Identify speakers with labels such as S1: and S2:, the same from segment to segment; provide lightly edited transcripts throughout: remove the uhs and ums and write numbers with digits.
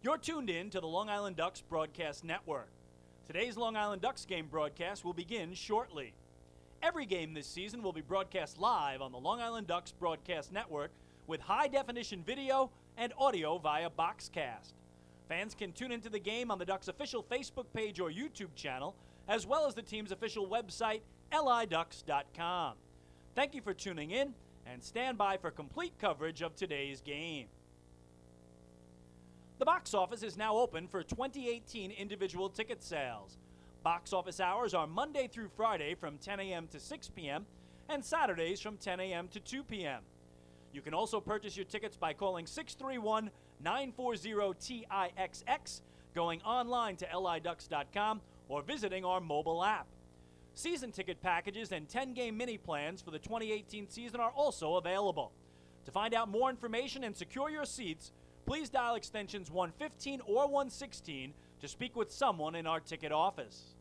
S1: You're tuned in to the Long Island Ducks Broadcast Network. Today's Long Island Ducks game broadcast will begin shortly. Every game this season will be broadcast live on the Long Island Ducks Broadcast Network with high-definition video and audio via Boxcast. Fans can tune into the game on the Ducks' official Facebook page or YouTube channel, as well as the team's official website, liducks.com. Thank you for tuning in, and stand by for complete coverage of today's game. The box office is now open for 2018 individual ticket sales. Box office hours are Monday through Friday from 10 a.m. to 6 p.m. and Saturdays from 10 a.m. to 2 p.m. You can also purchase your tickets by calling 631-940-TIXX, going online to liducks.com, or visiting our mobile app. Season ticket packages and 10-game mini plans for the 2018 season are also available. To find out more information and secure your seats, please dial extensions 115 or 116 to speak with someone in our ticket office.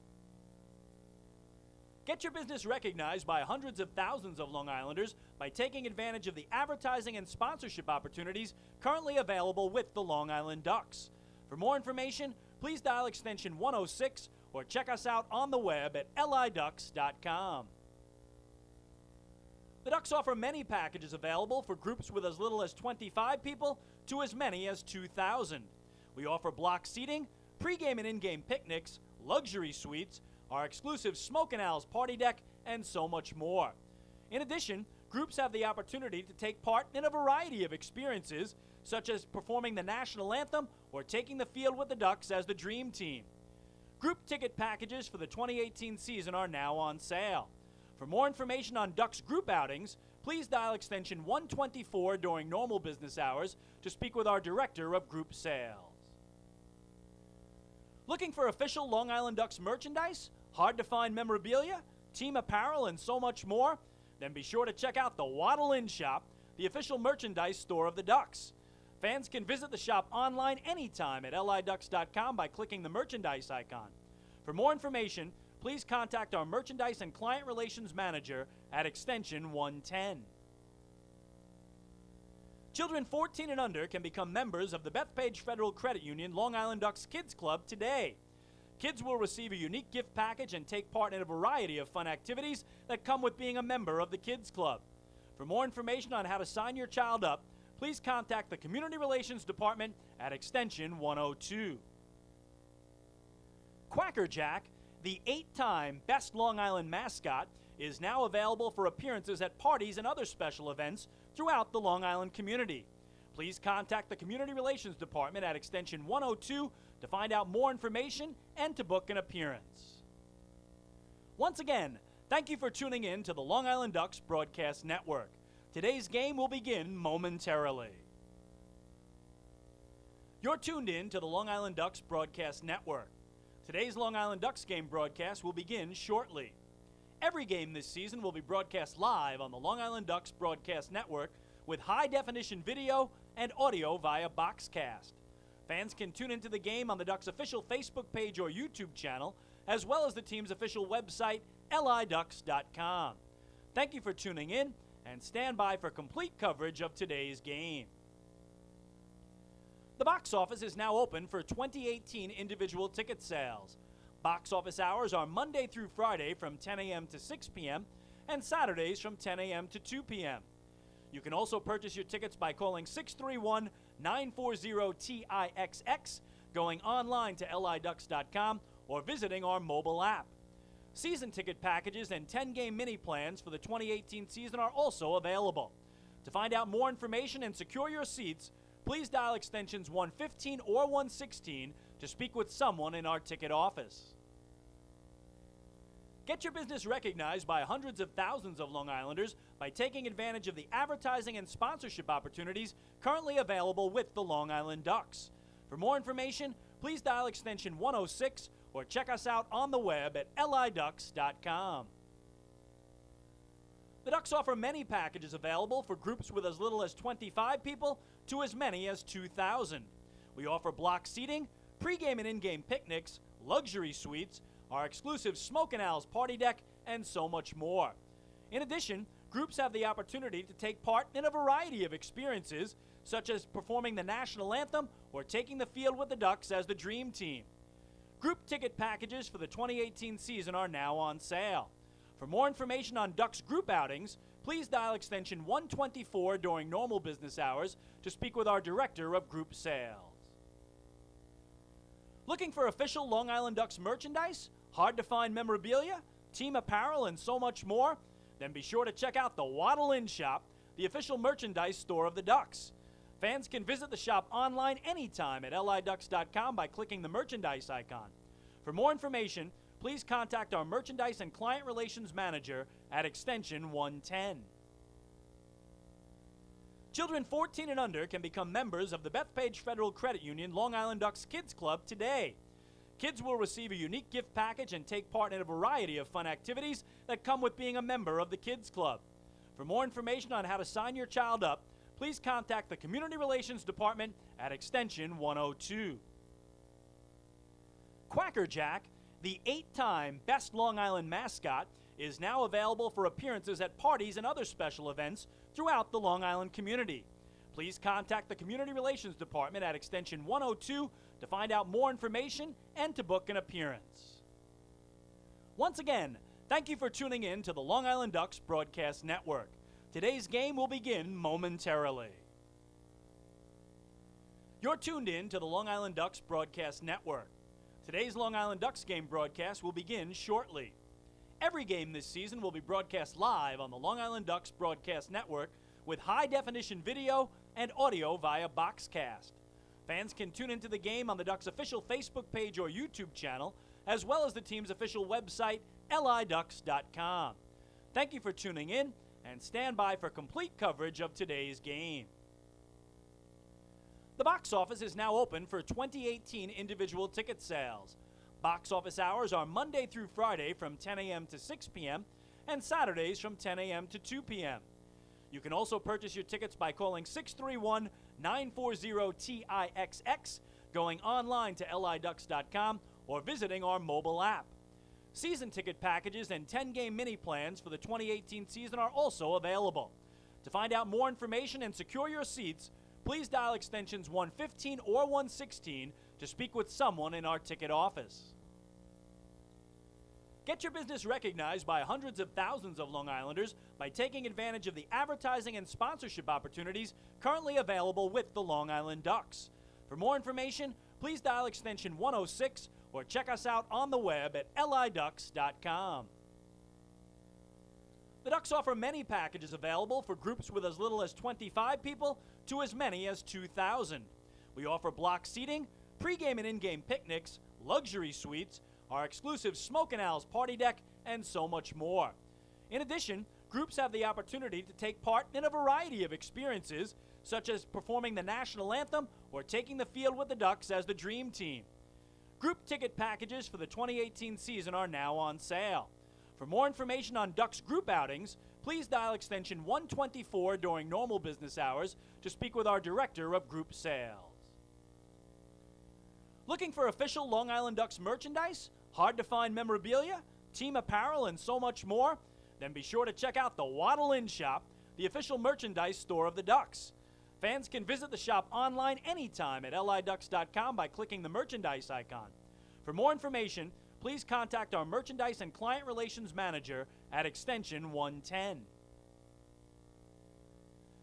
S1: Get your business recognized by hundreds of thousands of Long Islanders by taking advantage of the advertising and sponsorship opportunities currently available with the Long Island Ducks. For more information, please dial extension 106 or check us out on the web at liducks.com. The Ducks offer many packages available for groups with as little as 25 people to as many as 2,000. We offer block seating, pregame and in-game picnics, luxury suites, our exclusive Smokin party deck, and so much more. In addition, groups have the opportunity to take part in a variety of experiences, such as performing the national anthem or taking the field with the Ducks as the dream team. Group ticket packages for the 2018 season are now on sale. For more information on Ducks group outings, please dial extension 124 during normal business hours to speak with our Director of Group Sales. Looking for official Long Island Ducks merchandise, hard-to-find memorabilia, team apparel, and so much more? Then be sure to check out the Waddle Inn Shop, the official merchandise store of the Ducks. Fans can visit the shop online anytime at liducks.com by clicking the merchandise icon. For more information, please contact our Merchandise and Client Relations Manager at extension 110. Children 14 and under can become members of the Bethpage Federal Credit Union Long Island Ducks Kids Club today. Kids will receive a unique gift package and take part in a variety of fun activities that come with being a member of the Kids Club. For more information on how to sign your child up, please contact the Community Relations Department at extension 102. Quacker Jack, the 8-time Best Long Island mascot, is now available for appearances at parties and other special events throughout the Long Island community. Please contact the Community Relations Department at extension 102 to find out more information and to book an appearance. Once again, thank you for tuning in to the Long Island Ducks Broadcast Network. Today's game will begin momentarily. You're tuned in to the Long Island Ducks Broadcast Network. Today's Long Island Ducks game broadcast will begin shortly. Every game this season will be broadcast live on the Long Island Ducks Broadcast Network with high-definition video and audio via Boxcast. Fans can tune into the game on the Ducks' official Facebook page or YouTube channel, as well as the team's official website, liducks.com. Thank you for tuning in, and stand by for complete coverage of today's game. The box office is now open for 2018 individual ticket sales. Box office hours are Monday through Friday from 10 a.m. to 6 p.m. and Saturdays from 10 a.m. to 2 p.m. You can also purchase your tickets by calling 631-940-TIXX, going online to liducks.com, or visiting our mobile app. Season ticket packages and 10-game mini plans for the 2018 season are also available. To find out more information and secure your seats, please dial extensions 115 or 116 to speak with someone in our ticket office. Get your business recognized by hundreds of thousands of Long Islanders by taking advantage of the advertising and sponsorship opportunities currently available with the Long Island Ducks. For more information, please dial extension 106 or check us out on the web at liducks.com. The Ducks offer many packages available for groups with as little as 25 people to as many as 2,000. We offer block seating, pregame and in-game picnics, luxury suites, our exclusive Smokin party deck, and so much more. In addition, groups have the opportunity to take part in a variety of experiences, such as performing the national anthem or taking the field with the Ducks as the Dream Team. Group ticket packages for the 2018 season are now on sale. For more information on Ducks group outings, please dial extension 124 during normal business hours to speak with our Director of Group Sales. Looking for official Long Island Ducks merchandise, hard-to-find memorabilia, team apparel, and so much more? Then be sure to check out the Waddle Inn Shop, the official merchandise store of the Ducks. Fans can visit the shop online anytime at liducks.com by clicking the merchandise icon. For more information, please contact our Merchandise and Client Relations Manager at extension 110. Children 14 and under can become members of the Bethpage Federal Credit Union Long Island Ducks Kids Club today. Kids will receive a unique gift package and take part in a variety of fun activities that come with being a member of the Kids Club. For more information on how to sign your child up, please contact the Community Relations Department at extension 102. Quacker Jack, the 8-time Best Long Island mascot, is now available for appearances at parties and other special events throughout the Long Island community. Please contact the Community Relations Department at extension 102 to find out more information and to book an appearance. Once again, thank you for tuning in to the Long Island Ducks Broadcast Network. Today's game will begin momentarily. You're tuned in to the Long Island Ducks Broadcast Network. Today's Long Island Ducks game broadcast will begin shortly. Every game this season will be broadcast live on the Long Island Ducks Broadcast Network with high-definition video and audio via Boxcast. Fans can tune into the game on the Ducks' official Facebook page or YouTube channel, as well as the team's official website, liducks.com. Thank you for tuning in, and stand by for complete coverage of today's game. The box office is now open for 2018 individual ticket sales. Box office hours are Monday through Friday from 10 a.m. to 6 p.m. and Saturdays from 10 a.m. to 2 p.m. You can also purchase your tickets by calling 631-940-TIXX, going online to liducks.com, or visiting our mobile app. Season ticket packages and 10-game mini plans for the 2018 season are also available. To find out more information and secure your seats, please dial extensions 115 or 116 to speak with someone in our ticket office. Get your business recognized by hundreds of thousands of Long Islanders by taking advantage of the advertising and sponsorship opportunities currently available with the Long Island Ducks. For more information, please dial extension 106 or check us out on the web at liducks.com. The Ducks offer many packages available for groups with as little as 25 people to as many as 2,000. We offer block seating, pregame and in-game picnics, luxury suites, our exclusive Smokin party deck, and so much more. In addition, groups have the opportunity to take part in a variety of experiences, such as performing the national anthem or taking the field with the Ducks as the Dream Team. Group ticket packages for the 2018 season are now on sale. For more information on Ducks group outings, please dial extension 124 during normal business hours to speak with our Director of Group Sales. Looking for official Long Island Ducks merchandise, hard-to-find memorabilia, team apparel, and so much more? Then be sure to check out the Waddle Inn Shop, the official merchandise store of the Ducks. Fans can visit the shop online anytime at liducks.com by clicking the merchandise icon. For more information, please contact our Merchandise and Client Relations Manager at extension 110.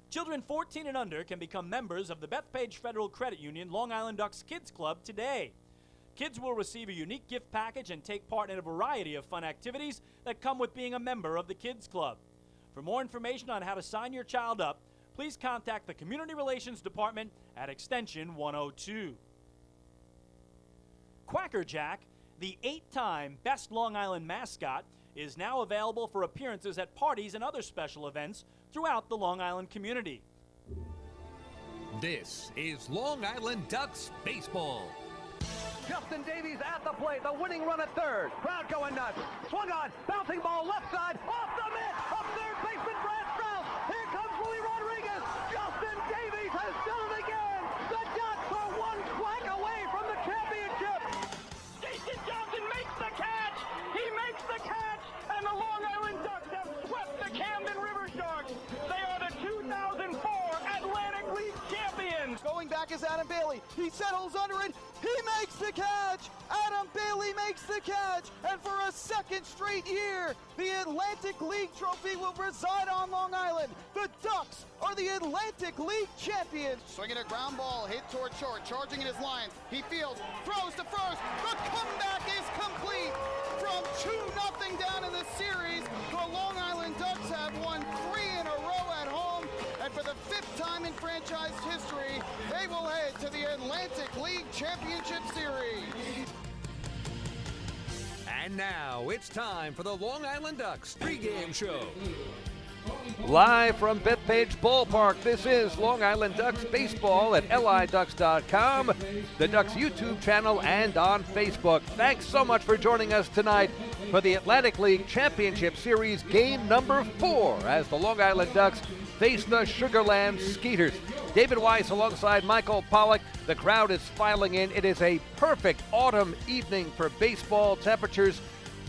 S1: Children 14 and under can become members of the Bethpage Federal Credit Union Long Island Ducks Kids Club today. Kids will receive a unique gift package and take part in a variety of fun activities that come with being a member of the Kids Club. For more information on how to sign your child up, please contact the Community Relations Department at extension 102. Quacker Jack, the 8-time Best Long Island mascot, is now available for appearances at parties and other special events throughout the Long Island community.
S2: This is Long Island Ducks baseball.
S3: Justin Davies at the plate, the winning run at third. Crowd going nuts. Swung on, bouncing ball left side, off the mitt, up third baseman Brad Strauss. Here comes Willie Rodriguez. Justin Davies has done it again. The Ducks are one quack away from the championship.
S4: Jason Johnson makes the catch. He makes the catch, and the Long Island Ducks have swept the Camden River Sharks. They are the 2004 Atlantic League champions.
S5: back is Adam Bailey. He settles under it. He makes the catch. Adam Bailey makes the catch. And for a second straight year, the Atlantic League trophy will reside on Long Island. The Ducks are the Atlantic League champions.
S6: Swinging a ground ball, hit toward short, charging in his lines. He fields, throws to first. The comeback is complete. From 2-0 down in the series, the Long Island Ducks have won 3 in a row at home. And for the 5th time in franchise history, they will head to the Atlantic League Championship Series.
S2: And now it's time for the Long Island Ducks pregame show.
S7: Live from Bethpage Ballpark, this is Long Island Ducks baseball at liducks.com, the Ducks YouTube channel, and on Facebook. Thanks so much for joining us tonight for the Atlantic League Championship Series game number 4 as the Long Island Ducks face the Sugarland Skeeters. David Weiss alongside Michael Pollock. The crowd is filing in. It is a perfect autumn evening for baseball. Temperatures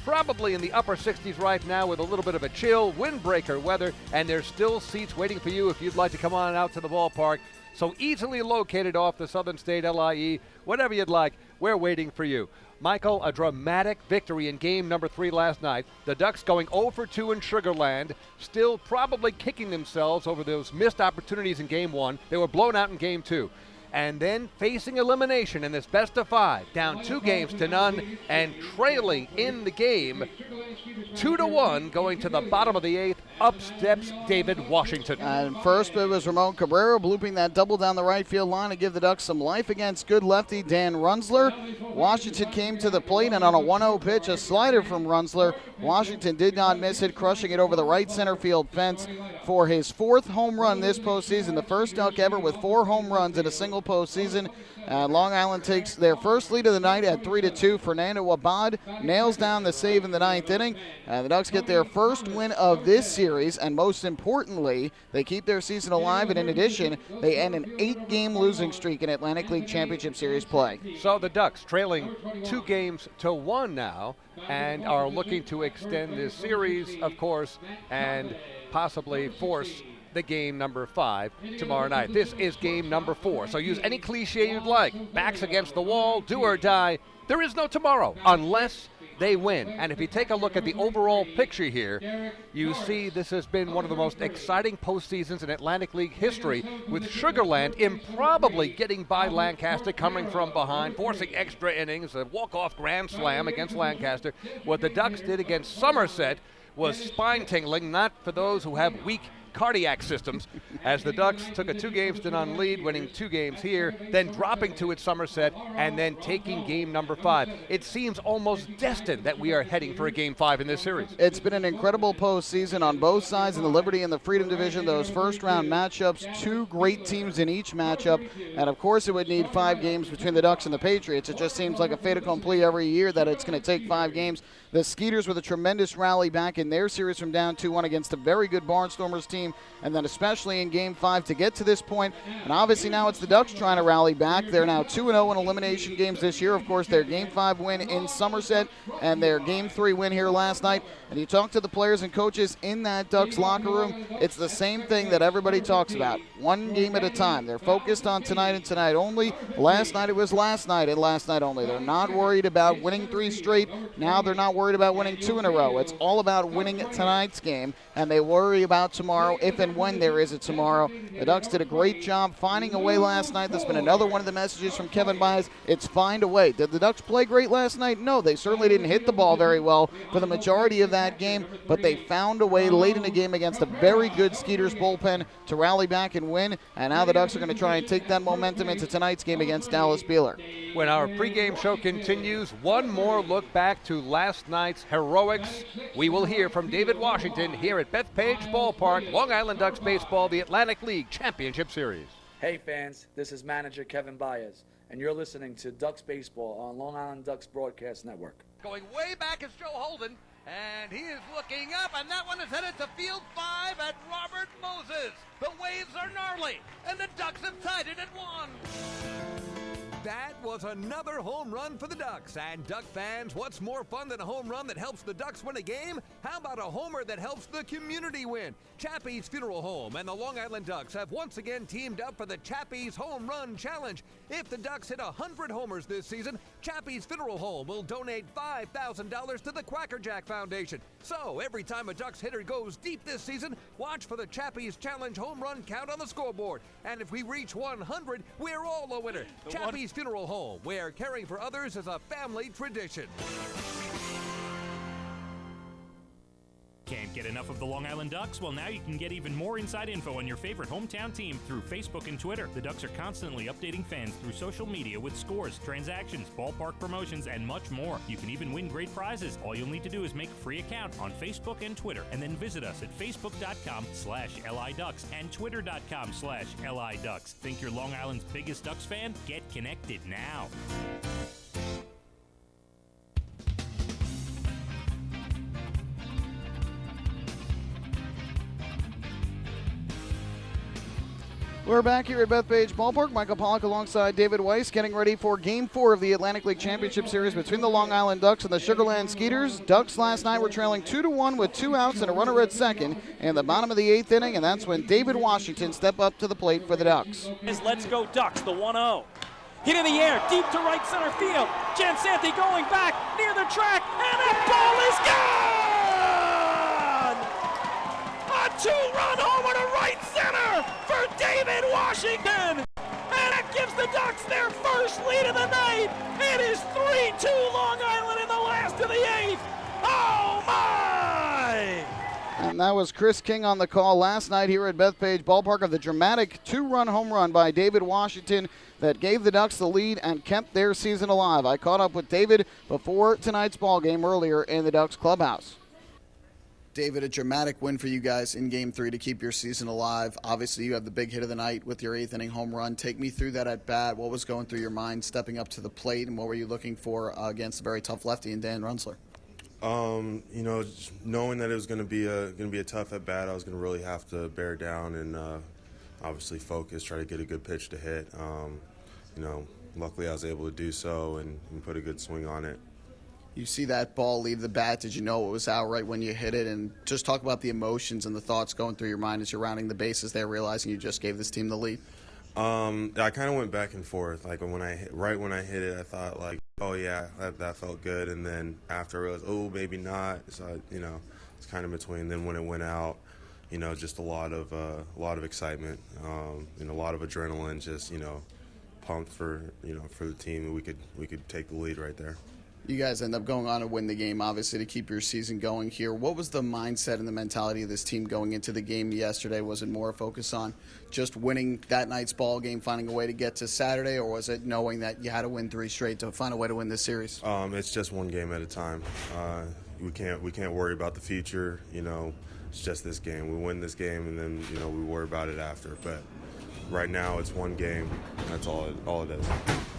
S7: probably in the upper 60s right now with a little bit of a chill, windbreaker weather, and there's still seats waiting for you if you'd like to come on out to the ballpark. So easily located off the Southern State LIE, whatever you'd like, we're waiting for you. Michael, a dramatic victory in game number 3 last night. The Ducks going 0 for 2 in Sugarland, still probably kicking themselves over those missed opportunities in game 1. They were blown out in game 2. And then facing elimination in this best of 5, down 2 games to none, and trailing in the game 2-1, going to the bottom of the 8th. Up steps David Washington.
S6: And first it was Ramon Cabrera blooping that double down the right field line to give the Ducks some life against good lefty Dan Runzler. Washington came to the plate, and on a 1-0 pitch, a slider from Runzler. Washington did not miss it, crushing it over the right center field fence for his 4th home run this postseason, the first Duck ever with 4 home runs in a single postseason. Long Island takes their first lead of the night at 3-2. Fernando Abad nails down the save in the 9th inning. The Ducks get their first win of this series, and most importantly, they keep their season alive, and in addition, they end an 8-game losing streak in Atlantic League Championship Series play.
S7: So the Ducks trailing 2 games to 1 now, and are looking to extend this series, of course, and possibly force the game number 5 tomorrow night. This is game number 4, so use any cliche you'd like. Backs against the wall, do or die. There is no tomorrow unless they win. And if you take a look at the overall picture here, you see this has been one of the most exciting postseasons in Atlantic League history, with Sugarland improbably getting by Lancaster, coming from behind, forcing extra innings, a walk-off grand slam against Lancaster. What the Ducks did against Somerset was spine-tingling, not for those who have weak cardiac systems, as the Ducks took a 2-0 lead, winning 2 games here, then dropping 2 at Somerset, and then taking game number 5. It seems almost destined that we are heading for a game 5 in this series.
S6: It's been an incredible postseason on both sides in the Liberty and the Freedom Division. Those first-round matchups, 2 great teams in each matchup, and of course it would need 5 games between the Ducks and the Patriots. It just seems like a fait accompli every year that it's going to take 5 games. The Skeeters with a tremendous rally back in their series from down 2-1 against a very good Barnstormers team, and then especially in Game 5 to get to this point. And obviously now it's the Ducks trying to rally back. They're now 2-0 in elimination games this year. Of course, their Game 5 win in Somerset and their Game 3 win here last night. And you talk to the players and coaches in that Ducks locker room, it's the same thing that everybody talks about. 1 game at a time. They're focused on tonight and tonight only. Last night it was last night and last night only. They're not worried about winning 3 straight. Now they're not worried about winning 2 in a row. It's all about winning tonight's game, and they worry about tomorrow if and when there is a tomorrow. The Ducks did a great job finding a way last night. That's been another one of the messages from Kevin Byes. It's find a way. Did the Ducks play great last night? No, they certainly didn't hit the ball very well for the majority of that game, but they found a way late in the game against a very good Skeeters bullpen to rally back and win, and now the Ducks are going to try and take that momentum into tonight's game against Dallas Beeler.
S7: When our pregame show continues, one more look back to last night's heroics. We will hear from David Washington here at Bethpage Ballpark, Long Island Ducks baseball, the Atlantic League Championship Series.
S8: Hey fans, this is manager Kevin Byes, and you're listening to Ducks Baseball on Long Island Ducks Broadcast Network.
S2: Going way back is Joe Holden, and he is looking up, and that one is headed to field 5 at Robert Moses. The waves are gnarly, and the Ducks have tied it at 1. That was
S7: was another home run for the Ducks. And Duck fans, what's more fun than a home run that helps the Ducks win a game? How about a homer that helps the community win? Chappie's Funeral Home and the Long Island Ducks have once again teamed up for the Chappie's Home Run Challenge. If the Ducks hit 100 homers this season, Chappie's Funeral Home will donate $5,000 to the Quackerjack Foundation. So every time a Ducks hitter goes deep this season, watch for the Chappie's Challenge home run count on the scoreboard. And if we reach 100, we're all a winner. Chappie's Funeral Home, where caring for others is a family tradition.
S9: Can't get enough of the Long Island Ducks? Well, now you can get even more inside info on your favorite hometown team through Facebook and Twitter. The Ducks are constantly updating fans through social media with scores, transactions, ballpark promotions, and much more. You can even win great prizes. All you'll need to do is make a free account on Facebook and Twitter, and then visit us at facebook.com/LIDucks and twitter.com/LIDucks. Think you're Long Island's biggest Ducks fan? Get connected now.
S6: We're back here at Bethpage Ballpark. Michael Pollock alongside David Weiss getting ready for Game 4 of the Atlantic League Championship Series between the Long Island Ducks and the Sugarland Skeeters. Ducks last night were trailing 2-1 with 2 outs and a runner at second in the bottom of the 8th inning, and that's when David Washington stepped up to the plate for the Ducks.
S1: Let's go Ducks, the 1-0. Hit in the air, deep to right center field. Jansanti going back near the track, and that ball is gone! A 2-run homer to right center for David Washington! And that gives the Ducks their first lead of the night! It is 3-2 Long Island in the last of the 8th! Oh my!
S6: And that was Chris King on the call last night here at Bethpage Ballpark of the dramatic 2-run home run by David Washington that gave the Ducks the lead and kept their season alive. I caught up with David before tonight's ball game earlier in the Ducks clubhouse. David, a dramatic win for you guys in Game 3 to keep your season alive. Obviously, you have the big hit of the night with your 8th inning home run. Take me through that at bat. What was going through your mind stepping up to the plate, and what were you looking for against a very tough lefty in Dan Runzler?
S10: Just knowing that it was going to be a tough at bat, I was going to really have to bear down and obviously focus, try to get a good pitch to hit. Luckily I was able to do so and put a good swing on it.
S6: You see that ball leave the bat. Did you know it was out right when you hit it? And just talk about the emotions and the thoughts going through your mind as you're rounding the bases there, realizing you just gave this team the lead.
S10: I kind of went back and forth. Like when I hit it, I thought like, oh yeah, that felt good. And then after I realized, oh maybe not. So it's kind of between. Then when it went out, just a lot of excitement, and a lot of adrenaline. Just pumped for the team. We could take the lead right there. You guys end up going on to win the game, obviously, to keep your season going here. What was the mindset and the mentality of this team going into the game yesterday? Was it more a focus on just winning that night's ball game, finding a way to get to Saturday, or was it knowing that you had to win 3 straight to find a way to win this series?
S11: It's just one game at a time. We can't worry about the future. It's just this game. We win this game, and then we worry about it after. But right now, it's one game. That's all it is.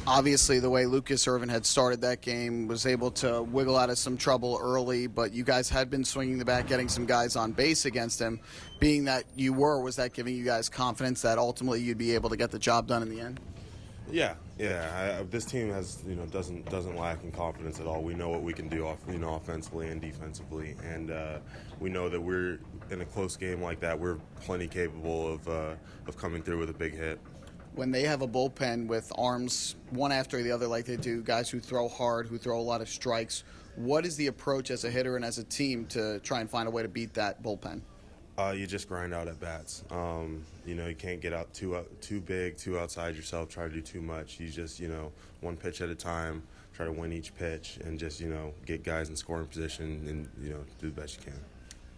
S6: Obviously, the way Lucas Irvin had started that game, was able to wiggle out of some trouble early, but you guys had been swinging the bat, getting some guys on base against him. Being that you were, was that giving you guys confidence that ultimately you'd be able to get the job done in the end?
S11: Yeah. This team has doesn't lack in confidence at all. We know what we can do offensively and defensively, and we know that we're in a close game like that. We're plenty capable of coming through with a big hit.
S6: When they have a bullpen with arms one after the other like they do, guys who throw hard, who throw a lot of strikes, what is the approach as a hitter and as a team to try and find a way to beat that bullpen?
S11: You just grind out at bats. You can't get out too big, too outside yourself, try to do too much. You just, one pitch at a time, try to win each pitch and just, get guys in scoring position and, do the best you can.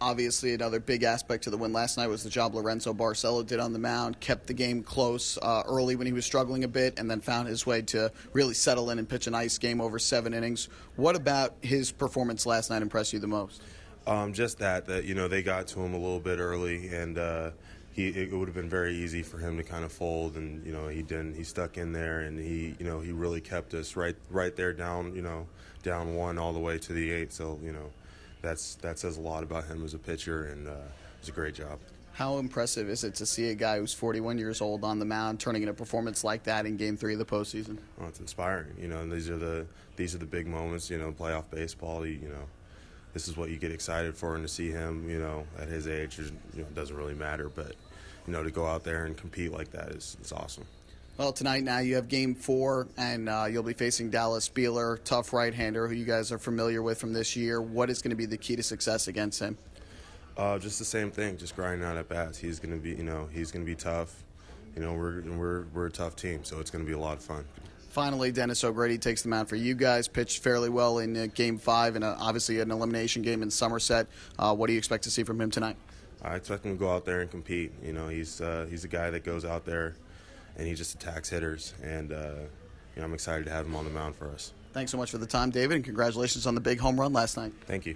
S6: Obviously, another big aspect to the win last night was the job Lorenzo Barcel did on the mound, kept the game close early when he was struggling a bit, and then found his way to really settle in and pitch a nice game over 7 innings. What about his performance last night impressed you the most?
S11: Just that they got to him a little bit early, and it would have been very easy for him to kind of fold, and he didn't. He stuck in there, and he really kept us right there down 1 all the way to the 8th. So that says a lot about him as a pitcher, and it was a great job.
S6: How impressive is it to see a guy who's 41 years old on the mound turning in a performance like that in Game 3 of the postseason?
S11: Well, it's inspiring, and these are the big moments, playoff baseball. This is what you get excited for, and to see him, at his age, it doesn't really matter, but to go out there and compete like that is awesome.
S6: Well, tonight now you have Game 4, and you'll be facing Dallas Beeler, tough right-hander who you guys are familiar with from this year. What is going to be the key to success against him?
S11: Just the same thing, just grinding out at bats. He's going to be, he's going to be tough. We're a tough team, so it's going to be a lot of fun.
S6: Finally, Dennis O'Grady takes the mound for you guys. Pitched fairly well in Game 5, and obviously an elimination game in Somerset. What do you expect to see from him tonight?
S11: I expect him to go out there and compete. He's a guy that goes out there and he just attacks hitters, and I'm excited to have him on the mound for us.
S6: Thanks so much for the time, David, and congratulations on the big home run last night.
S11: Thank you.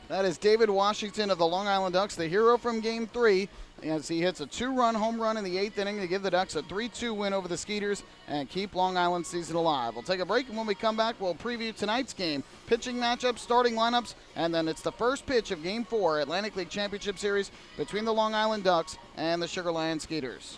S6: That is David Washington of the Long Island Ducks, the hero from Game 3, as he hits a 2-run home run in the 8th inning to give the Ducks a 3-2 win over the Skeeters and keep Long Island's season alive. We'll take a break, and when we come back, we'll preview tonight's game, pitching matchups, starting lineups, and then it's the first pitch of Game 4 Atlantic League Championship Series between the Long Island Ducks and the Sugar Land Skeeters.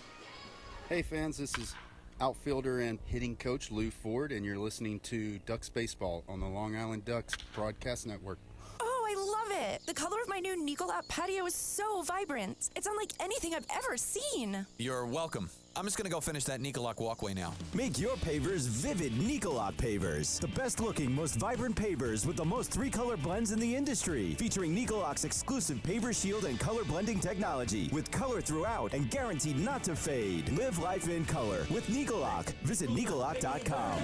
S12: Hey fans, this is outfielder and hitting coach Lou Ford, and you're listening to Ducks Baseball on the Long Island Ducks Broadcast Network.
S13: Oh, I love it. The color of my new Niccola patio is so vibrant. It's unlike anything I've ever seen.
S14: You're welcome. I'm just going to go finish that Niccola walkway now.
S15: Make your pavers vivid Niccola pavers. The best looking, most vibrant pavers with the most 3-color blends in the industry. Featuring Niccolac's exclusive paver shield and color blending technology. With color throughout and guaranteed not to fade. Live life in color with Niccola. Visit Niccola.com.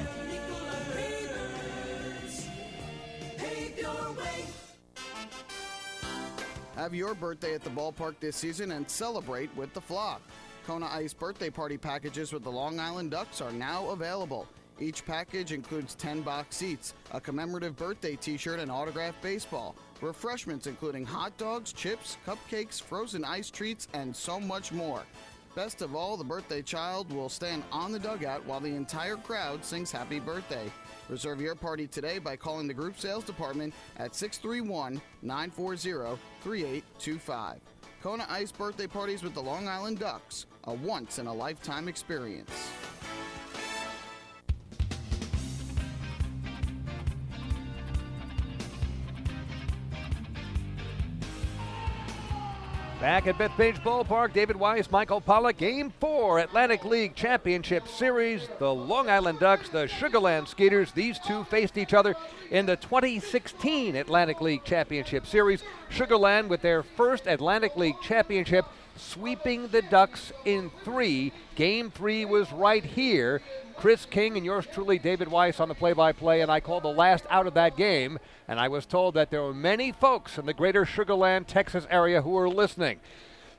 S6: Have your birthday at the ballpark this season and celebrate with the flock. Kona Ice birthday party packages with the Long Island Ducks are now available. Each package includes 10 box seats, a commemorative birthday t-shirt, and autographed baseball. Refreshments including hot dogs, chips, cupcakes, frozen ice treats, and so much more. Best of all, the birthday child will stand on the dugout while the entire crowd sings happy birthday. Reserve your party today by calling the group sales department at 631-940-3825. Kona Ice birthday parties with the Long Island Ducks, a once-in-a-lifetime experience.
S7: Back at Bethpage Ballpark, David Weiss, Michael Pollock, Game 4, Atlantic League Championship Series. The Long Island Ducks, the Sugar Land Skeeters. These two faced each other in the 2016 Atlantic League Championship Series. Sugar Land with their first Atlantic League Championship, sweeping the Ducks in 3. Game 3 was right here. Chris King and yours truly, David Weiss, on the play-by-play, and I called the last out of that game, and I was told that there were many folks in the greater Sugar Land, Texas area who were listening.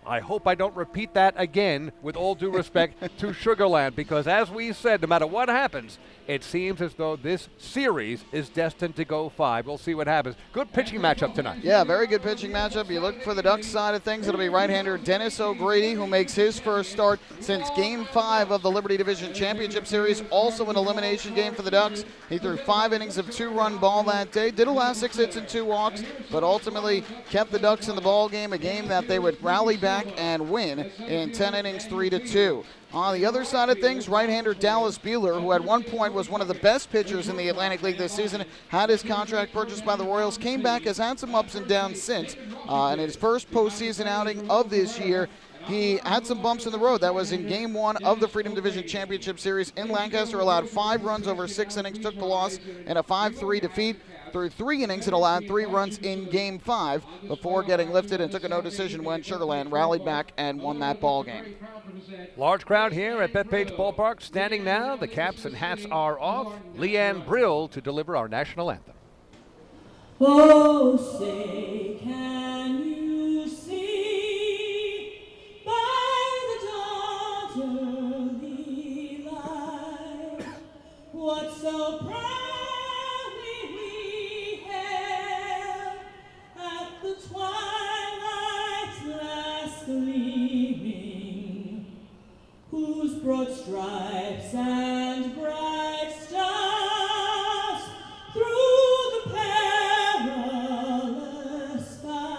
S7: I hope I don't repeat that again, with all due respect to Sugar Land, because as we said, no matter what happens, it seems as though this series is destined to go 5. We'll see what happens. Good pitching matchup tonight.
S6: Yeah, very good pitching matchup. You look for the Ducks side of things, it'll be right-hander Dennis O'Grady, who makes his first start since Game 5 of the Liberty Division Championship Series. Also an elimination game for the Ducks. He threw 5 innings of 2-run ball that day. Did allow 6 hits and 2 walks, but ultimately kept the Ducks in the ball game, a game that they would rally back and win in 10 innings, 3-2. On the other side of things, right-hander Dallas Beeler, who at one point was one of the best pitchers in the Atlantic League this season, had his contract purchased by the Royals, came back, has had some ups and downs since. In his first postseason outing of this year, he had some bumps in the road. That was in Game 1 of the Freedom Division Championship Series in Lancaster. Allowed 5 runs over 6 innings, took the loss in a 5-3 defeat. Through 3 innings and allowed 3 runs in Game 5 before getting lifted and took a no decision when Sugar Land rallied back and won that ball game.
S7: Large crowd here at Bethpage Ballpark. Standing now, the caps and hats are off. Leanne Brill to deliver our national anthem.
S16: Oh, say, can you see by the daughterly light what so proudly we hailed at the twilight's last gleaming, whose broad stripes and bright stars through the perilous skies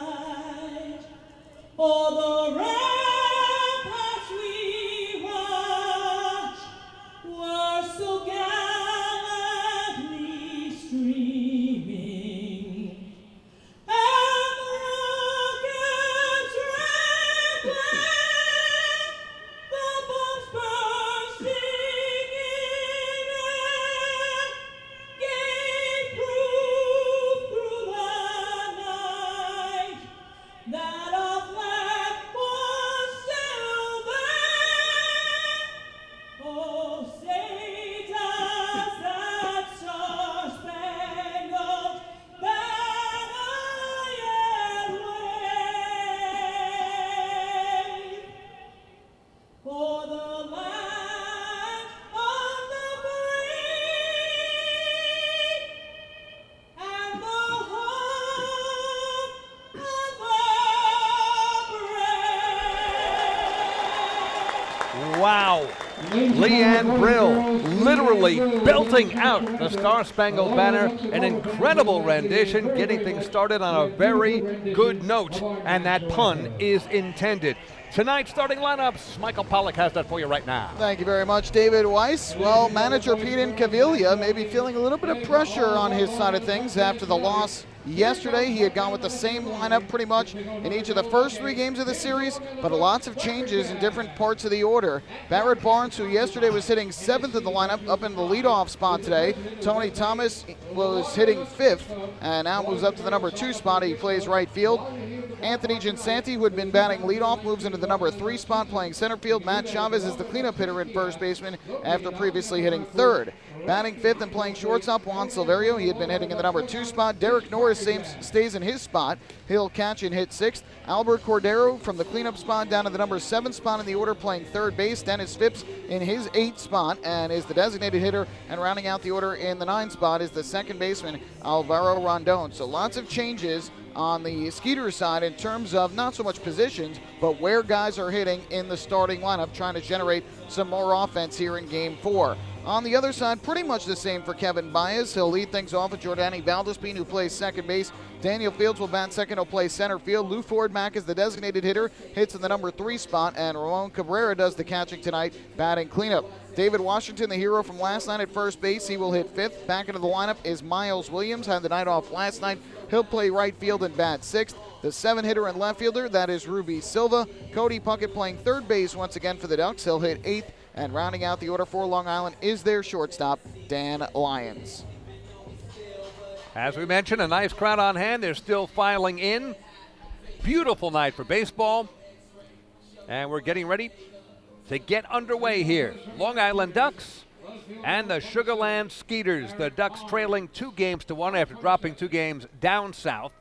S7: Wow. Leanne Brill literally belting out the Star-Spangled Banner. An incredible rendition, getting things started on a very good note. And that pun is intended. Tonight's starting lineups, Michael Pollack has that for you right now.
S6: Thank you very much, David Weiss. Well, manager Pete Incaviglia may be feeling a little bit of pressure on his side of things after the loss yesterday. He had gone with the same lineup pretty much in each of the first 3 games of the series, but lots of changes in different parts of the order. Barrett Barnes, who yesterday was hitting 7th in the lineup, up in the leadoff spot today. Tony Thomas was hitting 5th and now moves up to the number 2 spot. He plays right field. Anthony Ginsanti, who had been batting leadoff, moves into the number 3 spot playing center field. Matt Chavez is the cleanup hitter at first baseman after previously hitting 3rd. Batting 5th and playing shortstop, Juan Silverio. He had been hitting in the number 2 spot. Derek Norris stays in his spot. He'll catch and hit 6th. Albert Cordero from the cleanup spot down to the number 7 spot in the order playing 3rd base. Dennis Phipps in his 8th spot and is the designated hitter. And rounding out the order in the 9th spot is the second baseman, Alvaro Rondon. So lots of changes on the Skeeters side in terms of not so much positions, but where guys are hitting in the starting lineup, trying to generate some more offense here in Game 4. On the other side, pretty much the same for Kevin Baez. He'll lead things off with Jordani Valdespin, who plays second base. Daniel Fields will bat second. He'll play center field. Lou Ford Mack is the designated hitter, hits in the number 3 spot, and Ramon Cabrera does the catching tonight, batting cleanup. David Washington, the hero from last night at first base, he will hit 5th. Back into the lineup is Miles Williams, had the night off last night. He'll play right field and bat 6th. The 7-hitter and left fielder, that is Ruby Silva. Cody Puckett playing 3rd base once again for the Ducks. He'll hit 8th. And rounding out the order for Long Island is their shortstop, Dan Lyons.
S7: As we mentioned, a nice crowd on hand. They're still filing in. Beautiful night for baseball. And we're getting ready to get underway here. Long Island Ducks and the Sugarland Skeeters. The Ducks trailing 2-1 after dropping 2 games down south.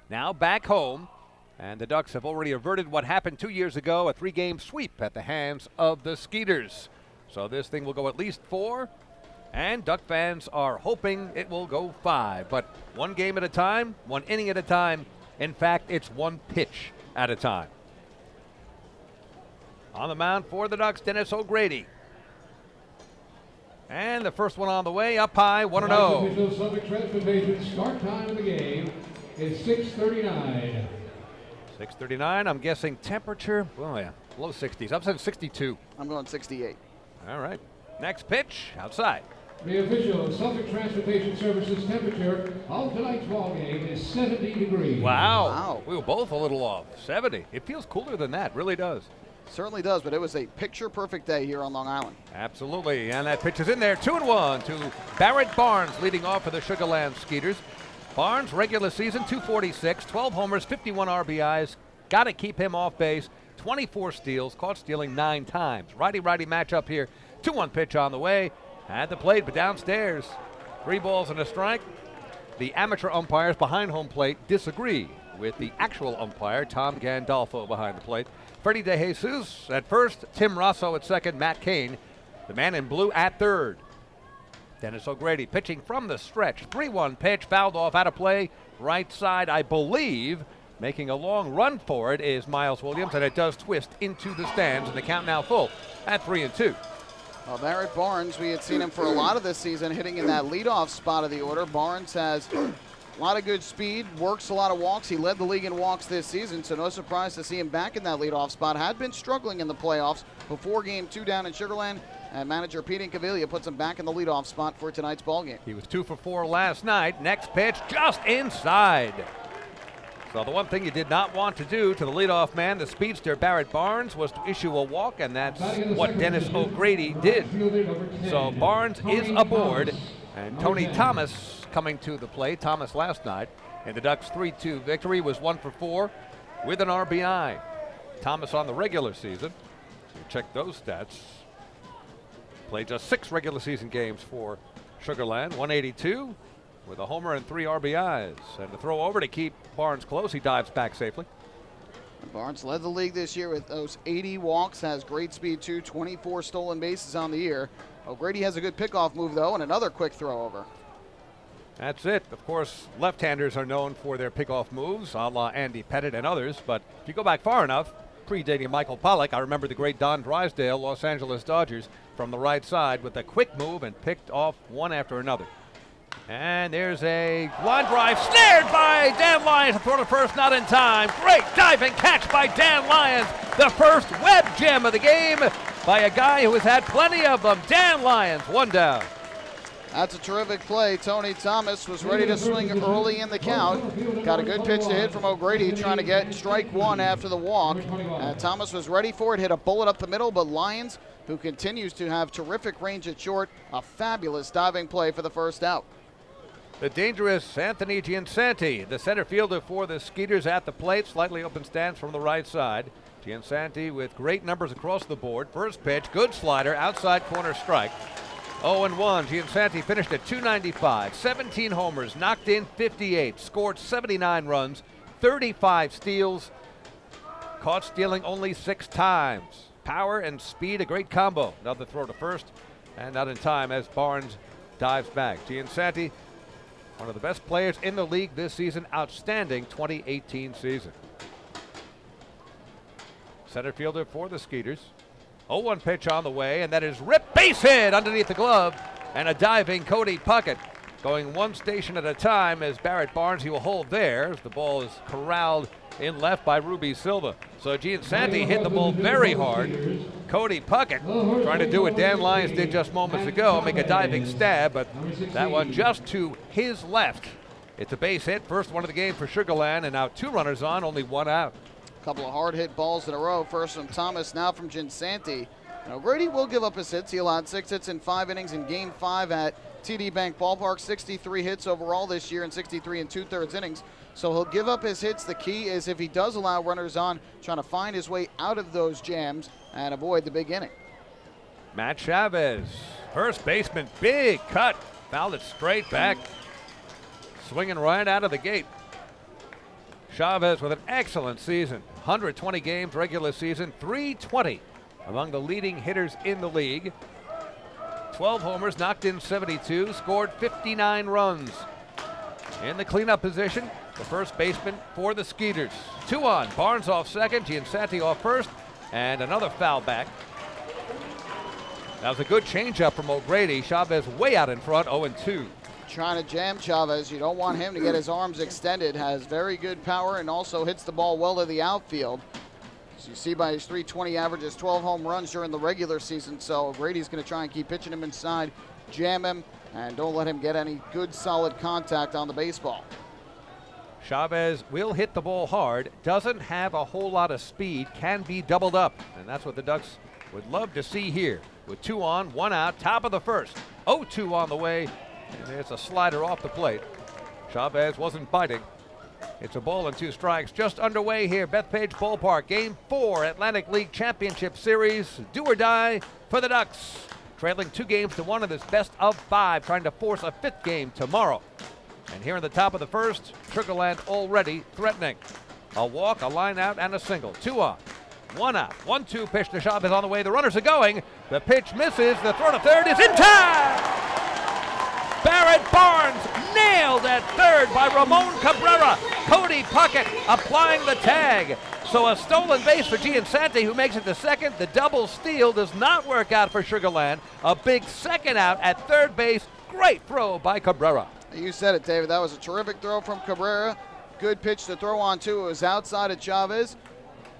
S7: Now back home. And the Ducks have already averted what happened 2 years ago, a 3-game sweep at the hands of the Skeeters. So this thing will go at least 4, and Duck fans are hoping it will go 5. But 1 game at a time, 1 inning at a time. In fact, it's 1 pitch at a time. On the mound for the Ducks, Dennis O'Grady. And the first one on the way, up high, 1-0.
S17: Official subject transportation start time of the game is 6:39.
S7: 6:39, I'm guessing temperature, oh yeah, low 60s. I'm saying 62.
S6: I'm going 68.
S7: All right. Next pitch, outside.
S17: The official Suffolk Transportation Services temperature of tonight's ball game is 70 degrees.
S7: Wow. We were both a little off. 70. It feels cooler than that, really does.
S6: Certainly does, but it was a picture-perfect day here on Long Island.
S7: Absolutely, and that pitch is in there. 2-1 to Barrett Barnes leading off for the Sugarland Skeeters. Barnes, regular season, 246, 12 homers, 51 RBIs. Got to keep him off base. 24 steals, caught stealing 9 times. Righty-righty matchup here. 2-1 pitch on the way. At the plate, but downstairs. 3 balls and a strike. The amateur umpires behind home plate disagree with the actual umpire, Tom Gandolfo, behind the plate. Freddie DeJesus at first, Tim Rosso at second, Matt Cain, the man in blue, at third. Dennis O'Grady pitching from the stretch. 3-1 pitch, fouled off, out of play. Right side, I believe, making a long run for it is Miles Williams, and it does twist into the stands, and the count now full at 3-2.
S6: Well, Barrett Barnes, we had seen him for a lot of this season hitting in that leadoff spot of the order. Barnes has a lot of good speed, works a lot of walks. He led the league in walks this season, so no surprise to see him back in that leadoff spot. Had been struggling in the playoffs before Game 2 down in Sugarland, and manager Pete Incaviglia puts him back in the leadoff spot for tonight's ballgame.
S7: He was 2 for 4 last night. Next pitch just inside. So the one thing you did not want to do to the leadoff man, the speedster Barrett Barnes, was to issue a walk, and that's what Dennis O'Grady did. So Barnes is aboard, and Tony Thomas coming to the plate. Thomas last night in the Ducks' 3-2 victory was 1 for 4 with an RBI. Thomas on the regular season, so you check those stats, played just 6 regular season games for Sugarland, 182 with a homer and 3 RBIs. And to throw over to keep Barnes close, he dives back safely.
S6: Barnes led the league this year with those 80 walks, has great speed too, 24 stolen bases on the year. O'Grady has a good pickoff move though, and another quick throw over.
S7: That's it. Of course, left-handers are known for their pickoff moves, a la Andy Pettit and others, but if you go back far enough, predating Michael Pollock. I remember the great Don Drysdale, Los Angeles Dodgers, from the right side with a quick move and picked off one after another. And there's a line drive snared by Dan Lyons to throw to first, not in time. Great diving catch by Dan Lyons. The first web gem of the game by a guy who has had plenty of them. Dan Lyons, one down.
S6: That's a terrific play. Tony Thomas was ready to swing early in the count. Got a good pitch to hit from O'Grady, trying to get strike one after the walk. Thomas was ready for it, hit a bullet up the middle, but Lyons, who continues to have terrific range at short, a fabulous diving play for the first out.
S7: The dangerous Anthony Giansanti, the center fielder for the Skeeters, at the plate. Slightly open stance from the right side. Giansanti with great numbers across the board. First pitch, good slider, outside corner strike. 0-1. Giansanti finished at .295, 17 homers, knocked in 58, scored 79 runs, 35 steals, caught stealing only 6 times. Power and speed, a great combo. Another throw to first, and not in time as Barnes dives back. Giansanti, one of the best players in the league this season. Outstanding 2018 season. Center fielder for the Skeeters. 0-1 pitch on the way, and that is ripped base hit underneath the glove, and a diving Cody Puckett going one station at a time as Barrett Barnes, he will hold there as the ball is corralled in left by Ruby Silva. So Giansanti hit the ball very hard. Cody Puckett trying to do what Dan Lyons did just moments ago, make a diving stab, but that one just to his left. It's a base hit, first one of the game for Sugar Land, and now 2 runners on, only 1 out.
S6: Couple of hard hit balls in a row. First from Thomas, now from Giansanti. O'Grady will give up his hits. He allowed 6 hits in 5 innings in Game 5 at TD Bank Ballpark. 63 hits overall this year and 63 and 2/3 innings. So he'll give up his hits. The key is if he does allow runners on, trying to find his way out of those jams and avoid the big inning.
S7: Matt Chavez, first baseman, big cut, fouled it straight back, swinging right out of the gate. Chavez with an excellent season. 120 games regular season, 320 among the leading hitters in the league. 12 homers, knocked in 72, scored 59 runs. In the cleanup position, the first baseman for the Skeeters. 2-on, Barnes off second, Giansanti off first, and another foul back. That was a good changeup from O'Grady. Chavez way out in front, 0-2.
S6: Trying to jam Chavez. You don't want him to get his arms extended. Has very good power and also hits the ball well to the outfield. As you see by his .320 averages, 12 home runs during the regular season. So O'Grady's going to try and keep pitching him inside, jam him, and don't let him get any good solid contact on the baseball.
S7: Chavez will hit the ball hard, doesn't have a whole lot of speed, can be doubled up, and that's what the Ducks would love to see here. With 2 on, 1 out, top of the first. 0-2 on the way. And there's a slider off the plate. Chavez wasn't biting. It's a ball and 2 strikes just underway here. Bethpage Ballpark, Game 4, Atlantic League Championship Series. Do or die for the Ducks. Trailing 2-1 in this best of 5, trying to force a 5th game tomorrow. And here in the top of the first, Sugar Land already threatening. A walk, a line out, and a single. 2 on, 1 out. 1-2 pitch to Chavez on the way. The runners are going. The pitch misses. The throw to third is in time. Barrett Barnes nailed at third by Ramon Cabrera. Cody Puckett applying the tag. So a stolen base for Giansanti, who makes it to second. The double steal does not work out for Sugar Land. A big second out at third base. Great throw by Cabrera.
S6: You said it, David. That was a terrific throw from Cabrera. Good pitch to throw on, too. It was outside of Chavez.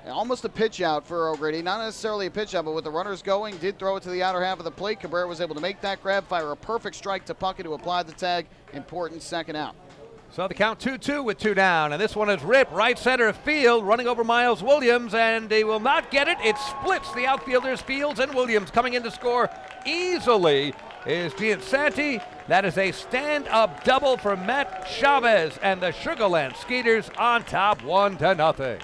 S6: Almost a pitch out for O'Grady. Not necessarily a pitch out, but with the runners going, did throw it to the outer half of the plate. Cabrera was able to make that grab, fire a perfect strike to Puckett, who applied the tag. Important second out.
S7: So the count 2-2 with 2 down, and this one is ripped right center field, running over Miles Williams, and he will not get it. It splits the outfielders, Fields and Williams. Coming in to score easily is Giansanti. That is a stand-up double for Matt Chavez, and the Sugar Land Skeeters on top 1-0.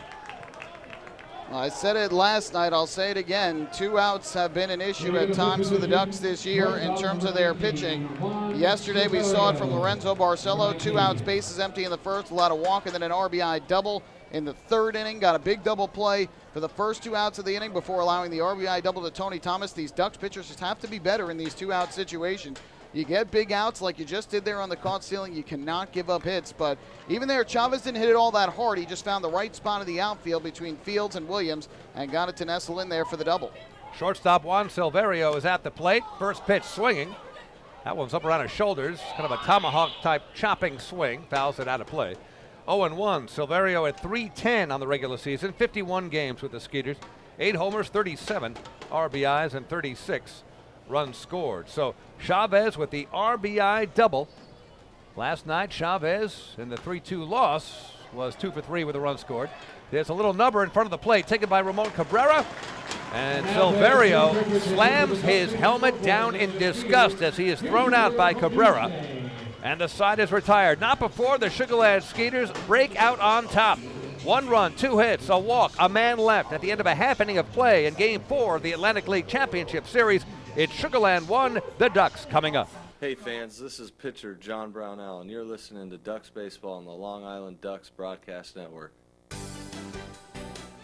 S6: I said it last night, I'll say it again. 2 outs have been an issue at times for the Ducks this year in terms of their pitching. Yesterday we saw it from Lorenzo Barcel. 2 outs, bases empty in the first, allowed a walk and then an RBI double in the 3rd inning. Got a big double play for the first 2 outs of the inning before allowing the RBI double to Tony Thomas. These Ducks pitchers just have to be better in these 2-out situations. You get big outs like you just did there on the caught stealing. You cannot give up hits. But even there, Chavez didn't hit it all that hard. He just found the right spot in the outfield between Fields and Williams and got it to nestle in there for the double.
S7: Shortstop Juan Silverio is at the plate. First pitch swinging. That one's up around his shoulders. Kind of a tomahawk-type chopping swing. Fouls it out of play. 0-1. Silverio at .310 on the regular season. 51 games with the Skeeters. 8 homers, 37 RBIs, and 36 runs scored. So Chavez with the RBI double. Last night, Chavez in the 3-2 loss was 2 for 3 with a run scored. There's a little number in front of the plate taken by Ramon Cabrera. And Silverio slams his helmet down in disgust as he is thrown out by Cabrera. And the side is retired. Not before the Sugarland Skeeters break out on top. 1 run, 2 hits, a walk, a man left at the end of a half inning of play in Game 4 of the Atlantic League Championship Series. It's Sugarland 1, the Ducks coming up.
S18: Hey fans, this is pitcher John Brownell, and you're listening to Ducks Baseball on the Long Island Ducks Broadcast Network.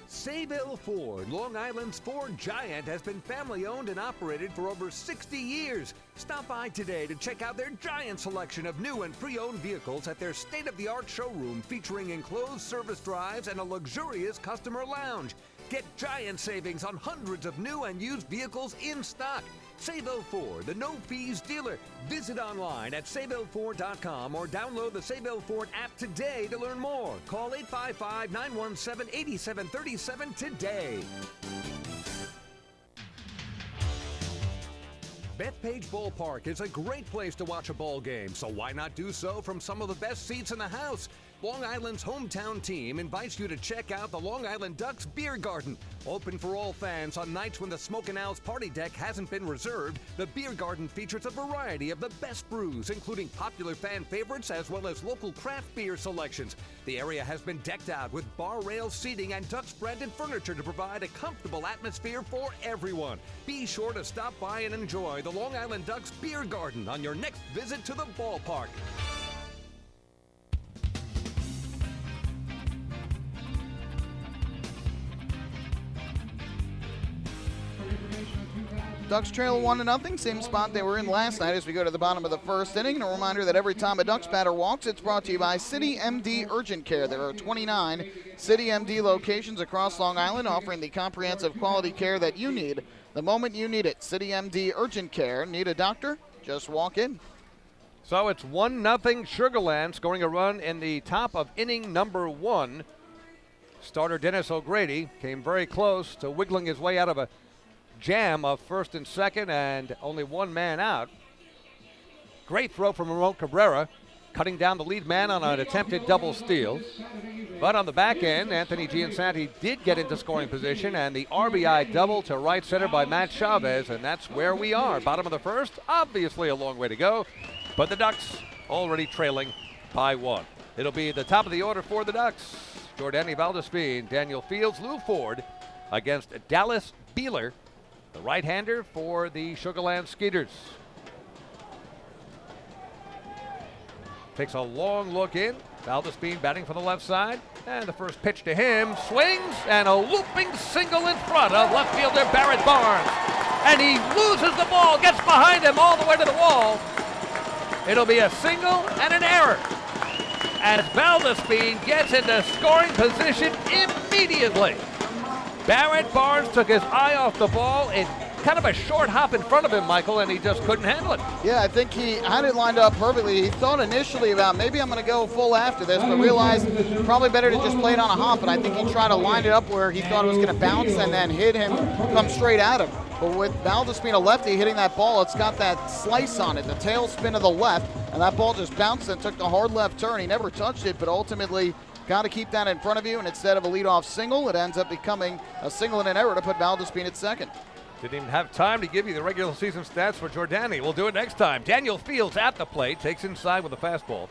S19: Sayville Ford, Long Island's Ford giant, has been family-owned and operated for over 60 years. Stop by today to check out their giant selection of new and pre-owned vehicles at their state-of-the-art showroom featuring enclosed service drives and a luxurious customer lounge. Get giant savings on hundreds of new and used vehicles in stock. Sayville Ford, the no-fees dealer. Visit online at SayvilleFord.com or download the Sayville Ford app today to learn more. Call 855-917-8737 today. Bethpage Ballpark is a great place to watch a ball game, so why not do so from some of the best seats in the house? Long Island's hometown team invites you to check out the Long Island Ducks Beer Garden. Open for all fans on nights when the Smokin' Owl's party deck hasn't been reserved, the Beer Garden features a variety of the best brews, including popular fan favorites as well as local craft beer selections. The area has been decked out with bar rail seating and Ducks-branded furniture to provide a comfortable atmosphere for everyone. Be sure to stop by and enjoy the Long Island Ducks Beer Garden on your next visit to the ballpark.
S6: Ducks trail 1-0, same spot they were in last night as we go to the bottom of the first inning. And a reminder that every time a Ducks batter walks, it's brought to you by City MD Urgent Care. There are 29 City MD locations across Long Island offering the comprehensive quality care that you need the moment you need it. City MD Urgent Care. Need a doctor? Just walk in.
S7: So it's 1-0 Sugarland, scoring a run in the top of inning number 1. Starter Dennis O'Grady came very close to wiggling his way out of a jam of first and second and only one man out. Great throw from Ramon Cabrera, cutting down the lead man on an attempted double steal. But on the back end, Anthony Giansanti did get into scoring position, and the RBI double to right center by Matt Chavez, and that's where we are. Bottom of the first, obviously a long way to go, but the Ducks already trailing by 1. It'll be the top of the order for the Ducks. Jordani Valdespin, Daniel Fields, Lou Ford against Dallas Beeler, the right-hander for the Sugarland Skeeters. Takes a long look in. Valdespin batting from the left side. And the first pitch to him. Swings and a looping single in front of left fielder Barrett Barnes. And he loses the ball, gets behind him all the way to the wall. It'll be a single and an error as Valdespin gets into scoring position immediately. Barrett Barnes took his eye off the ball in kind of a short hop in front of him, Michael, and he just couldn't handle it.
S6: Yeah, I think he had it lined up perfectly. He thought initially about maybe I'm going to go full after this, but realized probably better to just play it on a hop, and I think he tried to line it up where he thought it was going to bounce and then hit him, come straight at him. But with Valdespin, a lefty, hitting that ball, it's got that slice on it, the tail spin to the left, and that ball just bounced and took the hard left turn. He never touched it, but ultimately got to keep that in front of you, and instead of a leadoff single, it ends up becoming a single and an error to put Valdespin at second.
S7: Didn't even have time to give you the regular season stats for Jordani. We'll do it next time. Daniel Fields at the plate, takes inside with a fastball.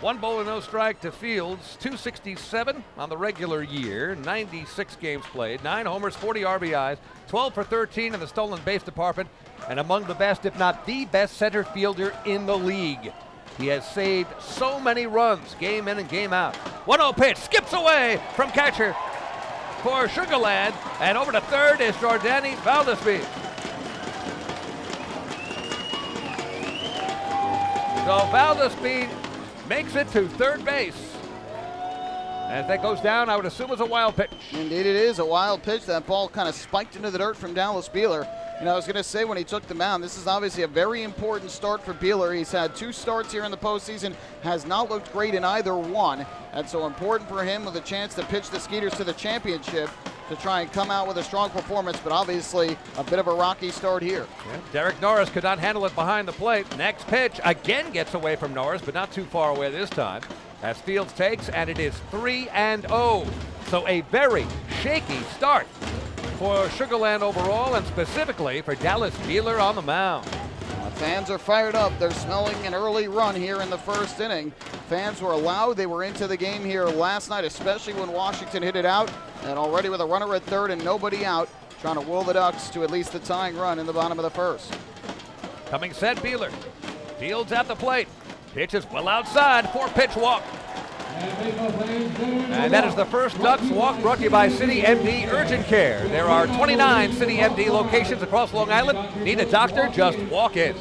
S7: 1 ball and no strike to Fields, 267 on the regular year, 96 games played, 9 homers, 40 RBIs, 12 for 13 in the stolen base department, and among the best, if not the best center fielder in the league. He has saved so many runs, game in and game out. 1-0 pitch, skips away from catcher for Sugarland, and over to third is Jordani Valdespin. So Valdespin makes it to third base. And if that goes down, I would assume it's a wild pitch.
S6: Indeed it is a wild pitch. That ball kind of spiked into the dirt from Dallas Beeler. And I was going to say when he took the mound, this is obviously a very important start for Beeler. He's had 2 starts here in the postseason, has not looked great in either one. And so important for him with a chance to pitch the Skeeters to the championship to try and come out with a strong performance, but obviously a bit of a rocky start here.
S7: Yeah, Derek Norris could not handle it behind the plate. Next pitch again gets away from Norris, but not too far away this time. As Fields takes, and it is 3-0. So a very shaky start for Sugar Land overall, and specifically for Dallas Beeler on the mound.
S6: Fans are fired up. They're smelling an early run here in the first inning. Fans were loud. They were into the game here last night, especially when Washington hit it out. And already with a runner at third and nobody out, trying to will the Ducks to at least the tying run in the bottom of the first.
S7: Coming set, Beeler. Fields at the plate. Pitch is well outside. 4-pitch walk. And that is the first Ducks walk brought to you by City MD Urgent Care. There are 29 City MD locations across Long Island. Need a doctor? Just walk in.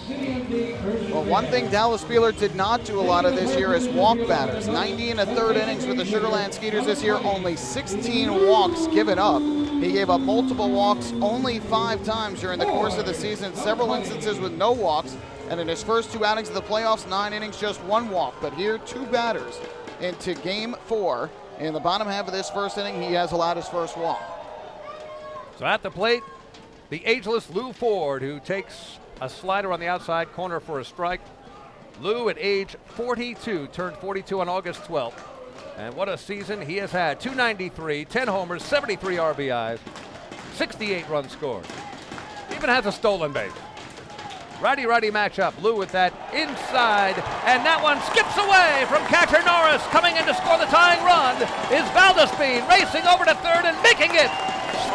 S6: Well, one thing Dallas Beeler did not do a lot of this year is walk batters. 90 in the third innings with the Sugar Land Skeeters this year, only 16 walks given up. He gave up multiple walks only 5 times during the course of the season, several instances with no walks. And in his first 2 outings of the playoffs, 9 innings, just 1 walk. But here, 2 batters into game 4. In the bottom half of this first inning, he has allowed his first walk.
S7: So at the plate, the ageless Lou Ford, who takes a slider on the outside corner for a strike. Lou at age 42, turned 42 on August 12th. And what a season he has had. 293, 10 homers, 73 RBIs, 68 runs scored. Even has a stolen base. Righty-righty matchup. Lou with that inside, and that one skips away from catcher Norris. Coming in to score the tying run is Valdespin, racing over to third and making it.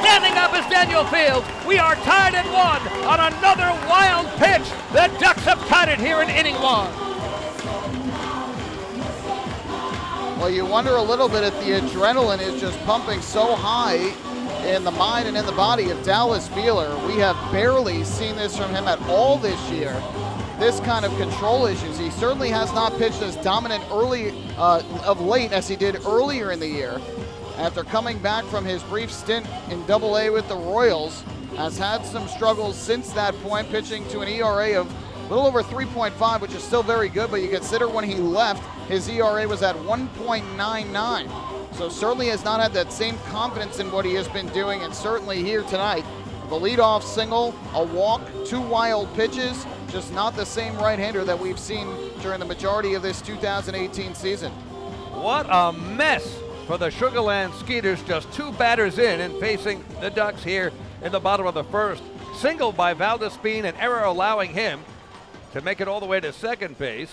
S7: Standing up is Daniel Fields. We are tied at 1 on another wild pitch. The Ducks have tied it here in inning 1.
S6: Well, you wonder a little bit if the adrenaline is just pumping so high in the mind and in the body of Dallas Beeler. We have barely seen this from him at all this year. This kind of control issues. He certainly has not pitched as dominant early of late as he did earlier in the year. After coming back from his brief stint in Double-A with the Royals, has had some struggles since that point, pitching to an ERA of a little over 3.5, which is still very good, but you consider when he left, his ERA was at 1.99. So certainly has not had that same confidence in what he has been doing, and certainly here tonight, the leadoff single, a walk, 2 wild pitches, just not the same right-hander that we've seen during the majority of this 2018 season.
S7: What a mess for the Sugar Land Skeeters, just 2 batters in and facing the Ducks here in the bottom of the first. Single by Valdespin, an error allowing him to make it all the way to second base.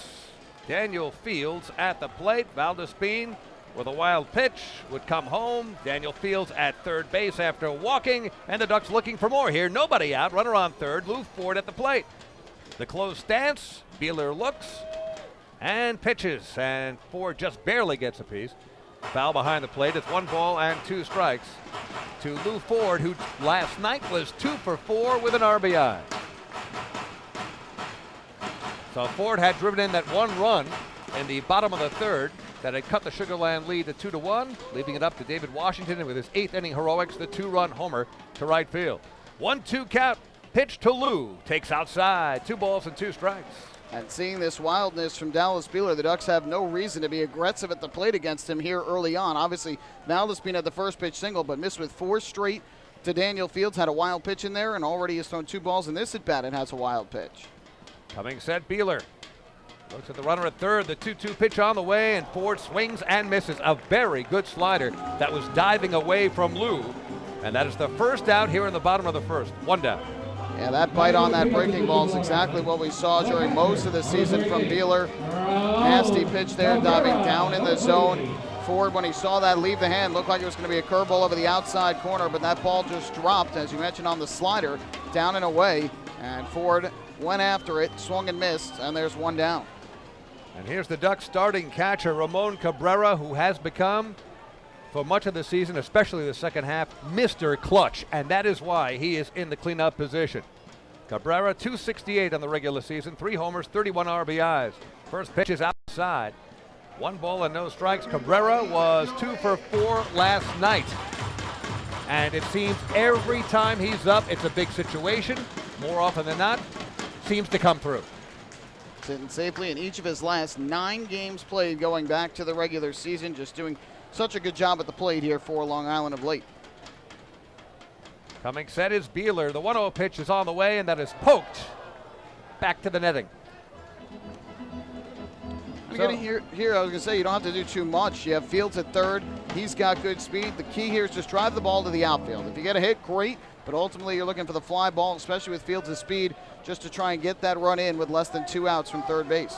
S7: Daniel Fields at the plate. Valdespin with a wild pitch would come home. Daniel Fields at third base after walking, and the Ducks looking for more here. Nobody out, runner on third. Lou Ford at the plate. The closed stance. Beeler looks and pitches, and Ford just barely gets a piece. Foul behind the plate. It's 1 ball and 2 strikes to Lou Ford, who last night was 2 for 4 with an RBI. So Ford had driven in that 1 run in the bottom of the third that had cut the Sugar Land lead to 2-1, leaving it up to David Washington, and with his 8th inning heroics, the 2-run homer to right field. 1-2 count, pitch to Lou, takes outside, 2 balls and 2 strikes.
S6: And seeing this wildness from Dallas Beeler, the Ducks have no reason to be aggressive at the plate against him here early on. Obviously, Valdespin had the first pitch single, but missed with 4 straight to Daniel Fields, had a wild pitch in there, and already has thrown 2 balls in this at-bat and has a wild pitch.
S7: Coming set, Beeler. Looks at the runner at third, the 2-2 pitch on the way, and Ford swings and misses. A very good slider that was diving away from Lou. And that is the first out here in the bottom of the first. 1 down.
S6: Yeah, that bite on that breaking ball is exactly what we saw during most of the season from Beeler. Nasty pitch there, diving down in the zone. Ford, when he saw that leave the hand, looked like it was going to be a curveball over the outside corner, but that ball just dropped, as you mentioned, on the slider, down and away. And Ford went after it, swung and missed, and there's 1 down.
S7: And here's the Ducks starting catcher, Ramon Cabrera, who has become, for much of the season, especially the second half, Mr. Clutch. And that is why he is in the cleanup position. Cabrera, 268 on the regular season, 3 homers, 31 RBIs. First pitch is outside. 1 ball and no strikes. Cabrera was 2 for 4 last night. And it seems every time he's up, it's a big situation. More often than not, seems to come through.
S6: Sitting safely in each of his last 9 games played going back to the regular season. Just doing such a good job at the plate here for Long Island of late.
S7: Coming set is Beeler. The 1-0 pitch is on the way, and that is poked back to the netting.
S6: Here, I was going to say, you don't have to do too much. You have Fields at third. He's got good speed. The key here is just drive the ball to the outfield. If you get a hit, great, but ultimately you're looking for the fly ball, especially with Fields' speed, just to try and get that run in with less than 2 outs from third base.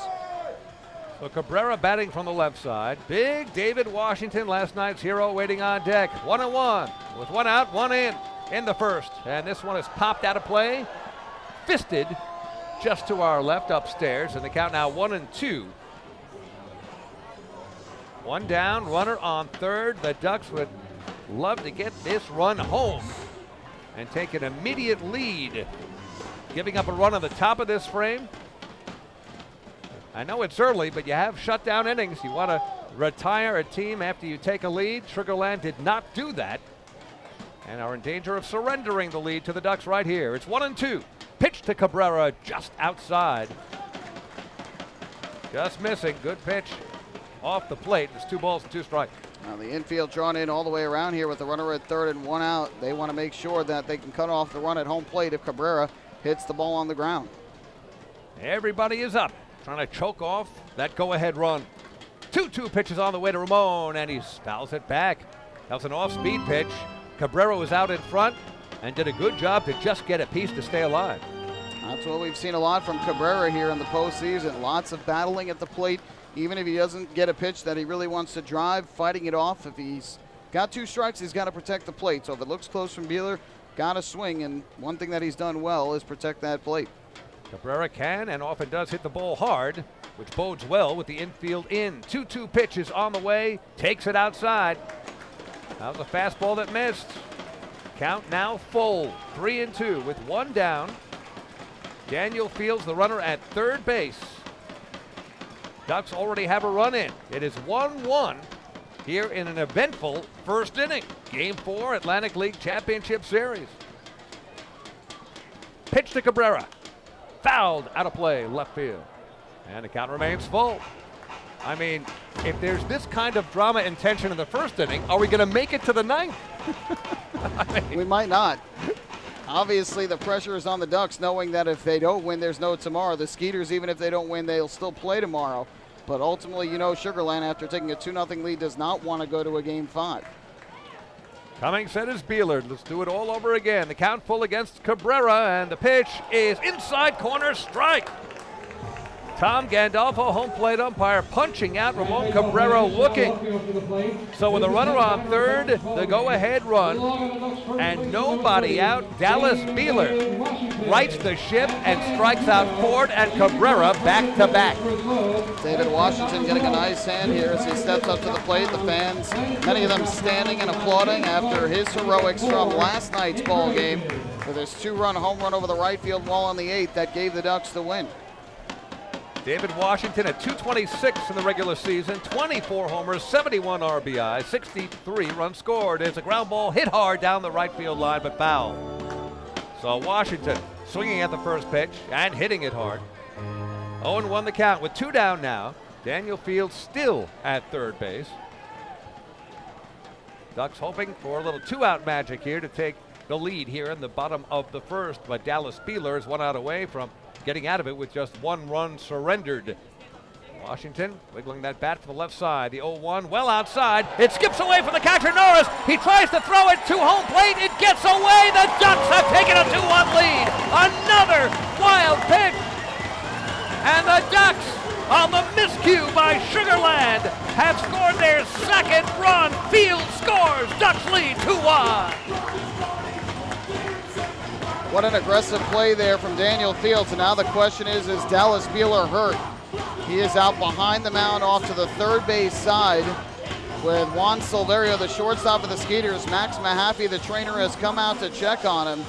S7: So Cabrera batting from the left side. Big David Washington, last night's hero, waiting on deck. 1-1 with 1 out, 1 in the first. And this one is popped out of play, fisted just to our left upstairs, and the count now 1-2. 1 down, runner on third. The Ducks would love to get this run home and take an immediate lead. Giving up a run on the top of this frame. I know it's early, but you have shutdown innings. You want to retire a team after you take a lead. Sugarland did not do that and are in danger of surrendering the lead to the Ducks right here. It's 1-2. Pitch to Cabrera just outside. Just missing. Good pitch off the plate. It's 2 balls and 2 strikes.
S6: Now the infield drawn in all the way around here with the runner at third and 1 out. They want to make sure that they can cut off the run at home plate if Cabrera hits the ball on the ground.
S7: Everybody is up, trying to choke off that go-ahead run. 2-2 pitches on the way to Ramon, and he fouls it back. That was an off-speed pitch. Cabrera was out in front and did a good job to just get a piece to stay alive.
S6: That's what we've seen a lot from Cabrera here in the postseason. Lots of battling at the plate. Even if he doesn't get a pitch that he really wants to drive, fighting it off. If he's got 2 strikes, he's got to protect the plate. So if it looks close from Beeler, got to swing. And one thing that he's done well is protect that plate.
S7: Cabrera can and often does hit the ball hard, which bodes well with the infield in. 2-2 pitches on the way, takes it outside. That was a fastball that missed. Count now full, 3-2 with 1 down. Daniel Fields, the runner at third base. Ducks already have a run in. It is 1-1 here in an eventful first inning. Game 4 Atlantic League Championship Series. Pitch to Cabrera. Fouled out of play, left field. And the count remains full. I mean, if there's this kind of drama and tension in the first inning, are we going to make it to the 9th?
S6: We might not. Obviously, the pressure is on the Ducks, knowing that if they don't win, there's no tomorrow. The Skeeters, even if they don't win, they'll still play tomorrow. But ultimately, you know, Sugarland, after taking a 2-0 lead, does not want to go to a Game 5.
S7: Coming set is Beeler. Let's do it all over again. The count full against Cabrera, and the pitch is inside corner strike. Tom Gandolfo, home plate umpire, punching out Ramon Cabrera looking. So with a runner on third, the go-ahead run, and nobody out, Dallas Beeler rights the ship and strikes out Ford and Cabrera back-to-back.
S6: David Washington getting a nice hand here as he steps up to the plate. The fans, many of them standing and applauding after his heroics from last night's ball game with his 2-run home run over the right field wall on the 8th that gave the Ducks the win.
S7: David Washington at 226 in the regular season, 24 homers, 71 RBI, 63 runs scored. It's a ground ball hit hard down the right field line, but foul. So Washington swinging at the first pitch and hitting it hard. 0-1 the count with 2 down now. Daniel Fields still at third base. Ducks hoping for a little 2-out magic here to take the lead here in the bottom of the first, but Dallas Beeler is 1 out away from getting out of it with just 1 run surrendered. Washington wiggling that bat to the left side. The 0-1 well outside. It skips away from the catcher Norris. He tries to throw it to home plate. It gets away. The Ducks have taken a 2-1 lead. Another wild pitch. And the Ducks, on the miscue by Sugarland, have scored their 2nd run. Field scores. Ducks lead 2-1.
S6: What an aggressive play there from Daniel Fields. And now the question is Dallas Beeler hurt? He is out behind the mound off to the third base side with Juan Silverio, the shortstop of the Skeeters. Max Mahaffey, the trainer, has come out to check on him.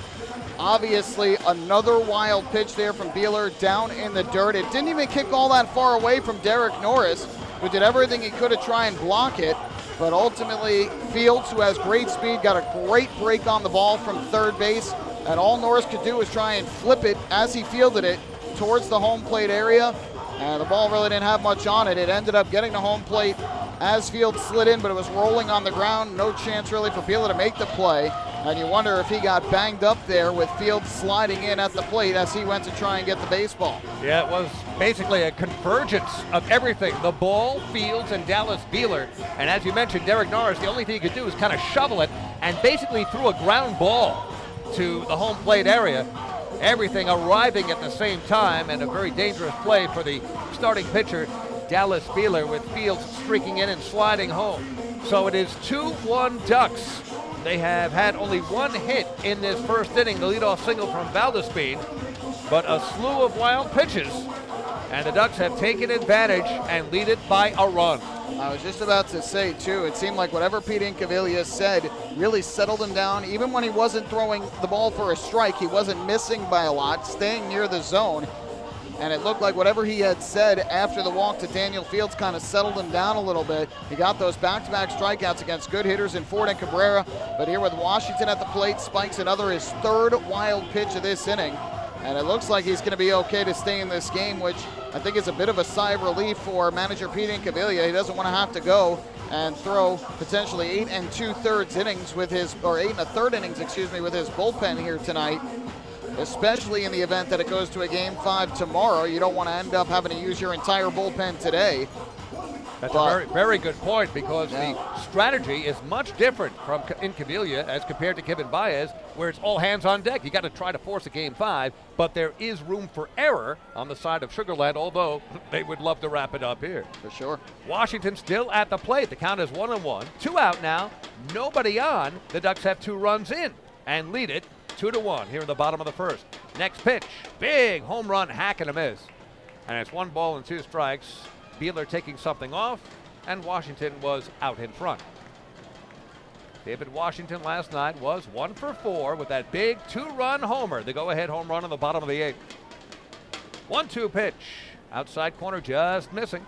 S6: Obviously, another wild pitch there from Beeler down in the dirt. It didn't even kick all that far away from Derek Norris, who did everything he could to try and block it. But ultimately, Fields, who has great speed, got a great break on the ball from third base. And all Norris could do was try and flip it as he fielded it towards the home plate area. And the ball really didn't have much on it. It ended up getting to home plate as Fields slid in, but it was rolling on the ground. No chance really for Beeler to make the play. And you wonder if he got banged up there with Fields sliding in at the plate as he went to try and get the baseball.
S7: Yeah, it was basically a convergence of everything. The ball, Fields, and Dallas Beeler. And as you mentioned, Derek Norris, the only thing he could do was kind of shovel it and basically threw a ground ball to the home plate area. Everything arriving at the same time, and a very dangerous play for the starting pitcher, Dallas Beeler, with Fields streaking in and sliding home. So it is 2-1 Ducks. They have had only one hit in this first inning, the leadoff single from Valdespin, but a slew of wild pitches. And the Ducks have taken advantage and lead it by a run.
S6: I was just about to say, too, it seemed like whatever Pete Incaviglia said really settled him down. Even when he wasn't throwing the ball for a strike, he wasn't missing by a lot, staying near the zone. And it looked like whatever he had said after the walk to Daniel Fields kind of settled him down a little bit. He got those back-to-back strikeouts against good hitters in Ford and Cabrera. But here with Washington at the plate, spikes his third wild pitch of this inning. And it looks like he's going to be okay to stay in this game, which I think is a bit of a sigh of relief for manager Pete Incaviglia. He doesn't want to have to go and throw potentially 8 2/3 innings with his, or 8 1/3 innings, with his bullpen here tonight. Especially in the event that it goes to a Game 5 tomorrow. You don't want to end up having to use your entire bullpen today.
S7: That's a very, very good point, because the strategy is much different from Incaviglia as compared to Kevin Baez, where it's all hands on deck. You got to try to force a Game 5, but there is room for error on the side of Sugarland, although they would love to wrap it up here.
S6: For sure.
S7: Washington still at the plate. The count is 1-1. 2 out now. Nobody on. The Ducks have 2 runs in and lead it 2-1 here in the bottom of the first. Next pitch. Big home run, hack and a miss. And it's 1 ball and 2 strikes. Beeler taking something off, and Washington was out in front. David Washington last night was 1 for 4 with that big 2-run homer, the go-ahead home run in the bottom of the 8th. 1-2 pitch. Outside corner just missing.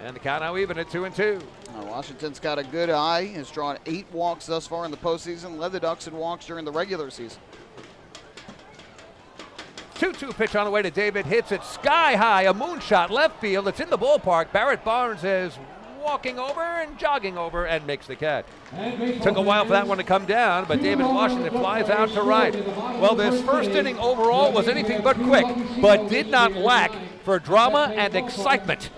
S7: And the count now even at 2-2.
S6: Washington's got a good eye. Has drawn 8 walks thus far in the postseason. Led the Ducks in walks during the regular season.
S7: 2-2 pitch on the way to David. Hits it sky high. A moonshot left field. It's in the ballpark. Barrett Barnes is walking over and jogging over and makes the catch. Took a while for that one to come down, but David Washington flies out to right. Well, this first inning overall was anything but quick, but did not lack for drama and excitement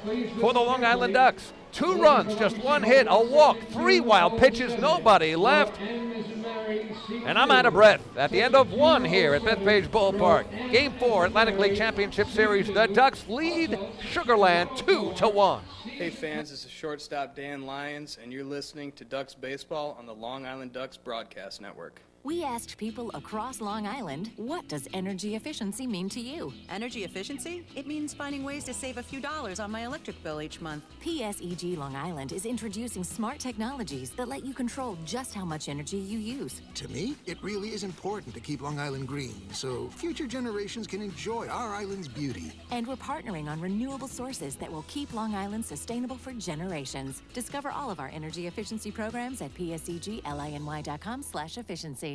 S7: for the Long Island Ducks. 2 runs, just 1 hit, a walk, 3 wild pitches, nobody left. And I'm out of breath at the end of 1 here at Bethpage Ballpark. Game 4 Atlantic League Championship Series. The Ducks lead Sugarland 2-1.
S20: Hey fans, this is shortstop Dan Lyons, and you're listening to Ducks Baseball on the Long Island Ducks Broadcast Network.
S21: We asked people across Long Island, what does energy efficiency mean to you?
S22: Energy efficiency? It means finding ways to save a few dollars on my electric bill each month.
S21: PSEG Long Island is introducing smart technologies that let you control just how much energy you use.
S23: To me, it really is important to keep Long Island green so future generations can enjoy our island's beauty.
S21: And we're partnering on renewable sources that will keep Long Island sustainable for generations. Discover all of our energy efficiency programs at psegLINY.com/efficiency.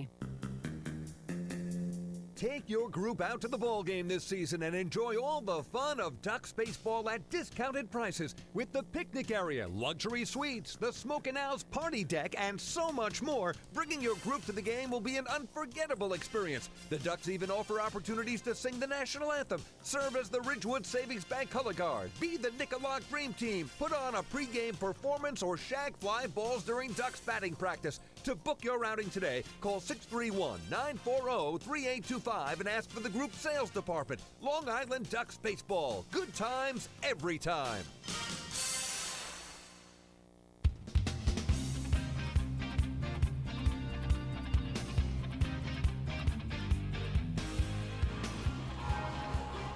S19: Take your group out to the ball game this season and enjoy all the fun of Ducks baseball at discounted prices with the picnic area, luxury suites, the Smokin' party deck, and so much more. Bringing your group to the game will be an unforgettable experience. The Ducks even offer opportunities to sing the national anthem, serve as the Ridgewood Savings Bank color guard, be the Niccola Dream Team, put on a pregame performance, or Shag fly balls during Ducks batting practice. To book your outing today, call 631-940-3825 and ask for the group sales department. Long Island Ducks Baseball. Good times every time.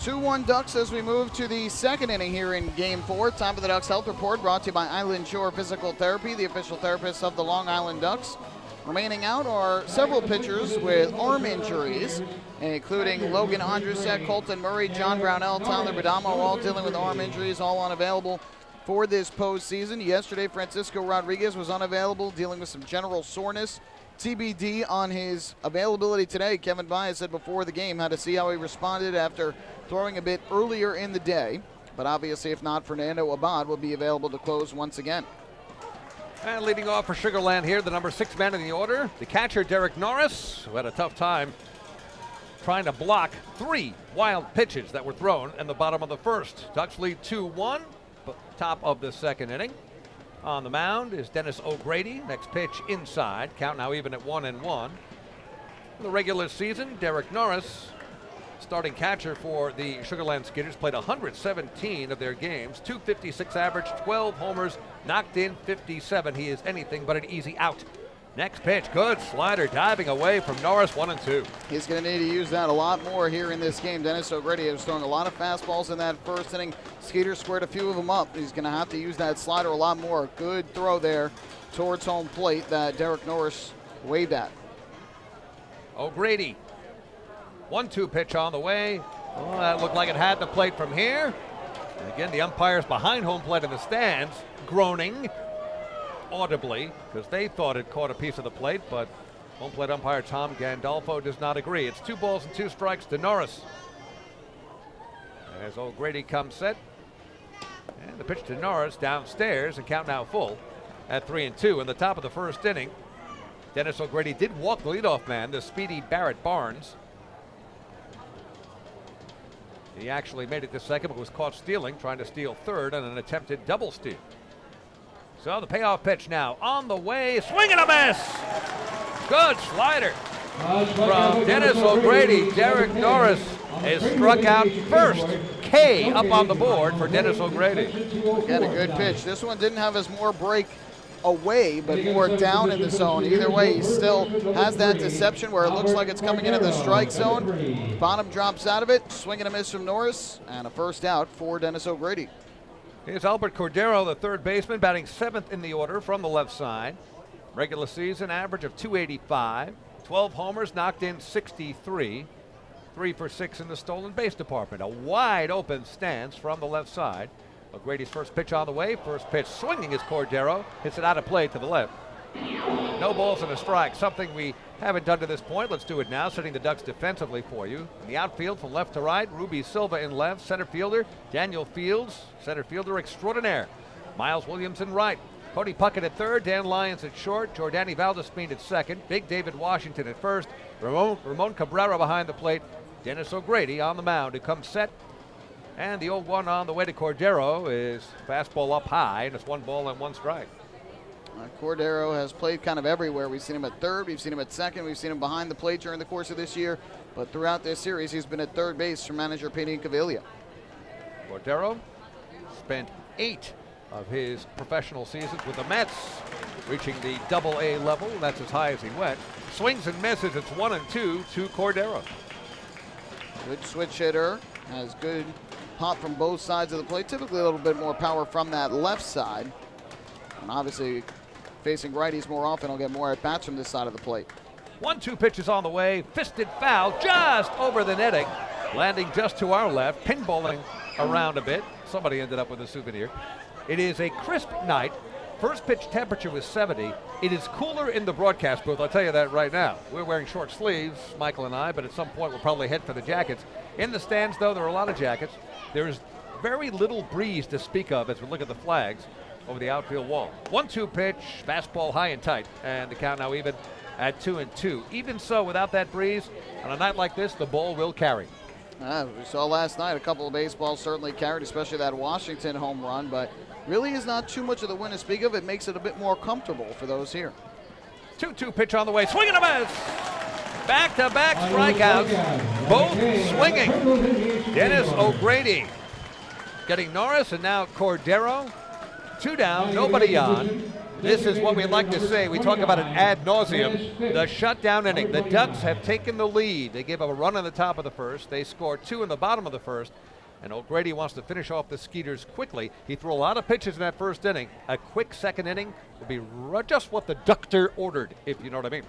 S6: Two-one Ducks as we move to the second inning here in Game 4. Time for the Ducks Health Report, brought to you by Island Shore Physical Therapy, the official therapist of the Long Island Ducks. Remaining out are several pitchers with arm injuries, including Logan Andrusek, Colton Murray, John Brownell, Tyler Badamo, all dealing with arm injuries, all unavailable for this postseason. Yesterday, Francisco Rodriguez was unavailable, dealing with some general soreness. TBD on his availability today. Kevin Baez said before the game had to see how he responded after throwing a bit earlier in the day. But obviously, if not, Fernando Abad will be available to close once again.
S7: And leading off for Sugar Land here, the number 6 man in the order, the catcher Derek Norris, who had a tough time trying to block 3 wild pitches that were thrown in the bottom of the first. Ducks lead 2-1, top of the second inning. On the mound is Dennis O'Grady. Next pitch inside. Count now even at 1-1. In the regular season, Derek Norris, starting catcher for the Sugar Land Skeeters, played 117 of their games, .256 average, 12 homers, knocked in 57. He is anything but an easy out. Next pitch, good slider, diving away from Norris, 1-2.
S6: He's going to need to use that a lot more here in this game. Dennis O'Grady was throwing a lot of fastballs in that first inning. Skeeters squared a few of them up. He's going to have to use that slider a lot more. Good throw there towards home plate that Derek Norris waved at.
S7: O'Grady, 1-2 pitch on the way. Oh, that looked like it had the plate from here. And again, the umpires behind home plate in the stands groaning audibly because they thought it caught a piece of the plate, but home plate umpire Tom Gandolfo does not agree. It's 2 balls and 2 strikes to Norris. As O'Grady comes set, and the pitch to Norris downstairs, and count now full at 3-2 in the top of the first inning. Dennis O'Grady did walk the leadoff man, the speedy Barrett Barnes. He actually made it to second, but was caught stealing, trying to steal third on an attempted double steal. So the payoff pitch now on the way, swing and a miss. Good slider from Dennis O'Grady. Derek Norris is struck out first. K up on the board for Dennis O'Grady.
S6: Again, a good pitch. This one didn't have his more break away, but more down in the zone. Either way, he still has that deception where it looks like it's coming into the strike zone. Bottom drops out of it, swing and a miss from Norris, and a first out for Dennis O'Grady.
S7: Here's Albert Cordero, the third baseman, batting 7th in the order from the left side. Regular season average of .285, 12 homers, knocked in 63, 3 for 6 in the stolen base department. A wide open stance from the left side. O'Grady's first pitch on the way. First pitch swinging is Cordero. Hits it out of play to the left. No balls and a strike, something we haven't done to this point. Let's do it now, setting the Ducks defensively for you. In the outfield from left to right, Ruby Silva in left. Center fielder, Daniel Fields, center fielder extraordinaire. Miles Williams in right. Cody Puckett at third, Dan Lyons at short, Jordani Valdespin at second, Big David Washington at first, Ramon Cabrera behind the plate, Dennis O'Grady on the mound, who comes set. And the 0-1 on the way to Cordero is fastball up high, and it's 1 ball and 1 strike.
S6: Cordero has played kind of everywhere. We've seen him at third, we've seen him at second, we've seen him behind the plate during the course of this year, but throughout this series, he's been at third base for manager Peyton Caviglia.
S7: Cordero spent 8 of his professional seasons with the Mets, reaching the Double-A level. That's as high as he went. Swings and misses. It's 1-2 to Cordero.
S6: Good switch hitter, has good pop from both sides of the plate. Typically a little bit more power from that left side. And obviously, facing righties more often, he'll get more at-bats from this side of the plate.
S7: 1-2 pitches on the way. Fisted foul just over the netting. Landing just to our left. Pinballing around a bit. Somebody ended up with a souvenir. It is a crisp night. First pitch temperature was 70. It is cooler in the broadcast booth, I'll tell you that right now. We're wearing short sleeves, Michael and I, but at some point we'll probably head for the jackets. In the stands, though, there are a lot of jackets. There is very little breeze to speak of as we look at the flags over the outfield wall. 1-2 pitch, fastball high and tight, and the count now even at 2-2. Even so, without that breeze, on a night like this, the ball will carry.
S6: We saw last night a couple of baseballs certainly carried, especially that Washington home run, but really is not too much of the wind to speak of. It makes it a bit more comfortable for those here.
S7: 2-2 pitch on the way. Swing and a miss. Back-to-back strikeouts. Both swinging. Dennis O'Grady getting Norris and now Cordero. 2 down, nobody on. This is what we like to say. We talk about it ad nauseum. The shutdown inning. The Ducks have taken the lead. They gave up a run in the top of the first. They scored 2 in the bottom of the first. And O'Grady wants to finish off the Skeeters quickly. He threw a lot of pitches in that first inning. A quick second inning will be just what the doctor ordered, if you know what I mean.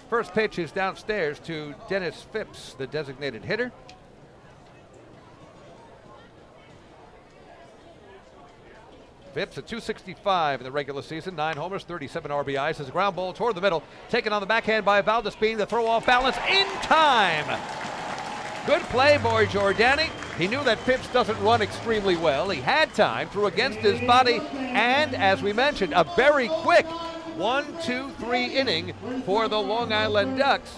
S7: First pitch is downstairs to Dennis Phipps, the designated hitter. Phipps at .265 in the regular season, 9 homers, 37 RBIs. His ground ball toward the middle, taken on the backhand by Valdespin. The throw off balance in time. Good play, boy Giordani. He knew that Phipps doesn't run extremely well. He had time, threw against his body, and as we mentioned, a very quick 1-2-3 inning for the Long Island Ducks.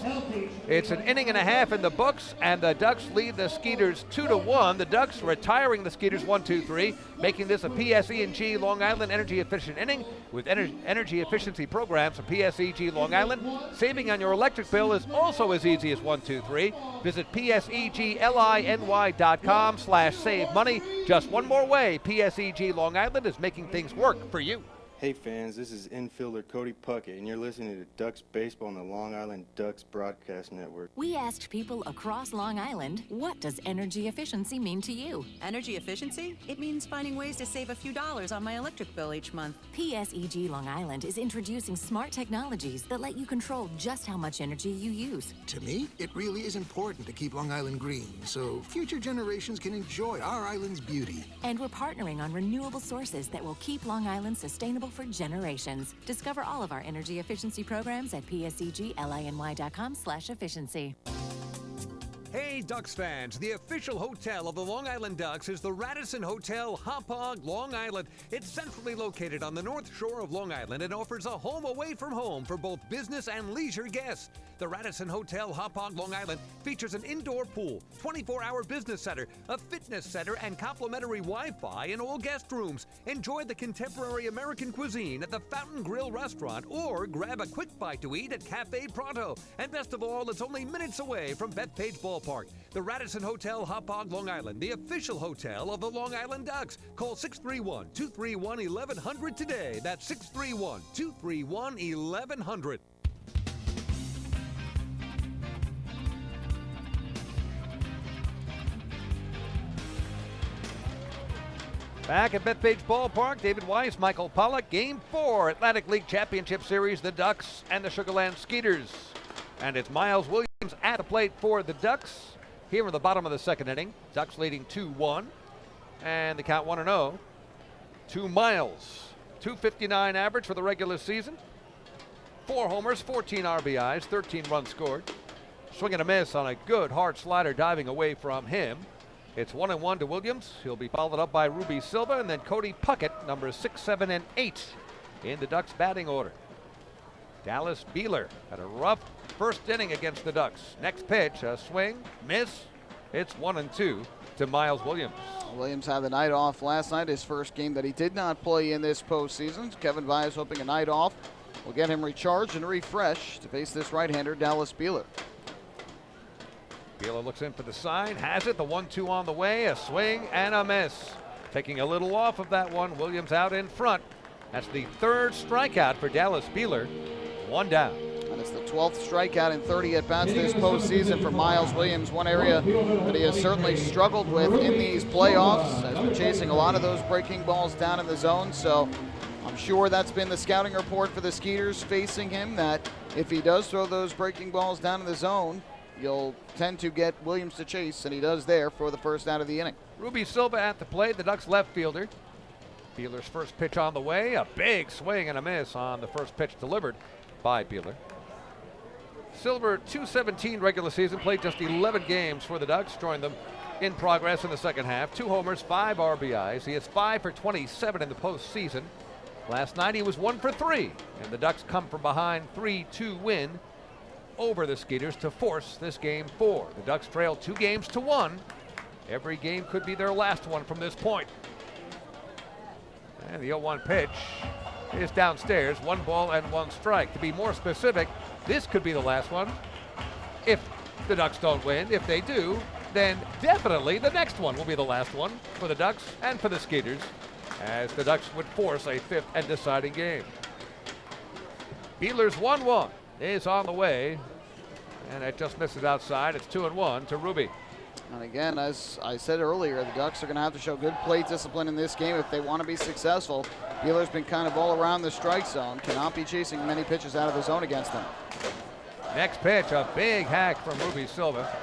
S7: It's an inning and a half in the books, and the Ducks lead the Skeeters 2-1. The Ducks retiring the Skeeters 1-2-3, making this a PSE&G Long Island energy efficient inning with energy efficiency programs from PSEG Long Island. Saving on your electric bill is also as easy as 1-2-3. Visit PSEGLINY.com/save money. Just one more way, PSEG Long Island is making things work for you.
S3: Hey fans, this is infielder Cody Puckett, and you're listening to Ducks Baseball on the Long Island Ducks Broadcast Network.
S21: We asked people across Long Island, what does energy efficiency mean to you?
S22: Energy efficiency? It means finding ways to save a few dollars on my electric bill each month.
S21: PSEG Long Island is introducing smart technologies that let you control just how much energy you use.
S23: To me, it really is important to keep Long Island green so future generations can enjoy our island's beauty.
S21: And we're partnering on renewable sources that will keep Long Island sustainable for generations. Discover all of our energy efficiency programs at psegLINY.com/efficiency.
S19: Hey Ducks fans, the official hotel of the Long Island Ducks is the Radisson Hotel Hauppauge, Long Island. It's centrally located on the north shore of Long Island and offers a home away from home for both business and leisure guests. The Radisson Hotel Hauppauge, Long Island features an indoor pool, 24-hour business center, a fitness center, and complimentary Wi-Fi in all guest rooms. Enjoy the contemporary American cuisine at the Fountain Grill restaurant or grab a quick bite to eat at Cafe Pronto. And best of all, it's only minutes away from Bethpage Ballpark. The Radisson Hotel Hauppauge, Long Island, the official hotel of the Long Island Ducks. Call 631-231-1100 today. That's 631-231-1100.
S7: Back at Bethpage Ballpark, David Weiss, Michael Pollock, Game 4, Atlantic League Championship Series, the Ducks and the Sugarland Skeeters. And it's Miles Williams at the plate for the Ducks. Here in the bottom of the second inning, Ducks leading 2-1. And the count 1-0 to Miles. .259 average for the regular season. 4 homers, 14 RBIs, 13 runs scored. Swing and a miss on a good hard slider diving away from him. It's 1-1 to Williams. He'll be followed up by Ruby Silva and then Cody Puckett, numbers 6, 7, and 8 in the Ducks batting order. Dallas Beeler had a rough first inning against the Ducks. Next pitch, a swing, miss. It's 1-2 to Miles Williams.
S6: Williams had the night off last night, his first game that he did not play in this postseason. Kevin Baez hoping a night off will get him recharged and refreshed to face this right-hander, Dallas Beeler.
S7: Beeler looks in for the sign, has it, the 1-2 on the way, a swing and a miss. Taking a little off of that one, Williams out in front. That's the 3rd strikeout for Dallas Beeler, 1 down.
S6: And it's the 12th strikeout in 30 at-bats this postseason for Miles Williams, one area that he has certainly struggled with in these playoffs, has been chasing a lot of those breaking balls down in the zone, so I'm sure that's been the scouting report for the Skeeters facing him, that if he does throw those breaking balls down in the zone, you'll tend to get Williams to chase, and he does there for the first out of the inning.
S7: Ruby Silva at the plate, the Ducks left fielder. Beeler's first pitch on the way, a big swing and a miss on the first pitch delivered by Beeler. Silva, .217 regular season, played just 11 games for the Ducks, joined them in progress in the second half. 2 homers, 5 RBIs. He is 5 for 27 in the postseason. Last night he was 1 for 3, and the Ducks come from behind 3-2 win over the Skeeters to force this Game 4. The Ducks trail 2-1. Every game could be their last one from this point. And the 0-1 pitch is downstairs, 1 ball and 1 strike. To be more specific, this could be the last one if the Ducks don't win. If they do, then definitely the next one will be the last one for the Ducks and for the Skeeters, as the Ducks would force a 5th and deciding game. Beeler's 1-1 is on the way, and it just misses outside. It's 2-1 to Ruby.
S6: And again, as I said earlier, the Ducks are going to have to show good plate discipline in this game if they want to be successful. Beeler's been kind of all around the strike zone, cannot be chasing many pitches out of the zone against them.
S7: Next pitch, a big hack from Ruby Silva.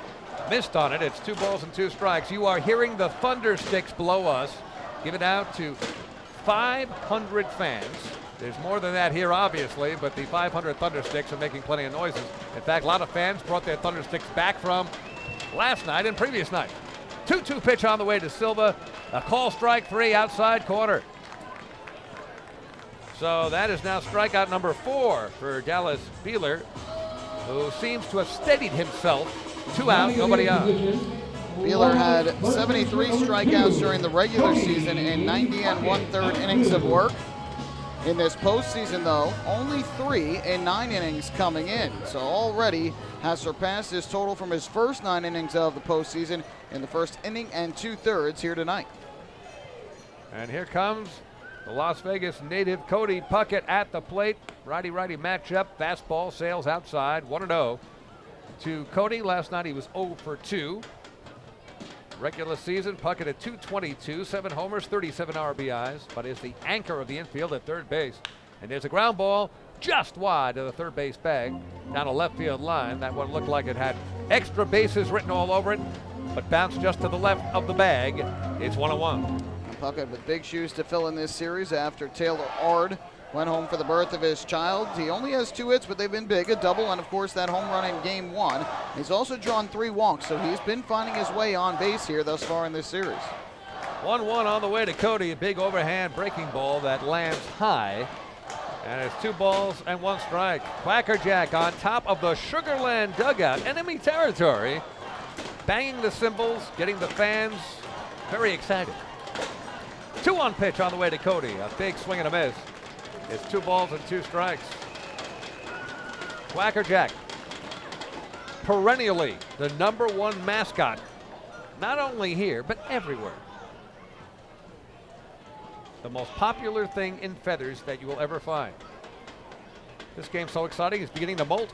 S7: Missed on it. It's 2 balls and 2 strikes. You are hearing the thunder sticks below us. Give it out to 500 fans. There's more than that here, obviously, but the 500 thunder sticks are making plenty of noises. In fact, a lot of fans brought their thunder sticks back from last night and previous night. 2-2 pitch on the way to Silva. A call strike 3 outside corner. So that is now strikeout number 4 for Dallas Beeler, who seems to have steadied himself. 2 out, nobody on.
S6: Beeler had 73 strikeouts during the regular season and 90 1/3 innings of work. In this postseason, though, only 3 in 9 innings coming in. So already has surpassed his total from his first 9 innings of the postseason in the first inning and 2/3 here tonight.
S7: And here comes the Las Vegas native Cody Puckett at the plate. Righty-righty matchup. Fastball sails outside, 1-0 to Cody. Last night he was 0 for 2. Regular season, Puckett at .222, 7 homers, 37 RBIs, but is the anchor of the infield at third base. And there's a ground ball just wide of the third base bag down a left field line. That one looked like it had extra bases written all over it, but bounced just to the left of the bag. It's 1-1.
S6: Puckett with big shoes to fill in this series after Taylor Ard went home for the birth of his child. He only has 2 hits, but they've been big, a double, and of course that home run in game 1. He's also drawn 3 walks, so he's been finding his way on base here thus far in this series.
S7: 1-1 on the way to Cody, a big overhand breaking ball that lands high. And it's 2 balls and 1 strike. Quackerjack on top of the Sugarland dugout, enemy territory, banging the cymbals, getting the fans very excited. 2-1 pitch on the way to Cody, a big swing and a miss. It's 2 balls and 2 strikes. Quackerjack, perennially the #1 mascot, not only here, but everywhere. The most popular thing in feathers that you will ever find. This game's so exciting, it's beginning to molt.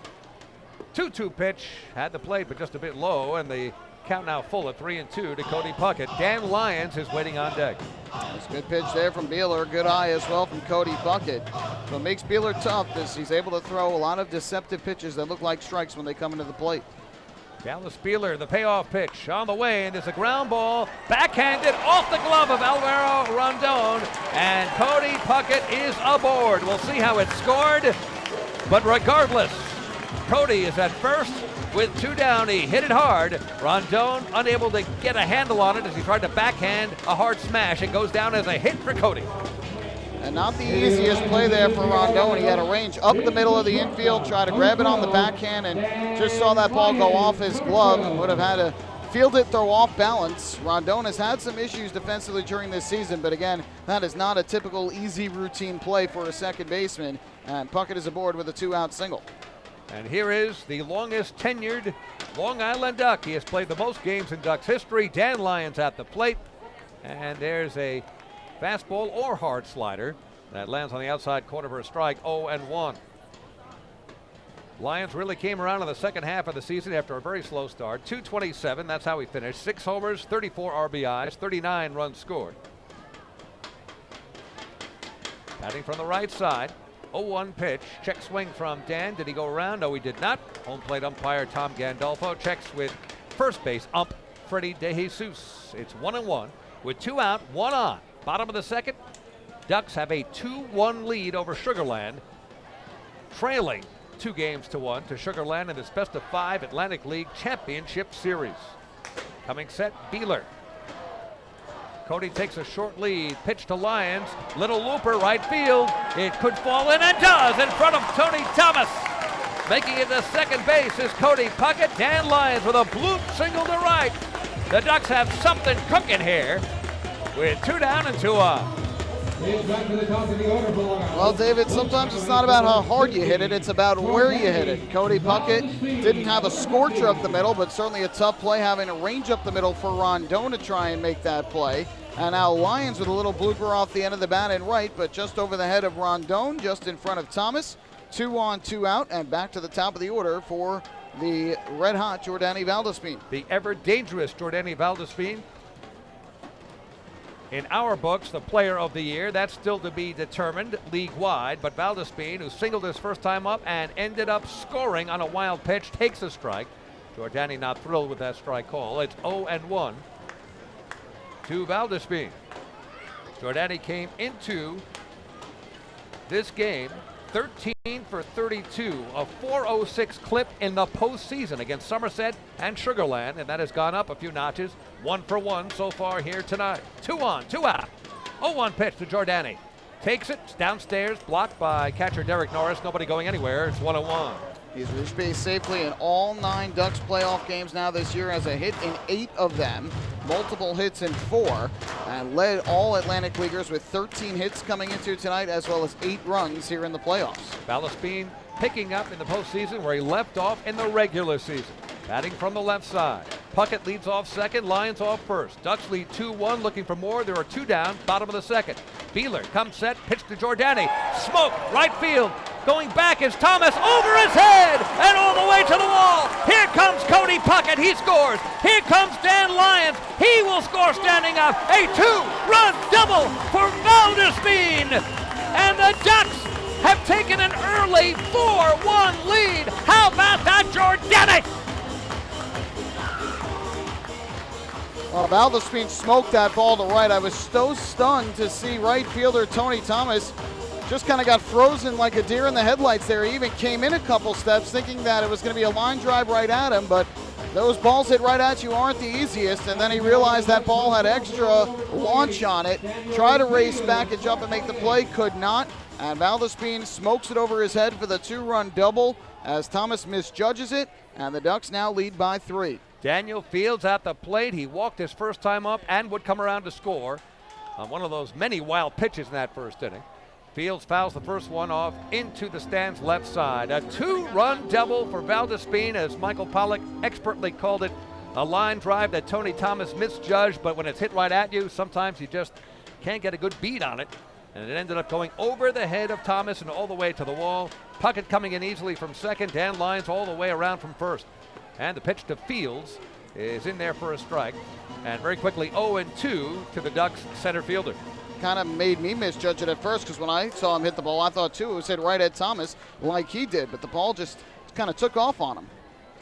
S7: 2-2 pitch, had the plate, but just a bit low, and the count now full at 3-2 to Cody Puckett. Dan Lyons is waiting on deck.
S6: That's a good pitch there from Beeler. Good eye as well from Cody Puckett. So it makes Beeler tough as he's able to throw a lot of deceptive pitches that look like strikes when they come into the plate.
S7: Dallas Beeler, the payoff pitch on the way, and there's a ground ball, backhanded off the glove of Alvaro Rondon, and Cody Puckett is aboard. We'll see how it's scored, but regardless, Cody is at first with 2 down. He hit it hard. Rondon unable to get a handle on it as he tried to backhand a hard smash. It goes down as a hit for Cody.
S6: And not the easiest play there for Rondon. He had a range up the middle of the infield, try to grab it on the backhand, and just saw that ball go off his glove and would have had to field it, throw off balance. Rondon has had some issues defensively during this season, but again, that is not a typical easy routine play for a second baseman, and Puckett is aboard with a 2-out single.
S7: And here is the longest tenured Long Island Duck. He has played the most games in Ducks history. Dan Lyons at the plate. And there's a fastball or hard slider that lands on the outside corner for a strike, 0-1. Lyons really came around in the second half of the season after a very slow start. .227, that's how he finished. 6 homers, 34 RBIs, 39 runs scored. Batting from the right side. 0-1 pitch. Check swing from Dan. Did he go around? No, he did not. Home plate umpire Tom Gandolfo checks with first base ump Freddie DeJesus. It's 1-1 with 2 out, 1 on. Bottom of the second. Ducks have a 2-1 lead over Sugarland, trailing 2-1 to Sugarland in this best of 5 Atlantic League Championship Series. Coming set, Beeler. Cody takes a short lead, pitch to Lyons, little looper, right field. It could fall in and does in front of Tony Thomas. Making it to second base is Cody Puckett. Dan Lyons with a bloop single to right. The Ducks have something cooking here with 2 down and 2 on.
S6: Well, David, sometimes it's not about how hard you hit it, it's about where you hit it. Cody Puckett didn't have a scorcher up the middle, but certainly a tough play having a range up the middle for Rondon to try and make that play. And now Lyons with a little blooper off the end of the bat and right, but just over the head of Rondon, just in front of Thomas. 2 on, 2 out, and back to the top of the order for the red-hot Jordani Valdespin.
S7: The ever-dangerous Jordani Valdespin. In our books, the player of the year. That's still to be determined league-wide. But Valdespin, who singled his first time up and ended up scoring on a wild pitch, takes a strike. Jordani not thrilled with that strike call. It's 0-1 to Valdespin. Jordani came into this game 13 for 32, a 406 clip in the postseason against Somerset and Sugar Land, and that has gone up a few notches. 1 for 1 so far here tonight. 2 on, 2 out. 0-1 pitch to Jordani. Takes it downstairs, blocked by catcher Derek Norris. Nobody going anywhere. It's 1-1.
S6: He's reached base safely in all 9 Ducks playoff games now this year, has a hit in 8 of them, multiple hits in 4, and led all Atlantic Leaguers with 13 hits coming into tonight, as well as 8 runs here in the playoffs.
S7: Valdespin picking up in the postseason where he left off in the regular season. Batting from the left side. Puckett leads off second, Lions off first. Ducks lead 2-1, looking for more. There are 2 down, bottom of the second. Beeler comes set, pitch to Jordani. Smoke, right field. Going back is Thomas, over his head and all the way to the wall. Here comes Cody Puckett, he scores. Here comes Dan Lyons, he will score standing up. A 2-run double for Valdespin. And the Ducks have taken an early 4-1 lead. How about that, Jordani?
S6: Well, Valdespin smoked that ball to right. I was so stunned to see right fielder Tony Thomas just kind of got frozen like a deer in the headlights there. He even came in a couple steps thinking that it was going to be a line drive right at him, but those balls hit right at you aren't the easiest, and then he realized that ball had extra launch on it. Tried to race back and jump and make the play, could not, and Valdespin smokes it over his head for the 2-run double as Thomas misjudges it, and the Ducks now lead by 3.
S7: Daniel Fields at the plate. He walked his first time up and would come around to score on one of those many wild pitches in that first inning. Fields fouls the first one off into the stands left side. A 2-run double for Valdespin, as Michael Pollock expertly called it. A line drive that Tony Thomas misjudged, but when it's hit right at you, sometimes you just can't get a good beat on it. And it ended up going over the head of Thomas and all the way to the wall. Puckett coming in easily from second. Dan Lyons all the way around from first. And the pitch to Fields is in there for a strike. And very quickly 0-2 to the Ducks center fielder.
S6: Kind of made me misjudge it at first, because when I saw him hit the ball, I thought too it was hit right at Thomas like he did, but the ball just kind of took off on him.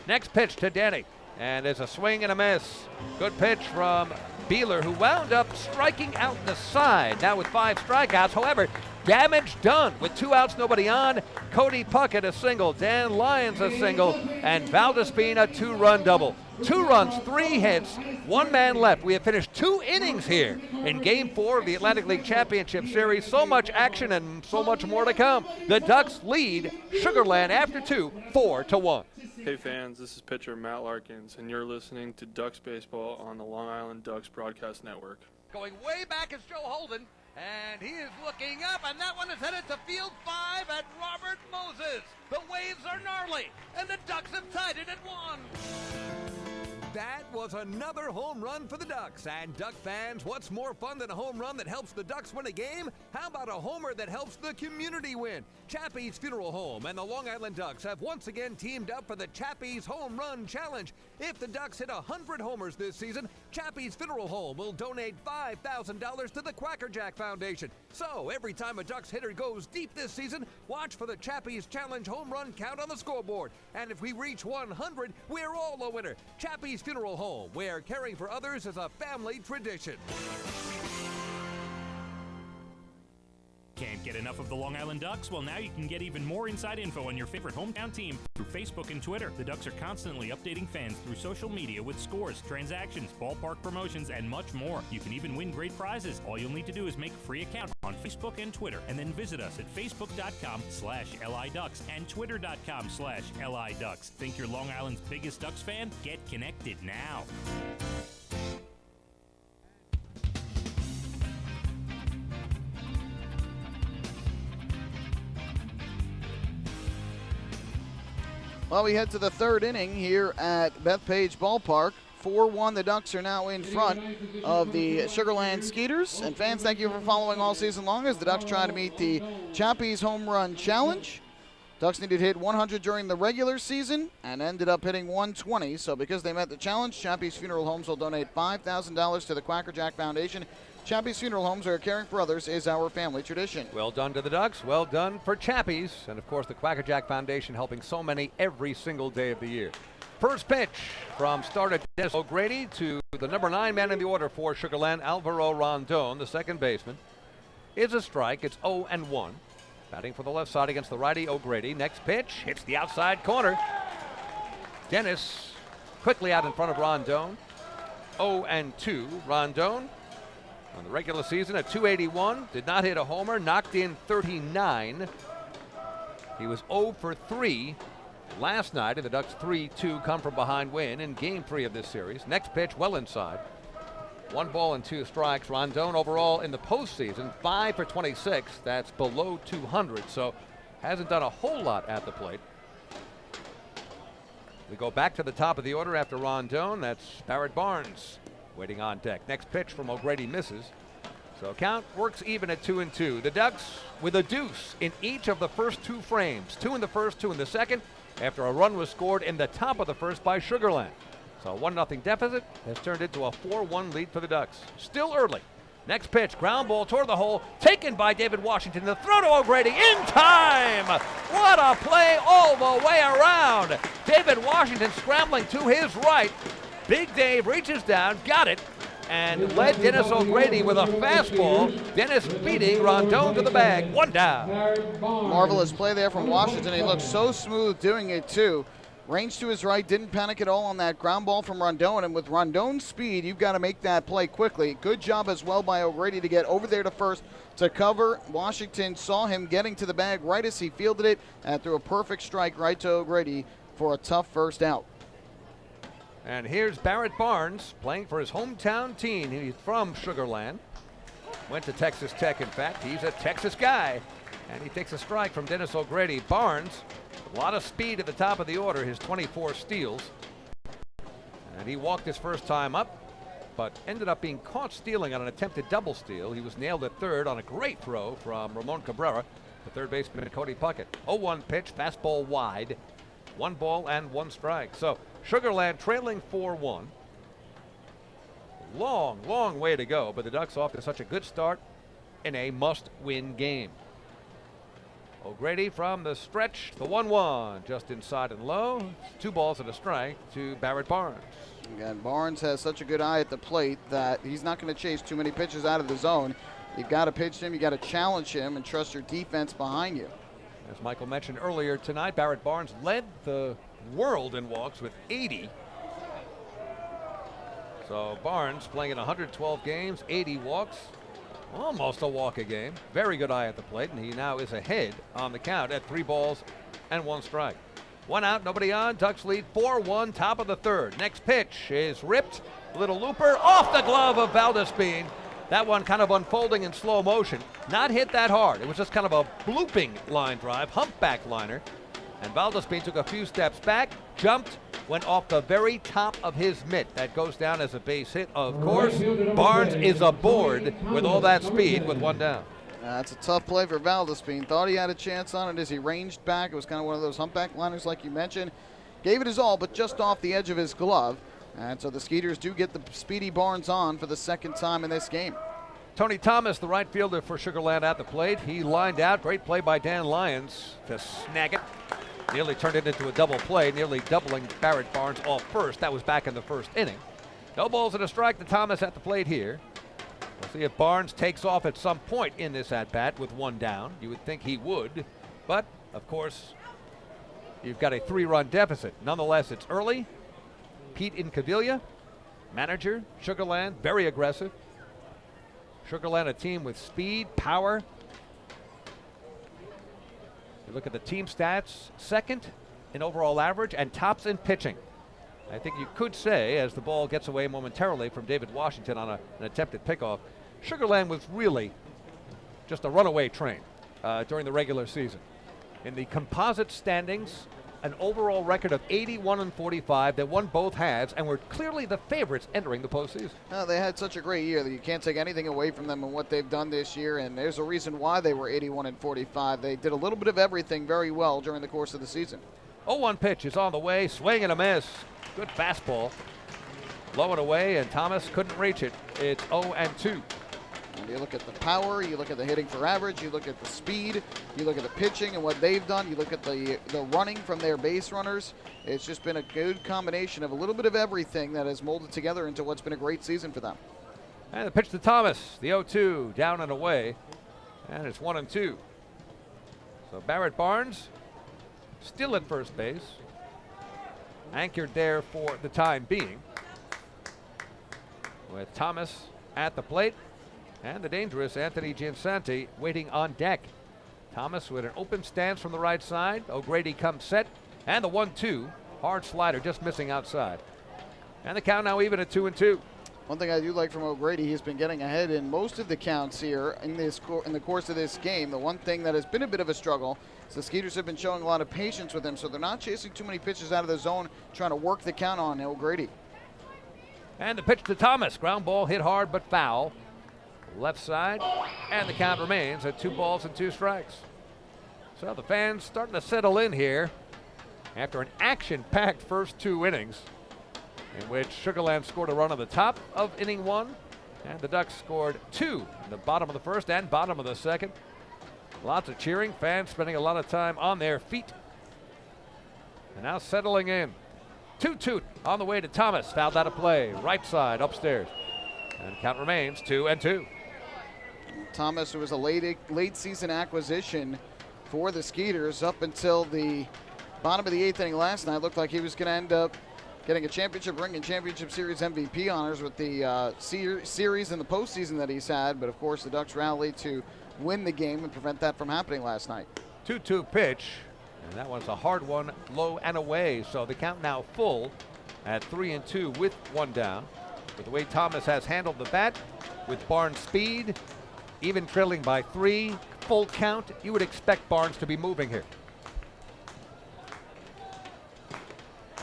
S7: Next pitch to Denny, and there's a swing and a miss. Good pitch from Beeler, who wound up striking out the side, now with 5 strikeouts. However, damage done with 2 outs, nobody on. Cody Puckett a single, Dan Lyons a single, and Valdespin a 2-run double. 2 runs, 3 hits, 1 man left. We have finished 2 innings here in Game 4 of the Atlantic League Championship Series. So much action and so much more to come. The Ducks lead Sugar Land after 2, 4-1.
S4: Hey fans, this is pitcher Matt Larkins, and you're listening to Ducks Baseball on the Long Island Ducks Broadcast Network.
S2: Going way back is Joe Holden, and he is looking up, and that one is headed to field 5 at Robert Moses. The waves are gnarly, and the Ducks have tied it at 1.
S19: That was another home run for the Ducks. And Duck fans, what's more fun than a home run that helps the Ducks win a game? How about a homer that helps the community win? Chappie's Funeral Home and the Long Island Ducks have once again teamed up for the Chappie's Home Run Challenge. If the Ducks hit 100 homers this season, Chappie's Funeral Home will donate $5,000 to the Quacker Jack Foundation. So every time a Ducks hitter goes deep this season, watch for the Chappie's Challenge home run count on the scoreboard. And if we reach 100, we're all a winner. Chappie's Funeral Home, where caring for others is a family tradition.
S9: Can't get enough of the Long Island Ducks? Well, now you can get even more inside info on your favorite hometown team through Facebook and Twitter. The Ducks are constantly updating fans through social media with scores, transactions, ballpark promotions, and much more. You can even win great prizes. All you'll need to do is make a free account on Facebook and Twitter, and then visit us at facebook.com/LIDucks and twitter.com/LIDucks. Think you're Long Island's biggest Ducks fan? Get connected now.
S6: Well, we head to the 3rd inning here at Bethpage Ballpark. 4-1, the Ducks are now in front of the Sugar Land Skeeters. And fans, thank you for following all season long as the Ducks try to meet the Chappie's Home Run Challenge. Ducks needed to hit 100 during the regular season and ended up hitting 120. So because they met the challenge, Chappie's Funeral Homes will donate $5,000 to the Quacker Jack Foundation. Chappie's Funeral Homes, where caring for others is our family tradition.
S7: Well done to the Ducks. Well done for Chappie's. And, of course, the Quacker Jack Foundation helping so many every single day of the year. First pitch from starter Dennis O'Grady to the number 9 man in the order for Sugarland, Alvaro Rondon, the second baseman. Is a strike. It's 0-1. Batting for the left side against the righty O'Grady. Next pitch hits the outside corner. Dennis quickly out in front of Rondon. 0-2. Rondon on the regular season at .281. Did not hit a homer. Knocked in 39. He was 0 for 3 last night in the Ducks' 3-2 come from behind win in Game 3 of this series. Next pitch well inside. 1 ball and 2 strikes. Rondon overall in the postseason 5 for 26. That's below 200, so hasn't done a whole lot at the plate. We go back to the top of the order after Rondon. That's Barrett Barnes waiting on deck. Next pitch from O'Grady misses. So count works even at 2-2. The Ducks with a deuce in each of the first 2 frames. 2 in the first, 2 in the second, after a run was scored in the top of the first by Sugarland. So a 1-0 deficit has turned into a 4-1 lead for the Ducks. Still early. Next pitch, ground ball toward the hole, taken by David Washington. The throw to O'Grady in time. What a play all the way around. David Washington scrambling to his right. Big Dave reaches down, got it, and led Dennis O'Grady with a fastball. Dennis beating Rondon to the bag. 1 down.
S6: Marvelous play there from Washington. He looked so smooth doing it, too. Range to his right, didn't panic at all on that ground ball from Rondon. And with Rondon's speed, you've got to make that play quickly. Good job as well by O'Grady to get over there to first to cover. Washington saw him getting to the bag right as he fielded it and threw a perfect strike right to O'Grady for a tough first out.
S7: And here's Barrett Barnes playing for his hometown team. He's from Sugarland. Went to Texas Tech, in fact. He's a Texas guy. And he takes a strike from Dennis O'Grady. Barnes, a lot of speed at the top of the order, his 24 steals. And he walked his first time up, but ended up being caught stealing on an attempted double steal. He was nailed at third on a great throw from Ramon Cabrera, the third baseman Cody Puckett. 0-1 pitch, fastball wide. 1 ball and 1 strike. So Sugarland trailing 4-1. Long, long way to go, but the Ducks off to such a good start in a must-win game. O'Grady from the stretch, the 1-1, just inside and low. 2 balls and a strike to Barrett Barnes.
S6: Again, Barnes has such a good eye at the plate that he's not going to chase too many pitches out of the zone. You've got to pitch him, you got to challenge him, and trust your defense behind you.
S7: As Michael mentioned earlier tonight, Barrett Barnes led the world in walks with 80. So Barnes playing in 112 games, 80 walks. Almost a walk a game. Very good eye at the plate, and he now is ahead on the count at 3 balls and 1 strike. 1 out, nobody on. Ducks lead 4-1, top of the third. Next pitch is ripped. Little looper off the glove of Valdespin. That one kind of unfolding in slow motion. Not hit that hard. It was just kind of a blooping line drive, humpback liner. And Valdespin took a few steps back, jumped, went off the very top of his mitt. That goes down as a base hit, of course. Barnes is aboard with all that speed with 1 down.
S6: That's a tough play for Valdespin. Thought he had a chance on it as he ranged back. It was kind of one of those humpback liners like you mentioned. Gave it his all, but just off the edge of his glove. And so the Skeeters do get the speedy Barnes on for the second time in this game.
S7: Tony Thomas, the right fielder for Sugarland at the plate. He lined out. Great play by Dan Lyons to snag it. Nearly turned it into a double play, nearly doubling Barrett Barnes off first. That was back in the first inning. No balls and a strike to Thomas at the plate here. We'll see if Barnes takes off at some point in this at-bat with 1 down. You would think he would, but, of course, you've got a 3-run deficit. Nonetheless, it's early. Pete Incaviglia, manager, Sugarland, very aggressive. Sugarland, a team with speed, power. You look at the team stats, 2nd in overall average and tops in pitching. I think you could say, as the ball gets away momentarily from David Washington on an attempted pickoff, Sugarland was really just a runaway train during the regular season. In the composite standings, an overall record of 81-45 that won both halves and were clearly the favorites entering the postseason.
S6: They had such a great year that you can't take anything away from them and what they've done this year, and there's a reason why they were 81-45. They did a little bit of everything very well during the course of the season.
S7: 0-1 pitch is on the way, swing and a miss. Good fastball. Low and away, and Thomas couldn't reach it. It's 0-2.
S6: And you look at the power, you look at the hitting for average, you look at the speed, you look at the pitching and what they've done, you look at the running from their base runners. It's just been a good combination of a little bit of everything that has molded together into what's been a great season for them.
S7: And the pitch to Thomas, the 0-2, down and away, and it's 1-2. So Barrett Barnes still at first base, anchored there for the time being, with Thomas at the plate. And the dangerous Anthony Giansanti waiting on deck. Thomas with an open stance from the right side. O'Grady comes set. And the 1-2. Hard slider just missing outside. And the count now even at 2-2.
S6: One thing I do like from O'Grady, he's been getting ahead in most of the counts here in the course of this game. The one thing that has been a bit of a struggle is the Skeeters have been showing a lot of patience with him, so they're not chasing too many pitches out of the zone, trying to work the count on O'Grady.
S7: And the pitch to Thomas. Ground ball hit hard but foul. Left side, and the count remains at 2 balls and 2 strikes. So the fans starting to settle in here after an action-packed first 2 innings in which Sugar Land scored a run on the top of inning 1, and the Ducks scored 2 in the bottom of the first and bottom of the second. Lots of cheering, fans spending a lot of time on their feet. And now settling in. 2-2 on the way to Thomas, fouled out of play, right side upstairs. And count remains 2-2.
S6: Thomas, who was a late season acquisition for the Skeeters up until the bottom of the 8th inning last night, looked like he was going to end up getting a championship ring and championship series MVP honors with the series and the postseason that he's had. But of course, the Ducks rallied to win the game and prevent that from happening last night.
S7: 2-2 pitch, and that one's a hard one, low and away. So the count now full at 3-2 with 1 down. With the way Thomas has handled the bat, with Barnes' speed, even trailing by 3, full count, you would expect Barnes to be moving here.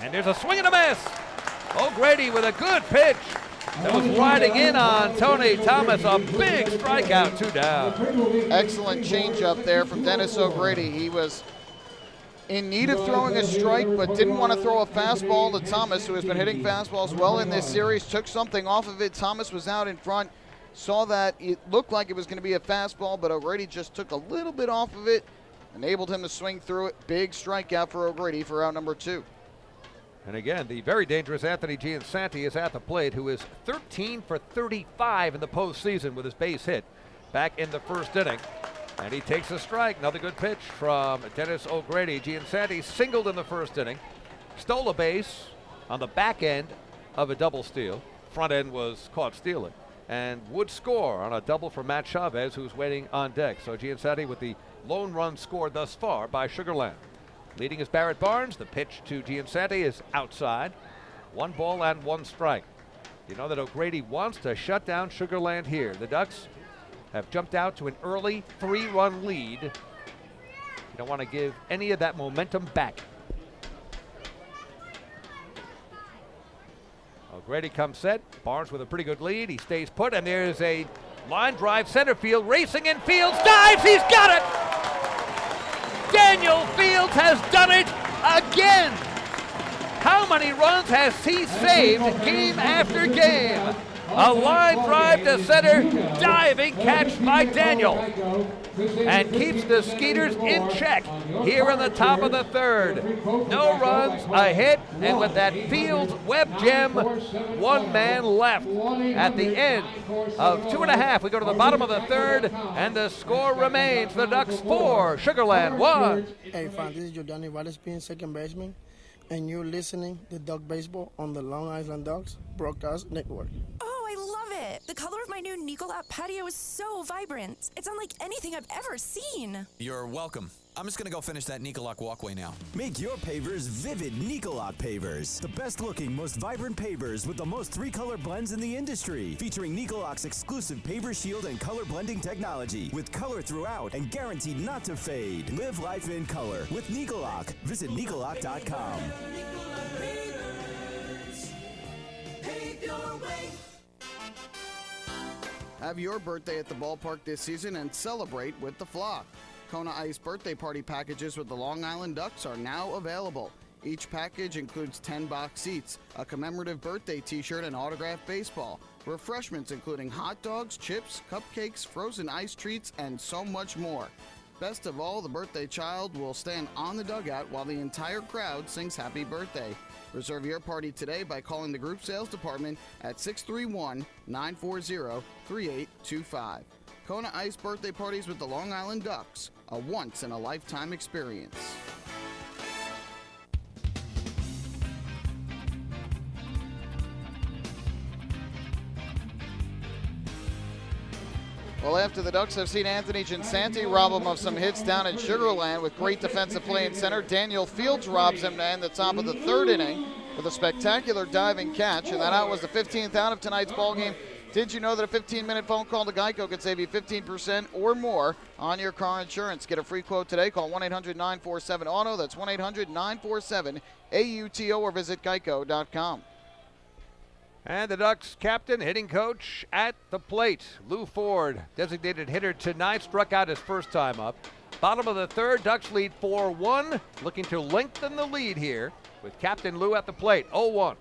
S7: And there's a swing and a miss. O'Grady with a good pitch that was riding in on Tony Thomas. A big strikeout, 2 down.
S6: Excellent changeup there from Dennis O'Grady. He was in need of throwing a strike, but didn't want to throw a fastball to Thomas, who has been hitting fastballs well in this series. Took something off of it. Thomas was out in front. Saw that it looked like it was going to be a fastball, but O'Grady just took a little bit off of it, enabled him to swing through it. Big strikeout for O'Grady for out number 2.
S7: And again, the very dangerous Anthony Giansanti is at the plate, who is 13 for 35 in the postseason with his base hit back in the first inning. And he takes a strike. Another good pitch from Dennis O'Grady. Giansanti singled in the first inning, stole a base on the back end of a double steal. Front end was caught stealing, and would score on a double for Matt Chavez, who's waiting on deck. So Giansanti with the lone run scored thus far by Sugar Land. Leading is Barrett Barnes. The pitch to Giansanti is outside. 1 ball and 1 strike. You know that O'Grady wants to shut down Sugar Land here. The Ducks have jumped out to an early 3-run lead. You don't want to give any of that momentum back. O'Grady comes set. Barnes with a pretty good lead. He stays put, and there's a line drive center field. Racing in Fields, dives, he's got it! Daniel Fields has done it again! How many runs has he saved game after game? A line drive to center, diving catch by Daniel, and keeps the Skeeters in check here in the top of the 3rd. No runs, a hit, and with that Fields web gem, 1 man left. At the end of 2.5, we go to the bottom of the 3rd, and the score remains the Ducks 4, Sugar Land 1.
S1: Hey, fam, this is Jordani Vargas being second baseman, and you're listening to Duck Baseball on the Long Island Ducks Broadcast Network.
S13: Oh, I love it. The color of my new Niccola patio is so vibrant. It's unlike anything I've ever seen.
S14: You're welcome. I'm just going to go finish that Niccola walkway now.
S15: Make your pavers vivid Niccola pavers. The best looking, most vibrant pavers with the most 3-color blends in the industry. Featuring Niccolac's exclusive paver shield and color blending technology. With color throughout and guaranteed not to fade. Live life in color with Niccola. Visit Niccola.com.
S6: Have your birthday at the ballpark this season and celebrate with the flock. Kona Ice birthday party packages with the Long Island Ducks are now available. Each package includes 10 box seats, a commemorative birthday t-shirt and autographed baseball, refreshments including hot dogs, chips, cupcakes, frozen ice treats, and so much more. Best of all, the birthday child will stand on the dugout while the entire crowd sings happy birthday. Reserve your party today by calling the group sales department at 631-940-3825. Kona Ice birthday parties with the Long Island Ducks, a once-in-a-lifetime experience. Well, after the Ducks have seen Anthony Ginsanti rob him of some hits down in Sugarland with great defensive play in center, Daniel Fields robs him to end the top of the third inning with a spectacular diving catch, and that out was the 15th out of tonight's ballgame. Did you know that a 15-minute phone call to Geico could save you 15% or more on your car insurance? Get a free quote today. Call 1-800-947-AUTO. That's 1-800-947-AUTO or visit geico.com.
S7: And the Ducks captain, hitting coach at the plate. Lou Ford, designated hitter tonight, struck out his first time up. Bottom of the third, Ducks lead 4-1, looking to lengthen the lead here with Captain Lou at the plate. 0-1.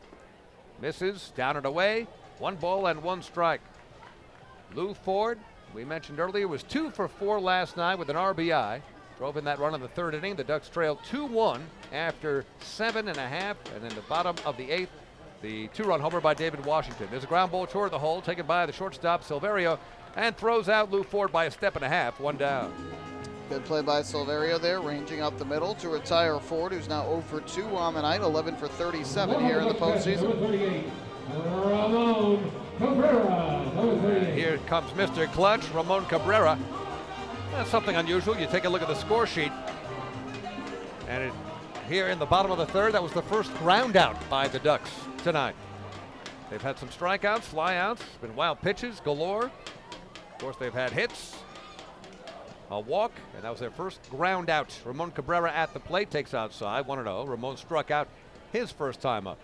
S7: Misses, down and away. 1 ball and 1 strike. Lou Ford, we mentioned earlier, was 2 for 4 last night with an RBI. Drove in that run in the third inning. The Ducks trailed 2-1 after 7.5. And in the bottom of the 8th, the 2-run homer by David Washington. There's a ground ball toward the hole, taken by the shortstop, Silverio, and throws out Lou Ford by a step and a half, 1 down.
S6: Good play by Silverio there, ranging up the middle to retire Ford, who's now 0 for 2 on the night, 11 for 37 here in the postseason.
S17: Ramon Cabrera.
S7: Here comes Mr. Clutch, Ramon Cabrera. That's something unusual. You take a look at the score sheet. And here in the bottom of the third, that was the first ground out by the Ducks tonight. They've had some strikeouts, flyouts, been wild pitches galore. Of course, they've had hits, a walk, and that was their first ground out. Ramon Cabrera at the plate, takes outside, 1-0. Ramon struck out his first time up.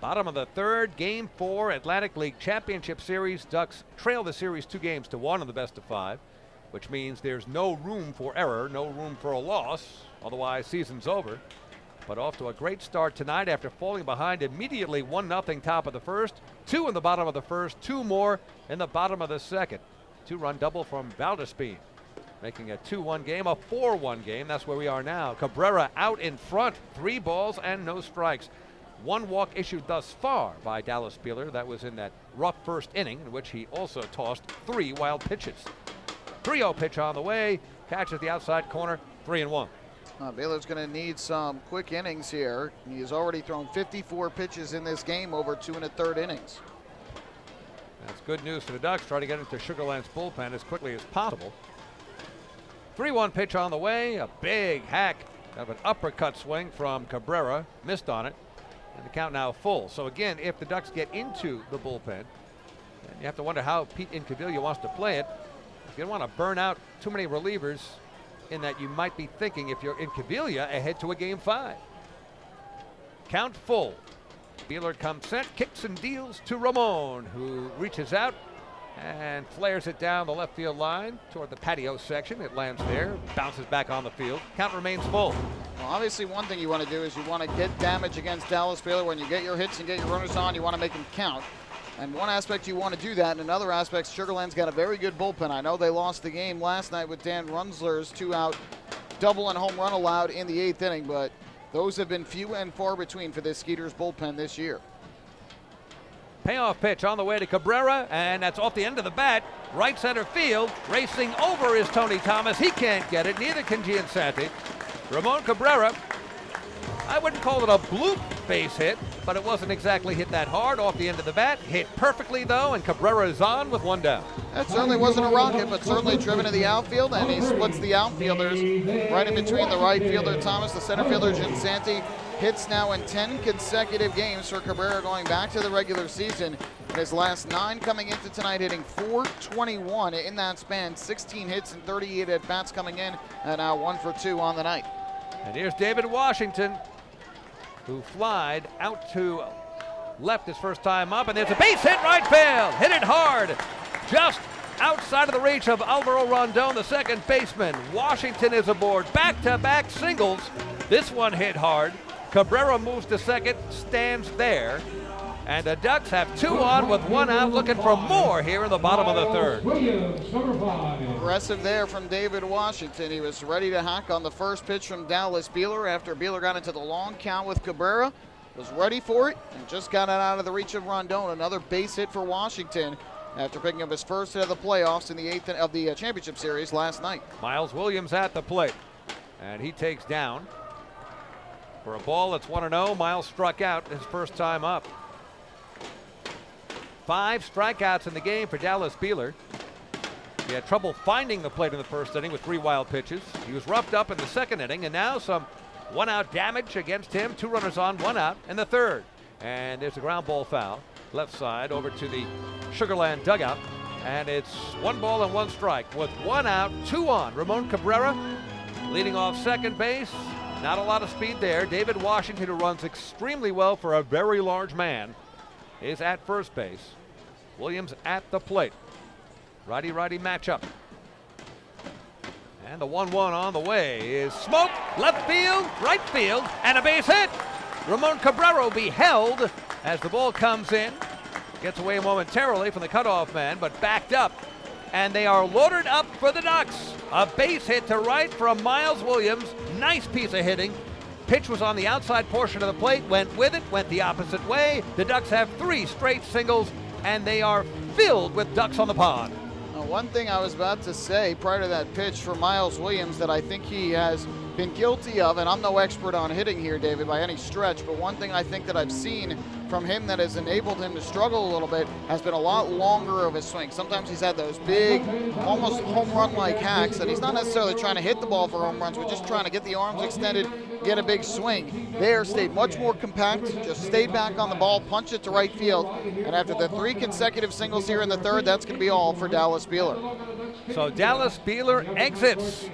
S7: Bottom of the third, Game 4, Atlantic League Championship Series. Ducks trail the series 2-1 in the best of 5, which means there's no room for error, no room for a loss. Otherwise, season's over. But off to a great start tonight after falling behind immediately 1-0 top of the first. 2 in the bottom of the first, 2 more in the bottom of the second. 2-run double from Valdespin, making a 2-1 game, a 4-1 game. That's where we are now. Cabrera out in front, 3 balls and no strikes. 1 walk issued thus far by Dallas Beeler. That was in that rough first inning in which he also tossed 3 wild pitches. 3-0 pitch on the way, catches the outside corner, 3-1.
S6: Beeler's going to need some quick innings here. He has already thrown 54 pitches in this game over 2 1/3 innings.
S7: That's good news for the Ducks. Try to get into Sugarland's bullpen as quickly as possible. 3-1 pitch on the way, a big hack of an uppercut swing from Cabrera, missed on it. And the count now full. So again, if the Ducks get into the bullpen, you have to wonder how Pete Incaviglia wants to play it. You don't want to burn out too many relievers in that you might be thinking, if you're Incaviglia, ahead to a Game 5. Count full. Beeler comes set, kicks and deals to Ramon, who reaches out and flares it down the left field line toward the patio section. It lands there, bounces back on the field. Count remains full.
S6: Well, obviously one thing you want to do is you want to get damage against Dallas Beeler. When you get your hits and get your runners on, you want to make them count. And one aspect you want to do that, and another aspect, Sugarland's got a very good bullpen. I know they lost the game last night with Dan Runzler's 2-out double and home run allowed in the 8th inning, but those have been few and far between for this Skeeters bullpen this year.
S7: Payoff pitch on the way to Cabrera, and that's off the end of the bat. Right center field, racing over is Tony Thomas. He can't get it, neither can Giansanti. Ramon Cabrera I wouldn't call it a bloop base hit, but it wasn't exactly hit that hard off the end of the bat. Hit perfectly, though, and Cabrera is on with one down.
S6: That certainly wasn't a rocket, but certainly driven to the outfield, and he splits the outfielders right in between the right fielder, Thomas, the center fielder, Ginsanti. Hits now in 10 consecutive games for Cabrera going back to the regular season. In his last 9 coming into tonight, hitting .421 in that span. 16 hits and 38 at-bats coming in, and now 1 for 2 on the night.
S7: And here's David Washington, who flied out to left his first time up, and there's a base hit right field. Hit it hard, just outside of the reach of Alvaro Rondon, the second baseman. Washington is aboard, back-to-back singles. This one hit hard. Cabrera moves to second, stands there, and the Ducks have 2 on with 1 out, looking for more here in the bottom of the third.
S6: Aggressive there from David Washington. He was ready to hack on the first pitch from Dallas Beeler after Beeler got into the long count with Cabrera. Was ready for it and just got it out of the reach of Rondon. Another base hit for Washington after picking up his first hit of the playoffs in the 8th of the championship series last night.
S7: Miles Williams at the plate, and he takes down. For a ball that's 1-0, Miles struck out his first time up. 5 strikeouts in the game for Dallas Beeler. He had trouble finding the plate in the first inning with 3 wild pitches. He was roughed up in the second inning, and now some 1-out damage against him. 2 runners on, 1 out in the third. And there's a ground ball foul. Left side over to the Sugarland dugout. And it's 1 ball and 1 strike with 1 out, 2 on. Ramon Cabrera leading off second base. Not a lot of speed there. David Washington, who runs extremely well for a very large man, is at first base. Williams at the plate. Righty-righty matchup. And the 1-1 on the way is Smoke, left field, right field, and a base hit. Ramon Cabrera will be held as the ball comes in. Gets away momentarily from the cutoff man, but backed up. And they are loaded up for the Ducks. A base hit to right from Miles Williams. Nice piece of hitting. Pitch was on the outside portion of the plate, went with it, went the opposite way. The Ducks have 3 straight singles, and they are filled with ducks on the pond.
S6: One thing I was about to say prior to that pitch for Miles Williams that I think he has been guilty of, and I'm no expert on hitting here, David, by any stretch, but one thing I think that I've seen from him that has enabled him to struggle a little bit has been a lot longer of his swing. Sometimes he's had those big, almost home run-like hacks, and he's not necessarily trying to hit the ball for home runs, but just trying to get the arms extended, get a big swing. There stayed much more compact, just stayed back on the ball, punched it to right field, and after the 3 consecutive singles here in the third, that's going to be all for Dallas Beeler.
S7: So Dallas Beeler exits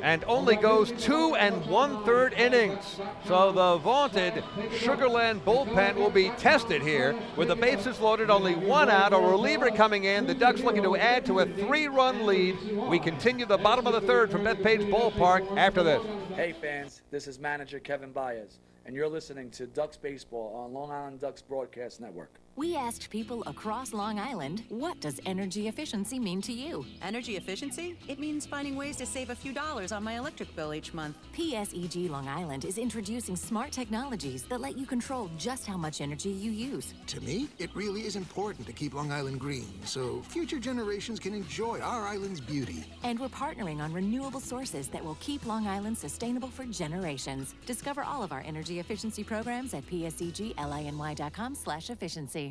S7: and only goes 2 1/3 innings. So the vaunted Sugarland bullpen will be tested here with the bases loaded, only 1 out, a reliever coming in. The Ducks looking to add to a 3-run lead. We continue the bottom of the third from Bethpage Ballpark after this.
S5: Hey fans, this is manager Kevin Baez, and you're listening to Ducks Baseball on Long Island Ducks Broadcast Network.
S21: We asked people across Long Island, what does energy efficiency mean to you?
S22: Energy efficiency? It means finding ways to save a few dollars on my electric bill each month.
S21: PSEG Long Island is introducing smart technologies that let you control just how much energy you use.
S23: To me, it really is important to keep Long Island green so future generations can enjoy our island's beauty.
S21: And we're partnering on renewable sources that will keep Long Island sustainable for generations. Discover all of our energy efficiency programs at psegLINY.com/efficiency.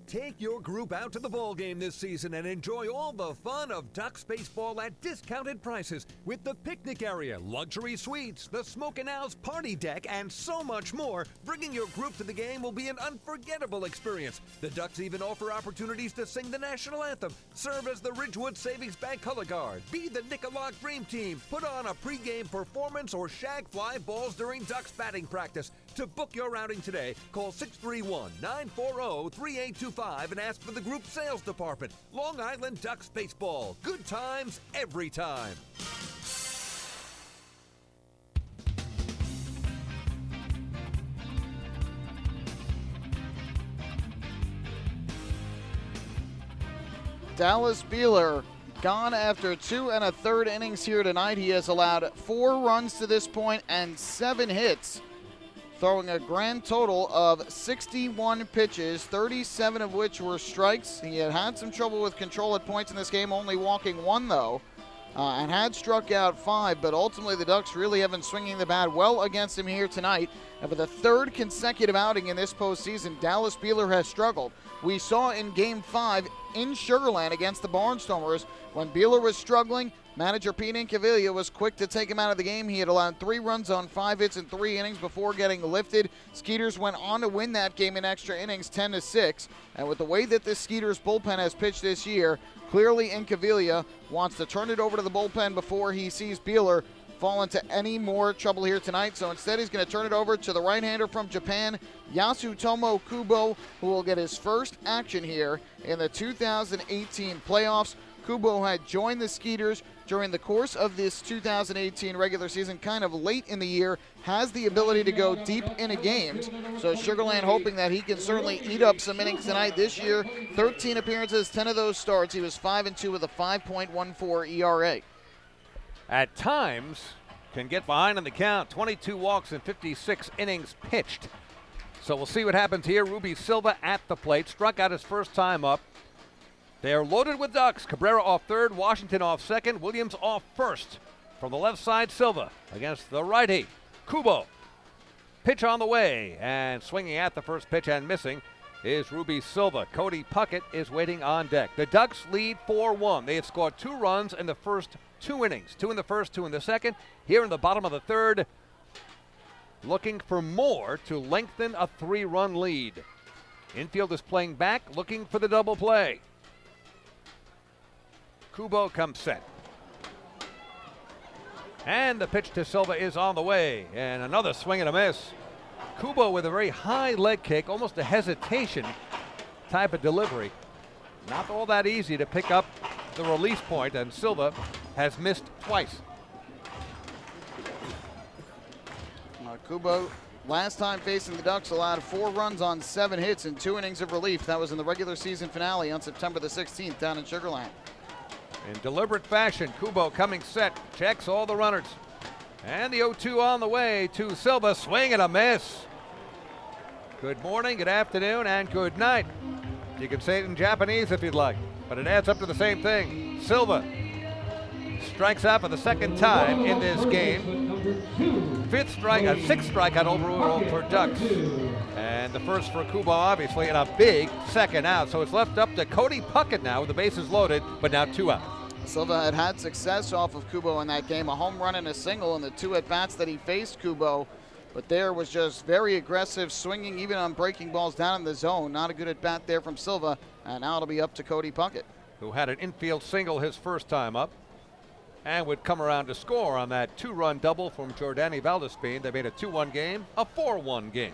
S19: Take your group out to the ball game this season and enjoy all the fun of Ducks baseball at discounted prices with the picnic area, luxury suites, the Smokin' party deck, and so much more. Bringing your group to the game will be an unforgettable experience. The Ducks even offer opportunities to sing the national anthem, serve as the Ridgewood Savings Bank color guard, be the Niccola Dream Team, put on a pregame performance, or shag fly balls during Ducks batting practice. To book your outing today, call 631-940-3825 and ask for the group sales department. Long Island Ducks Baseball. Good times every time.
S6: Dallas Beeler gone after 2 1/3 innings here tonight. He has allowed 4 runs to this point and 7 hits, throwing a grand total of 61 pitches, 37 of which were strikes. He had some trouble with control at points in this game, only walking 1 though. and had struck out 5, but ultimately the Ducks really have been swinging the bat well against him here tonight. And for the third consecutive outing in this postseason, Dallas Beeler has struggled. We saw in Game 5 in Sugar Land against the Barnstormers when Beeler was struggling. Manager Pete Incaviglia was quick to take him out of the game. He had allowed 3 runs on 5 hits in 3 innings before getting lifted. Skeeters went on to win that game in extra innings 10-6. And with the way that the Skeeters bullpen has pitched this year, clearly Incaviglia wants to turn it over to the bullpen before he sees Beeler fall into any more trouble here tonight. So instead he's going to turn it over to the right-hander from Japan, Yasutomo Kubo, who will get his first action here in the 2018 playoffs. Kubo had joined the Skeeters during the course of this 2018 regular season, kind of late in the year, has the ability to go deep into games. So Sugar Land hoping that he can certainly eat up some innings tonight. This year, 13 appearances, 10 of those starts. He was 5-2 with a 5.14 ERA.
S7: At times, can get behind on the count. 22 walks in 56 innings pitched. So we'll see what happens here. Ruby Silva at the plate, struck out his first time up. They are loaded with Ducks. Cabrera off third, Washington off second, Williams off first. From the left side, Silva against the righty, Kubo. Pitch on the way, and swinging at the first pitch and missing is Ruby Silva. Cody Puckett is waiting on deck. The Ducks lead 4-1. They have scored 2 runs in the first 2 innings. 2 in the first, 2 in the second. Here in the bottom of the third, looking for more to lengthen a 3-run lead. Infield is playing back, looking for the double play. Kubo comes set. And the pitch to Silva is on the way. And another swing and a miss. Kubo with a very high leg kick, almost a hesitation type of delivery. Not all that easy to pick up the release point, and Silva has missed twice.
S6: Kubo, last time facing the Ducks, allowed 4 runs on 7 hits in 2 innings of relief. That was in the regular season finale on September the 16th down in Sugar Land.
S7: In deliberate fashion, Kubo coming set, checks all the runners. And the 0-2 on the way to Silva, swing and a miss. Good morning, good afternoon, and good night. You can say it in Japanese if you'd like, but it adds up to the same thing. Silva strikes out for the second time in this game. 6th strikeout overall for Ducks. And the first for Kubo, obviously, and a big second out. So it's left up to Cody Puckett now with the bases loaded, but now 2 out.
S6: Silva had success off of Kubo in that game, a home run and a single in the 2 at-bats that he faced Kubo. But there was just very aggressive swinging, even on breaking balls down in the zone. Not a good at-bat there from Silva, and now it'll be up to Cody Puckett,
S7: who had an infield single his first time up and would come around to score on that 2-run double from Jordani Valdespin. They made a 2-1 game, a 4-1 game.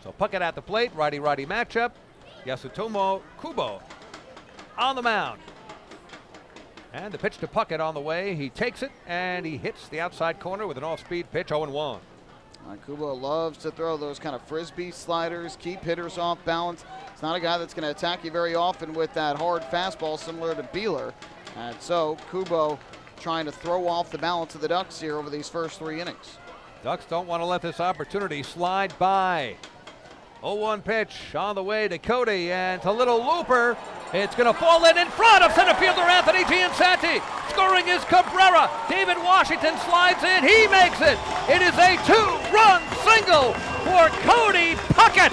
S7: So Puckett at the plate, righty-righty matchup. Yasutomo Kubo on the mound. And the pitch to Puckett on the way. He takes it, and he hits the outside corner with an off-speed pitch, 0-1.
S6: Kubo loves to throw those kind of frisbee sliders, keep hitters off balance. He's not a guy that's going to attack you very often with that hard fastball similar to Beeler. And so Kubo trying to throw off the balance of the Ducks here over these first 3 innings.
S7: Ducks don't want to let this opportunity slide by. 0-1 pitch on the way to Cody, and to little looper. It's going to fall in front of center fielder Anthony Giansanti. Scoring is Cabrera. David Washington slides in. He makes it. It is a 2-run single for Cody Puckett.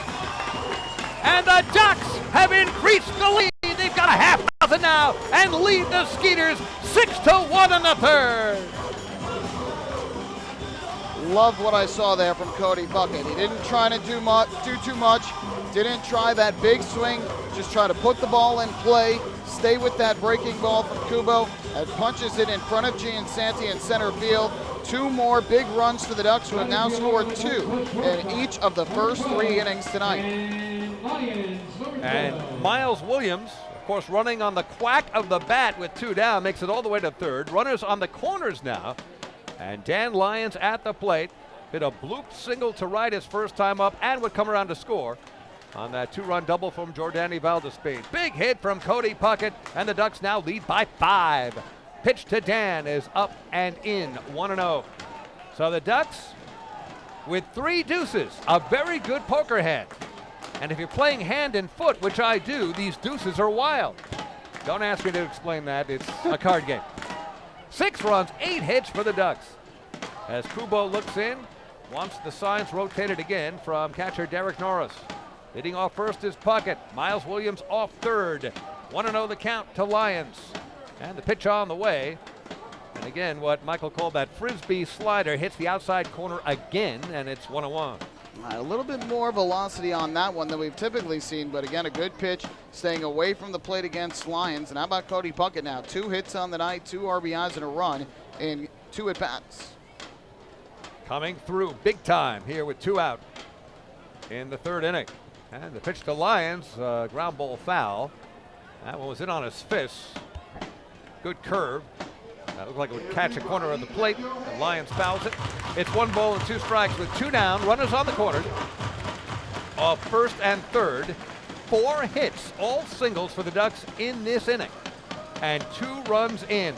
S7: And the Ducks have increased the lead. They've got a 0.5 now and lead the Skeeters 6-1 in the third.
S6: Loved what I saw there from Cody Puckett. He didn't try to do too much. Didn't try that big swing. Just try to put the ball in play. Stay with that breaking ball from Kubo. And punches it in front of Giansanti in center field. 2 more big runs for the Ducks, who have now scored 2 in each of the first 3 innings tonight.
S7: And Miles Williams, of course, running on the quack of the bat with 2 down, makes it all the way to third. Runners on the corners now. And Dan Lyons at the plate. Hit a bloop single to right his first time up and would come around to score on that 2-run double from Jordani Valdespin. Big hit from Cody Puckett, and the Ducks now lead by 5. Pitch to Dan is up and in, 1-0. So the Ducks with 3 deuces, a very good poker hand. And if you're playing hand and foot, which I do, these deuces are wild. Don't ask me to explain that. It's a card game. 6 runs, 8 hits for the Ducks. As Kubo looks in, wants the signs rotated again from catcher Derek Norris. Hitting off first is Puckett. Miles Williams off third. 1-0 the count to Lions. And the pitch on the way. And again, what Michael called that frisbee slider hits the outside corner again, and it's 1-1.
S6: A little bit more velocity on that one than we've typically seen, but again, a good pitch, staying away from the plate against Lions. And how about Cody Puckett now? 2 hits on the night, 2 RBIs and a run in 2 at-bats.
S7: Coming through big time here with 2 out in the 3rd inning. And the pitch to Lions, ground ball foul. That one was in on his fist. Good curve. That looked like it would catch a corner of the plate. The Lions fouls it. It's 1 ball and 2 strikes with 2 down. Runners on the corners. Off first and third. 4 hits, all singles for the Ducks in this inning. And 2 runs in.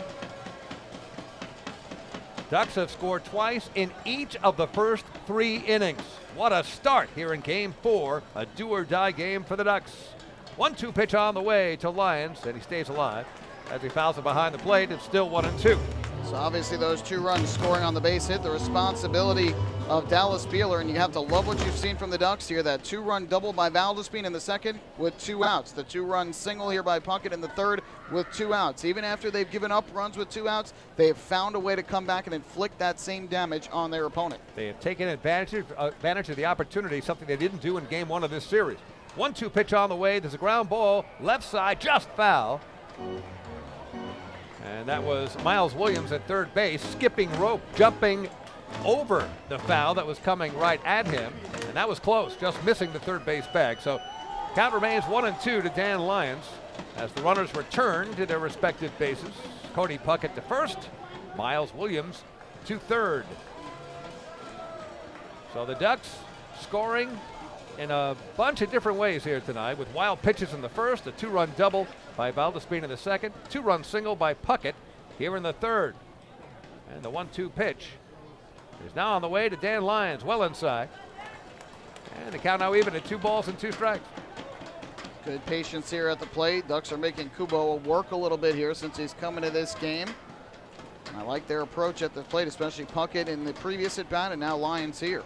S7: Ducks have scored twice in each of the first 3 innings. What a start here in Game 4. A do-or-die game for the Ducks. 1-2 pitch on the way to Lions, and he stays alive. As he fouls it behind the plate, it's still 1-2.
S6: So obviously those 2 runs scoring on the base hit, the responsibility of Dallas Beeler, and you have to love what you've seen from the Ducks here. That 2-run double by Valdespin in the 2nd with 2 outs. The 2-run single here by Puckett in the 3rd with 2 outs. Even after they've given up runs with 2 outs, they have found a way to come back and inflict that same damage on their opponent.
S7: They have taken advantage of the opportunity, something they didn't do in Game 1 of this series. 1-2 pitch on the way. There's a ground ball, left side, just foul. And that was Miles Williams at third base, skipping rope, jumping over the foul that was coming right at him. And that was close, just missing the third base bag. So count remains 1-2 to Dan Lyons as the runners return to their respective bases. Cody Puckett to first, Miles Williams to third. So the Ducks scoring in a bunch of different ways here tonight, with wild pitches in the first, a 2-run double by Valdespin in the 2nd, 2-run single by Puckett here in the 3rd. And the 1-2 pitch is now on the way to Dan Lyons, well inside. And the count now even at 2 balls and 2 strikes.
S6: Good patience here at the plate. Ducks are making Kubo work a little bit here since he's coming to this game. And I like their approach at the plate, especially Puckett in the previous at-bat, and now Lyons here.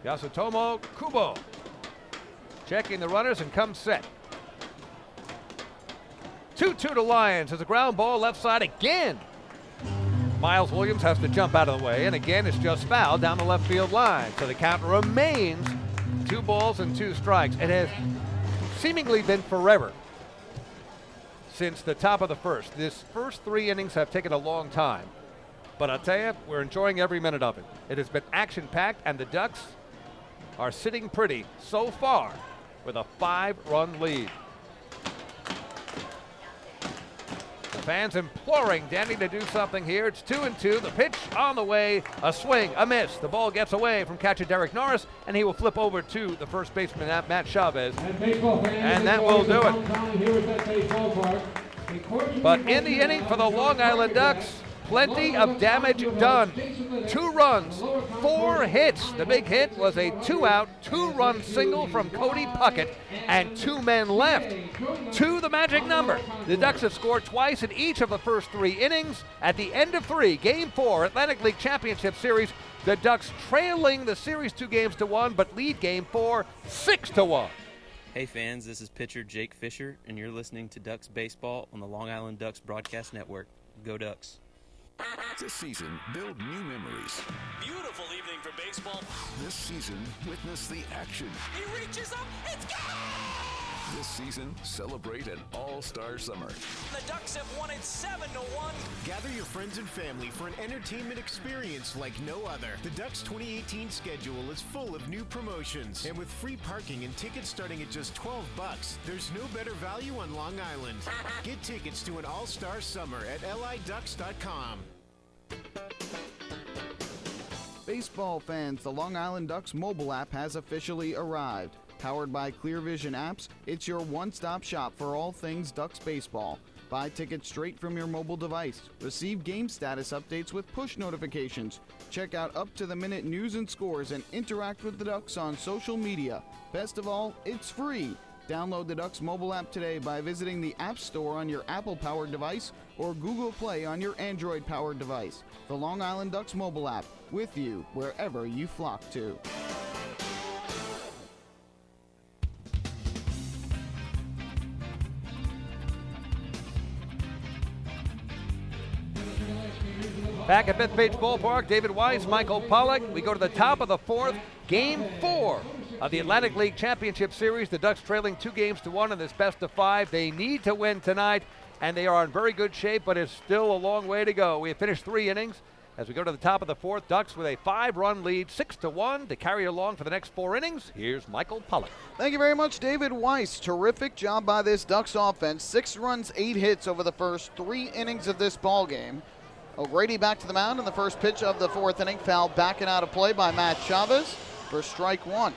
S7: Yasutomo Kubo checking the runners and comes set. 2-2 to Lions as a ground ball left side again. Miles Williams has to jump out of the way, and again it's just foul down the left field line. So the count remains 2 balls and 2 strikes. It has seemingly been forever since the top of the first. This first 3 innings have taken a long time. But I'll tell you, we're enjoying every minute of it. It has been action-packed, and the Ducks are sitting pretty so far with a 5-run lead. The fans imploring Danny to do something here. It's 2-2. The pitch on the way. A swing, a miss. The ball gets away from catcher Derek Norris, and he will flip over to the first baseman, Matt Chavez. And that will do it. But in the inning for the Long Island Ducks, plenty of damage done. 2 runs, 4 hits. The big hit was a 2-out, 2-run single from Cody Puckett, and 2 men left. 2 the magic number. The Ducks have scored twice in each of the first 3 innings. At the end of 3, Game 4, Atlantic League Championship Series, the Ducks trailing the series 2-1, but lead Game 4 6-1.
S8: Hey fans, this is pitcher Jake Fisher, and you're listening to Ducks Baseball on the Long Island Ducks Broadcast Network. Go Ducks.
S10: This season, build new memories.
S11: Beautiful evening for baseball.
S10: This season, witness the action.
S11: He reaches up, it's gone!
S10: This season, celebrate an all-star summer.
S11: The Ducks have won it 7-1.
S24: Gather your friends and family for an entertainment experience like no other. The Ducks 2018 schedule is full of new promotions, and with free parking and tickets starting at just $12, there's no better value on Long Island. Get tickets to an all-star summer at liducks.com.
S6: Baseball fans, the Long Island Ducks mobile app has officially arrived. Powered by Clear Vision Apps, it's your one-stop shop for all things Ducks baseball. Buy tickets straight from your mobile device. Receive game status updates with push notifications. Check out up-to-the-minute news and scores and interact with the Ducks on social media. Best of all, it's free. Download the Ducks mobile app today by visiting the App Store on your Apple-powered device or Google Play on your Android-powered device. The Long Island Ducks mobile app, with you wherever you flock to.
S7: Back at Bethpage Ballpark, David Weiss, Michael Pollock. We go to the top of the fourth, Game 4 of the Atlantic League Championship Series. The Ducks trailing 2-1 in this best of 5. They need to win tonight, and they are in very good shape, but it's still a long way to go. We have finished 3 innings. As we go to the top of the fourth, Ducks with a 5-run lead, 6-1 to carry along for the next 4 innings. Here's Michael Pollock.
S6: Thank you very much, David Weiss. Terrific job by this Ducks offense. 6 runs, 8 hits over the first 3 innings of this ball game. O'Grady back to the mound in the first pitch of the 4th inning. Foul backing out of play by Matt Chavez for strike 1.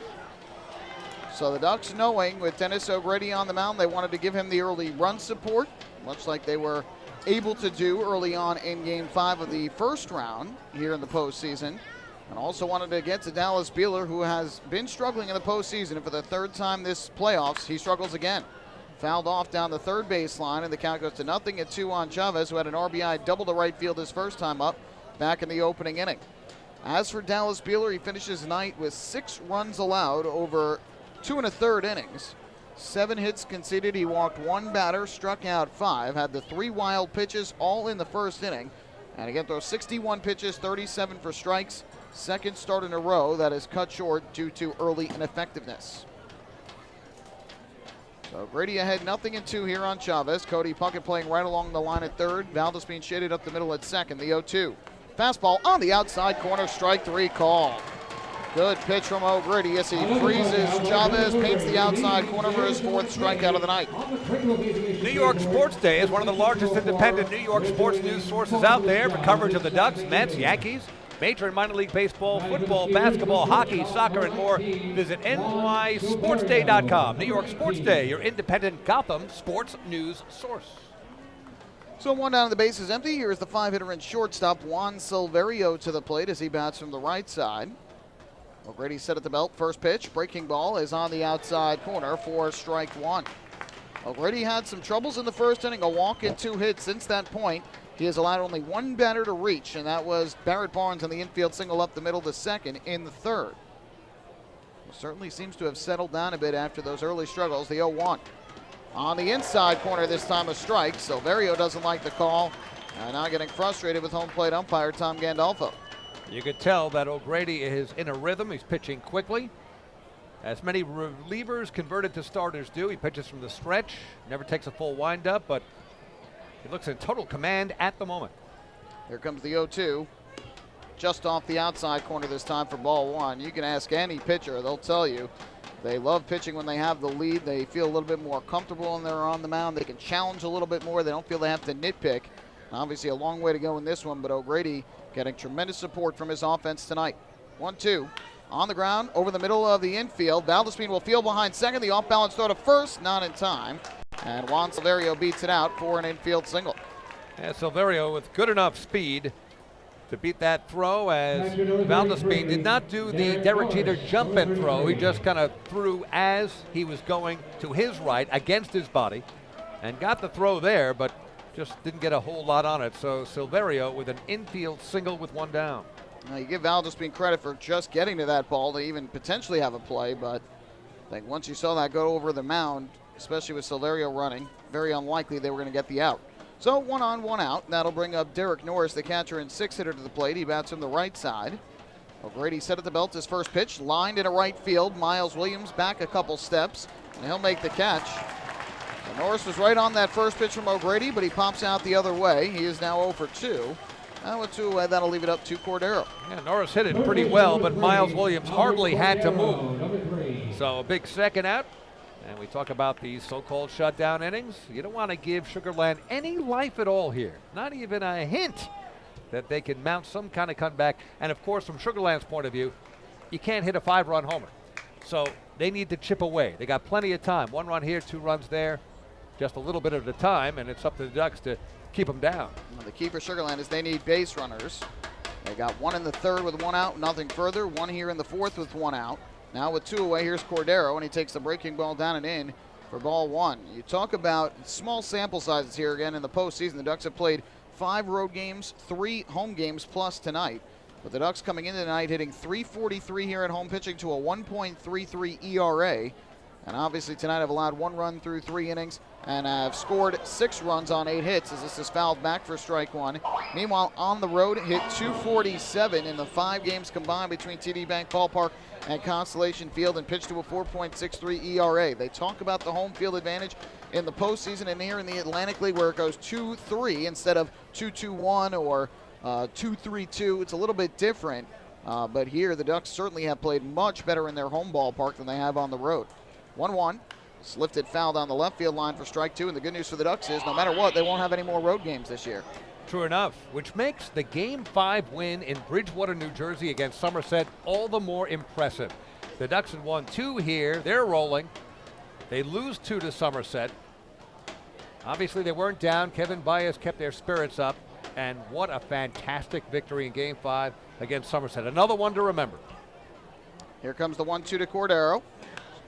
S6: So the Ducks, knowing with Dennis O'Grady on the mound, they wanted to give him the early run support, much like they were able to do early on in Game 5 of the first round here in the postseason. And also wanted to get to Dallas Beeler, who has been struggling in the postseason. And for the 3rd time this playoffs, he struggles again. Fouled off down the third baseline, and the count goes to 0-2 on Chavez, who had an RBI double to right field his first time up back in the opening inning. As for Dallas Beeler, he finishes the night with 6 runs allowed over 2 1/3 innings. 7 hits conceded. He walked 1 batter, struck out 5, had the 3 wild pitches all in the first inning. And again, throws 61 pitches, 37 for strikes. 2nd start in a row that is cut short due to early ineffectiveness. So Grady ahead 0-2 here on Chavez. Cody Puckett playing right along the line at 3rd. Valdez being shaded up the middle at 2nd. The 0-2. Fastball on the outside corner, strike 3 call. Good pitch from O'Grady as he freezes Chavez, paints the outside corner for his 4th strikeout of the night.
S7: New York Sports Day is one of the largest independent New York sports news sources out there for coverage of the Ducks, Mets, Yankees, major and minor league baseball, football, basketball, hockey, soccer, and more. Visit nysportsday.com. New York Sports Day, your independent Gotham sports news source.
S6: So 1 down, the base is empty. Here's the 5-hitter and shortstop Juan Silverio to the plate as he bats from the right side. O'Grady set at the belt. First pitch, breaking ball is on the outside corner for strike 1. O'Grady had some troubles in the first inning, a walk and 2 hits. Since that point, he has allowed only 1 batter to reach, and that was Barrett Barnes on the infield single up the middle to 2nd in the 3rd. Certainly seems to have settled down a bit after those early struggles. The 0-1. On the inside corner this time, a strike. Silverio doesn't like the call, and now getting frustrated with home plate umpire Tom Gandolfo.
S7: You could tell that O'Grady is in a rhythm. He's pitching quickly. As many relievers converted to starters do, he pitches from the stretch, never takes a full windup, but he looks in total command at the moment.
S6: Here comes the 0-2. Just off the outside corner this time for ball 1. You can ask any pitcher, they'll tell you. They love pitching when they have the lead. They feel a little bit more comfortable when they're on the mound. They can challenge a little bit more. They don't feel they have to nitpick. Obviously a long way to go in this one, but O'Grady getting tremendous support from his offense tonight. 1-2. On the ground, over the middle of the infield. Valdespin will field behind 2nd. The off-balance throw to 1st, not in time. And Juan Silverio beats it out for an infield single.
S7: Yeah, Silverio with good enough speed to beat that throw, as Valdespin did not do the Derek Jeter jump and throw. He just kind of threw as he was going to his right against his body and got the throw there, but just didn't get a whole lot on it. So Silverio with an infield single with 1 down.
S6: Now you give Valdespin credit for just getting to that ball to even potentially have a play, but I think once you saw that go over the mound, especially with Silverio running, very unlikely they were going to get the out. So 1 on, 1 out. That'll bring up Derek Norris, the catcher and 6th hitter, to the plate. He bats from the right side. O'Grady set at the belt. His first pitch lined into right field. Miles Williams back a couple steps, and he'll make the catch. So Norris was right on that first pitch from O'Grady, but he pops out the other way. He is now 0 for 2. Now with 2 away, that'll leave it up to Cordero.
S7: Yeah, Norris hit it pretty well, but Miles Williams hardly had to move. So a big second out. And we talk about these so-called shutdown innings. You don't want to give Sugarland any life at all here. Not even a hint that they can mount some kind of comeback. And of course, from Sugarland's point of view, you can't hit a 5-run homer. So they need to chip away. They got plenty of time. 1 run here, 2 runs there. Just a little bit at a time, and it's up to the Ducks to keep them down.
S6: Well, the key for Sugarland is they need base runners. They got 1 in the 3rd with 1 out, nothing further. 1 here in the 4th with 1 out. Now with 2 away, here's Cordero, and he takes the breaking ball down and in for ball one. You talk about small sample sizes here again in the postseason. The Ducks have played 5 road games, 3 home games plus tonight. But the Ducks coming into tonight hitting .343 here at home, pitching to a 1.33 ERA. And obviously tonight have allowed 1 run through 3 innings and have scored 6 runs on 8 hits as this is fouled back for strike 1. Meanwhile, on the road, hit .247 in the 5 games combined between TD Bank Ballpark and Constellation Field and pitched to a 4.63 ERA. They talk about the home field advantage in the postseason and here in the Atlantic League where it goes 2-3 instead of 2-2-1 or 2-3-2. It's a little bit different, but here the Ducks certainly have played much better in their home ballpark than they have on the road. 1-1. It's lifted foul down the left field line for strike 2, and the good news for the Ducks is no matter what, they won't have any more road games this year.
S7: True enough, which makes the Game 5 win in Bridgewater, New Jersey against Somerset all the more impressive. The Ducks had won 2 here. They're rolling. They lose 2 to Somerset. Obviously, they weren't down. Kevin Baez kept their spirits up, and what a fantastic victory in Game 5 against Somerset. Another one to remember.
S6: Here comes the 1-2 to Cordero.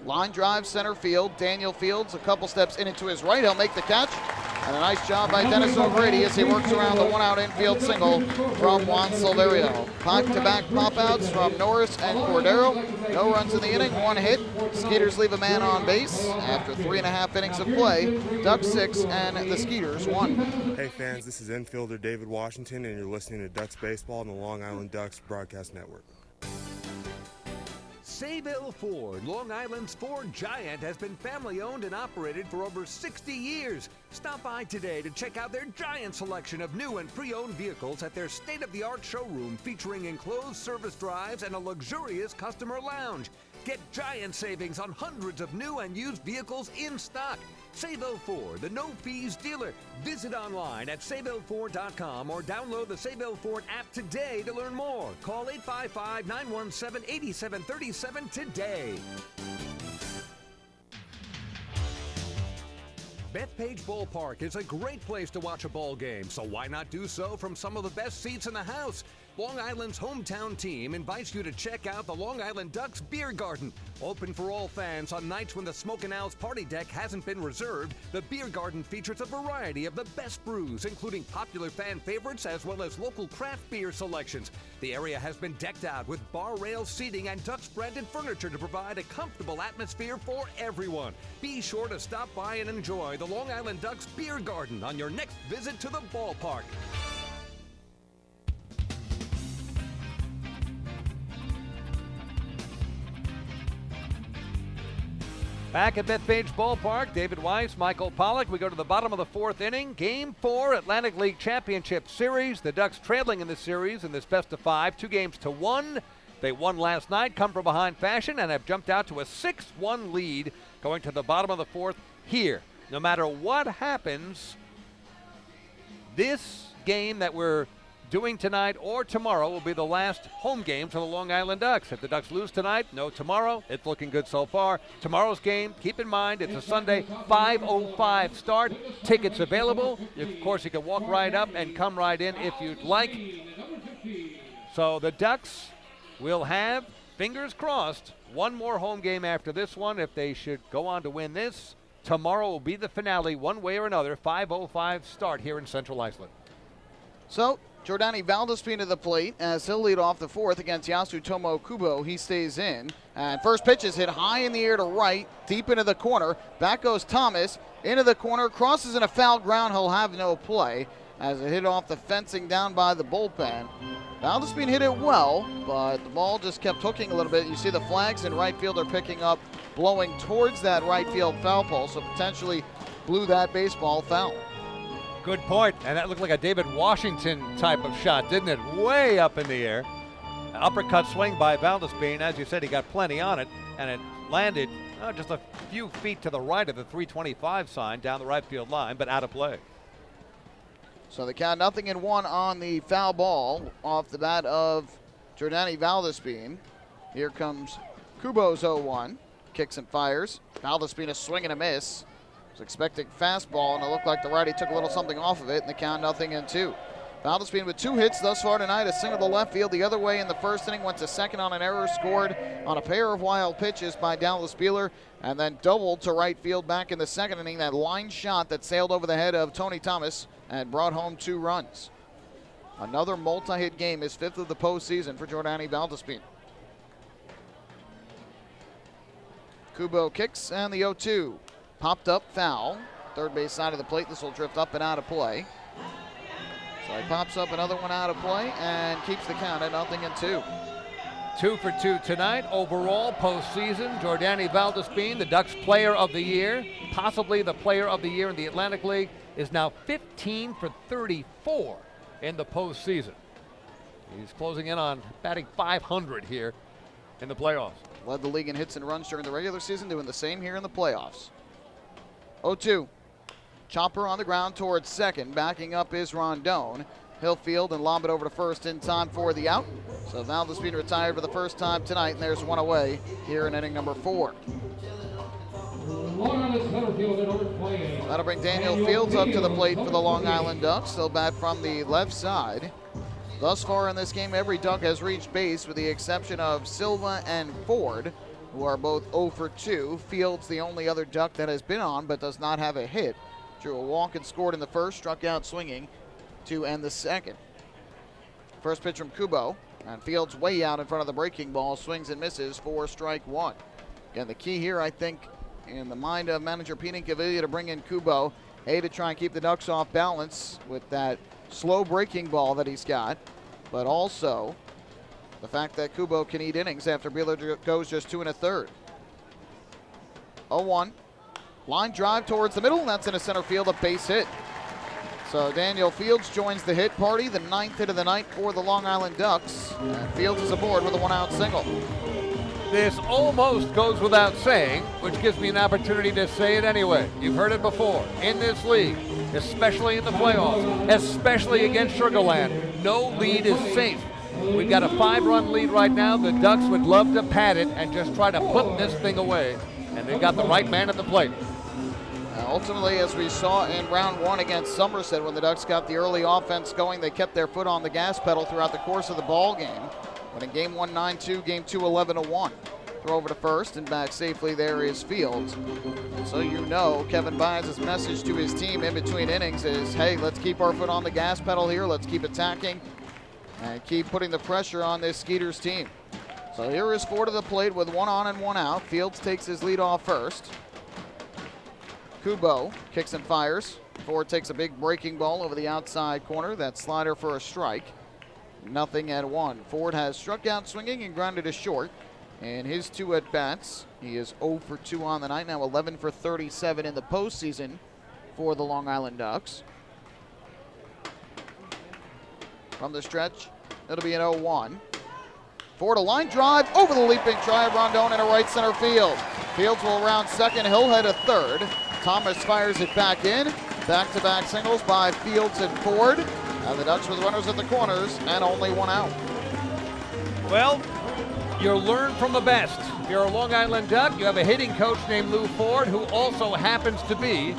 S6: Line drive center field. Daniel Fields a couple steps in and to his right. He'll make the catch. And a nice job by Dennis O'Grady as he works around the 1-out infield single from Juan Silverio. Back-to-back pop-outs from Norris and Cordero. No runs in the inning, 1 hit. Skeeters leave a man on base after 3.5 innings of play. Ducks 6 and the Skeeters 1.
S12: Hey fans, this is infielder David Washington and you're listening to Ducks Baseball on the Long Island Ducks Broadcast Network.
S19: Sayville Ford, Long Island's Ford giant, has been family-owned and operated for over 60 years. Stop by today to check out their giant selection of new and pre-owned vehicles at their state-of-the-art showroom featuring enclosed service drives and a luxurious customer lounge. Get giant savings on hundreds of new and used vehicles in stock. Sayville Ford, the no-fees dealer. Visit online at SayvilleFord.com or download the Sayville Ford app today to learn more. Call 855-917-8737 today. Bethpage Ballpark is a great place to watch a ball game, so why not do so from some of the best seats in the house? Long Island's hometown team invites you to check out the Long Island Ducks Beer Garden. Open for all fans on nights when the Smokin' Owl's party deck hasn't been reserved, the Beer Garden features a variety of the best brews, including popular fan favorites as well as local craft beer selections. The area has been decked out with bar rail seating and Ducks-branded furniture to provide a comfortable atmosphere for everyone. Be sure to stop by and enjoy the Long Island Ducks Beer Garden on your next visit to the ballpark.
S7: Back at Bethpage Ballpark, David Weiss, Michael Pollock. We go to the bottom of the 4th inning. Game 4, Atlantic League Championship Series. The Ducks trailing in the series in this best-of-5, 2-1. They won last night, come from behind fashion, and have jumped out to a 6-1 lead going to the bottom of the 4th here. No matter what happens, this game that we're doing tonight or tomorrow will be the last home game for the Long Island Ducks. If the Ducks lose tonight, no tomorrow. It's looking good so far. Tomorrow's game, keep in mind, it's a Sunday 5:05 start. Tickets available. Of course, you can walk right up and come right in if you'd like. So the Ducks will have, fingers crossed, one more home game after this one. If they should go on to win this, tomorrow will be the finale one way or another. 5:05 start here in Central Islip.
S6: So, Jordani Valdespin to the plate as he'll lead off the 4th against Yasutomo Kubo. He stays in. And first pitch is hit high in the air to right, deep into the corner. Back goes Thomas, into the corner, crosses in a foul ground. He'll have no play as it hit off the fencing down by the bullpen. Valdespin hit it well, but the ball just kept hooking a little bit. You see the flags in right field are picking up, blowing towards that right field foul pole, so potentially blew that baseball foul.
S7: Good point, and that looked like a David Washington type of shot, didn't it? Way up in the air. An uppercut swing by Valdespin. As you said, he got plenty on it, and it landed just a few feet to the right of the 325 sign down the right field line, but out of play.
S6: So the count 0-1 on the foul ball off the bat of Jordani Valdespin. Here comes Kubo's 0-1. Kicks and fires. Valdespin a swing and a miss. Was expecting fastball, and it looked like the righty took a little something off of it, and the count 0-2. Valdespin with 2 hits thus far tonight, a single to left field the other way in the first inning, went to second on an error, scored on a pair of wild pitches by Dallas Beeler, and then doubled to right field back in the second inning. That line shot that sailed over the head of Tony Thomas and brought home 2 runs. Another multi-hit game, his 5th of the postseason for Jordani Valdespin. Kubo kicks, and the 0-2. Popped up, foul. Third base side of the plate. This will drift up and out of play. So he pops up another one out of play and keeps the count at 0-2.
S7: 2 for 2 tonight. Overall postseason, Jordani Valdespin, the Ducks player of the year, possibly the player of the year in the Atlantic League, is now 15 for 34 in the postseason. He's closing in on batting 500 here in the playoffs.
S6: Led the league in hits and runs during the regular season, doing the same here in the playoffs. 0-2. Chopper on the ground towards second. Backing up is Rondon. He'll field and lob it over to first in time for the out. So Valdespin retired for the first time tonight, and there's one away here in inning number 4. That'll bring Daniel Fields up to the plate for the Long Island Ducks. They'll bat from the left side. Thus far in this game, every Duck has reached base with the exception of Silva and Ford, who are both 0 for 2. Fields, the only other Duck that has been on but does not have a hit. Drew a walk and scored in the first, struck out swinging to end the second. First pitch from Kubo, and Fields way out in front of the breaking ball, swings and misses for strike 1. Again, the key here, I think, in the mind of manager Pete Incaviglia to bring in Kubo, to try and keep the Ducks off balance with that slow breaking ball that he's got, but also the fact that Kubo can eat innings after Beeler goes just 2 1/3. 0-1. Line drive towards the middle, and that's into center field, a base hit. So Daniel Fields joins the hit party, the 9th hit of the night for the Long Island Ducks. And Fields is aboard with a 1-out single.
S7: This almost goes without saying, which gives me an opportunity to say it anyway. You've heard it before. In this league, especially in the playoffs, especially against Sugarland, no lead is safe. We've got a 5-run lead right now. The Ducks would love to pad it and just try to put this thing away. And they've got the right man at the plate.
S6: Ultimately, as we saw in round 1 against Somerset, when the Ducks got the early offense going, they kept their foot on the gas pedal throughout the course of the ball game. But in game 1, 9-2, game 2, 11-1. Throw over to first and back safely there is Fields. So you know Kevin Byers' message to his team in between innings is, hey, let's keep our foot on the gas pedal here. Let's keep attacking and keep putting the pressure on this Skeeters team. So here is Ford to the plate with 1 on and 1 out. Fields takes his lead off first. Kubo kicks and fires. Ford takes a big breaking ball over the outside corner. That slider for a strike. 0-1. Ford has struck out swinging and grounded to short. And his 2 at-bats, he is 0 for 2 on the night, now 11 for 37 in the postseason for the Long Island Ducks. From the stretch, it'll be an 0-1. Ford a line drive over the leaping try of Rondon into right center field. Fields will round second, he'll head a third. Thomas fires it back in. Back-to-back singles by Fields and Ford. And the Ducks with runners at the corners and only 1 out.
S7: Well, you learn from the best. If you're a Long Island Duck, you have a hitting coach named Lou Ford, who also happens to be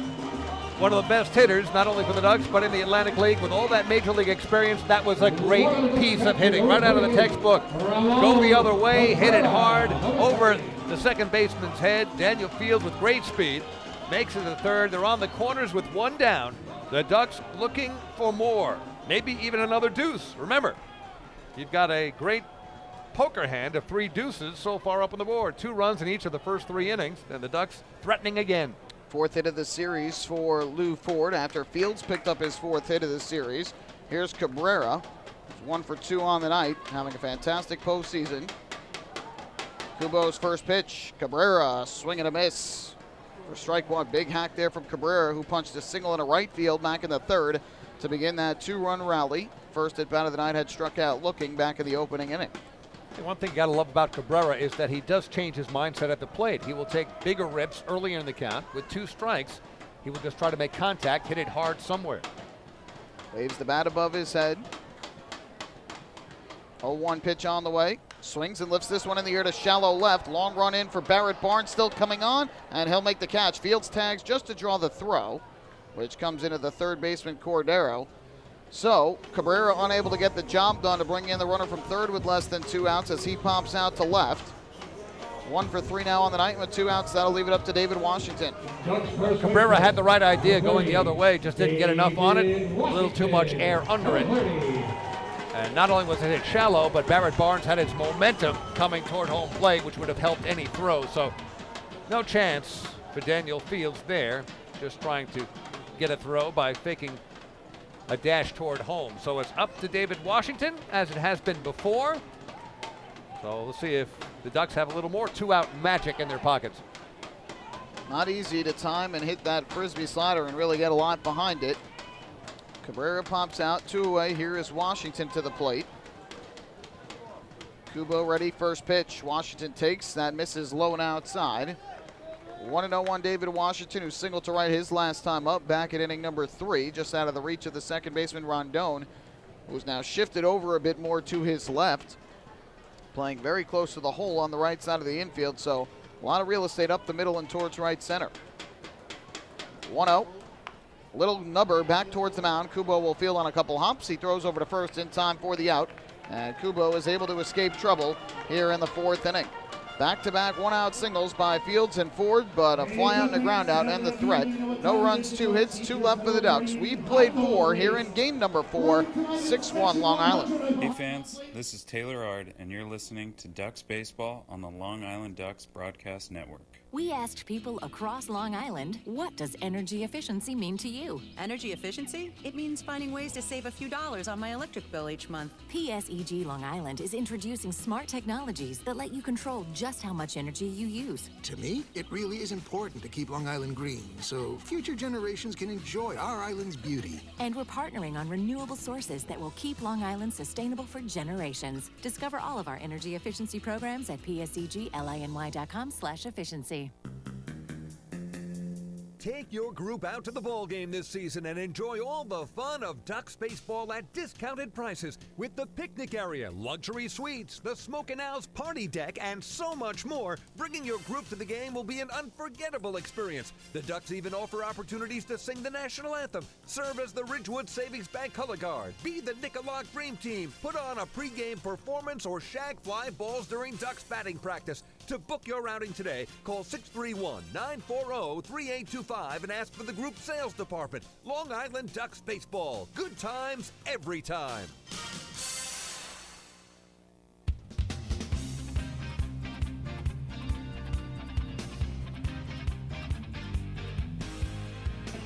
S7: one of the best hitters, not only for the Ducks, but in the Atlantic League. With all that Major League experience, that was a great piece of hitting, right out of the textbook. Go the other way, hit it hard, over the second baseman's head. Daniel Fields with great speed makes it to third. They're on the corners with 1 down. The Ducks looking for more, maybe even another deuce. Remember, you've got a great poker hand of 3 deuces so far up on the board. 2 runs in each of the first 3 innings, and the Ducks threatening again.
S6: 4th hit of the series for Lou Ford after Fields picked up his 4th hit of the series. Here's Cabrera, 1 for 2 on the night, having a fantastic postseason. Kubo's first pitch, Cabrera swing and a miss for strike 1. Big hack there from Cabrera, who punched a single into right field back in the 3rd to begin that 2-run rally. First at bat of the night had struck out looking back in the opening inning.
S7: One thing you got to love about Cabrera is that he does change his mindset at the plate. He will take bigger rips earlier in the count. With 2 strikes, he will just try to make contact, hit it hard somewhere.
S6: Waves the bat above his head. 0-1 pitch on the way. Swings and lifts this one in the air to shallow left. Long run in for Barrett Barnes, still coming on, and he'll make the catch. Fields tags just to draw the throw, which comes into the third baseman Cordero. So Cabrera unable to get the job done to bring in the runner from third with less than 2 outs as he pops out to left. 1 for 3 now on the night with 2 outs. That'll leave it up to David Washington.
S7: Cabrera had the right idea going the other way, just didn't get enough on it. A little too much air under it. And not only was it hit shallow, but Barrett Barnes had his momentum coming toward home plate, which would have helped any throw. So no chance for Daniel Fields there, just trying to get a throw by faking a dash toward home. So it's up to David Washington, as it has been before. So let's see if the Ducks have a little more 2-out magic in their pockets.
S6: Not easy to time and hit that frisbee slider and really get a lot behind it. Cabrera pops out, 2 away. Here is Washington to the plate. Kubo ready, first pitch. Washington takes, that misses low and outside. 1-0 on David Washington, who singled to right his last time up, back at inning number 3, just out of the reach of the second baseman Rondon, who's now shifted over a bit more to his left, playing very close to the hole on the right side of the infield, so a lot of real estate up the middle and towards right center. 1-0. Little nubber back towards the mound. Kubo will field on a couple hops. He throws over to first in time for the out, and Kubo is able to escape trouble here in the 4th inning. Back-to-back 1-out singles by Fields and Ford, but a fly out and a ground out and the threat. No runs, 2 hits, 2 left for the Ducks. We've played 4 here in game number 4, 6-1 Long Island.
S3: Hey fans, this is Taylor Ard, and you're listening to Ducks Baseball on the Long Island Ducks Broadcast Network.
S21: We asked people across Long Island, what does energy efficiency mean to you?
S22: Energy efficiency? It means finding ways to save a few dollars on my electric bill each month.
S21: PSEG Long Island is introducing smart technologies that let you control just how much energy you use.
S23: To me, it really is important to keep Long Island green so future generations can enjoy our island's beauty.
S21: And we're partnering on renewable sources that will keep Long Island sustainable for generations. Discover all of our energy efficiency programs at psegLiny.com/efficiency.
S19: Take your group out to the ball game this season and enjoy all the fun of Ducks baseball at discounted prices with the picnic area, luxury suites, the Smokin' Owl's party deck, and so much more. Bringing your group to the game will be an unforgettable experience. The Ducks even offer opportunities to sing the national anthem, serve as the Ridgewood Savings Bank color guard, be the Niccola Dream Team, put on a pregame performance, or shag fly balls during Ducks batting practice. To book your outing today, call 631-940-3825 and ask for the group sales department. Long Island Ducks Baseball. Good times every time.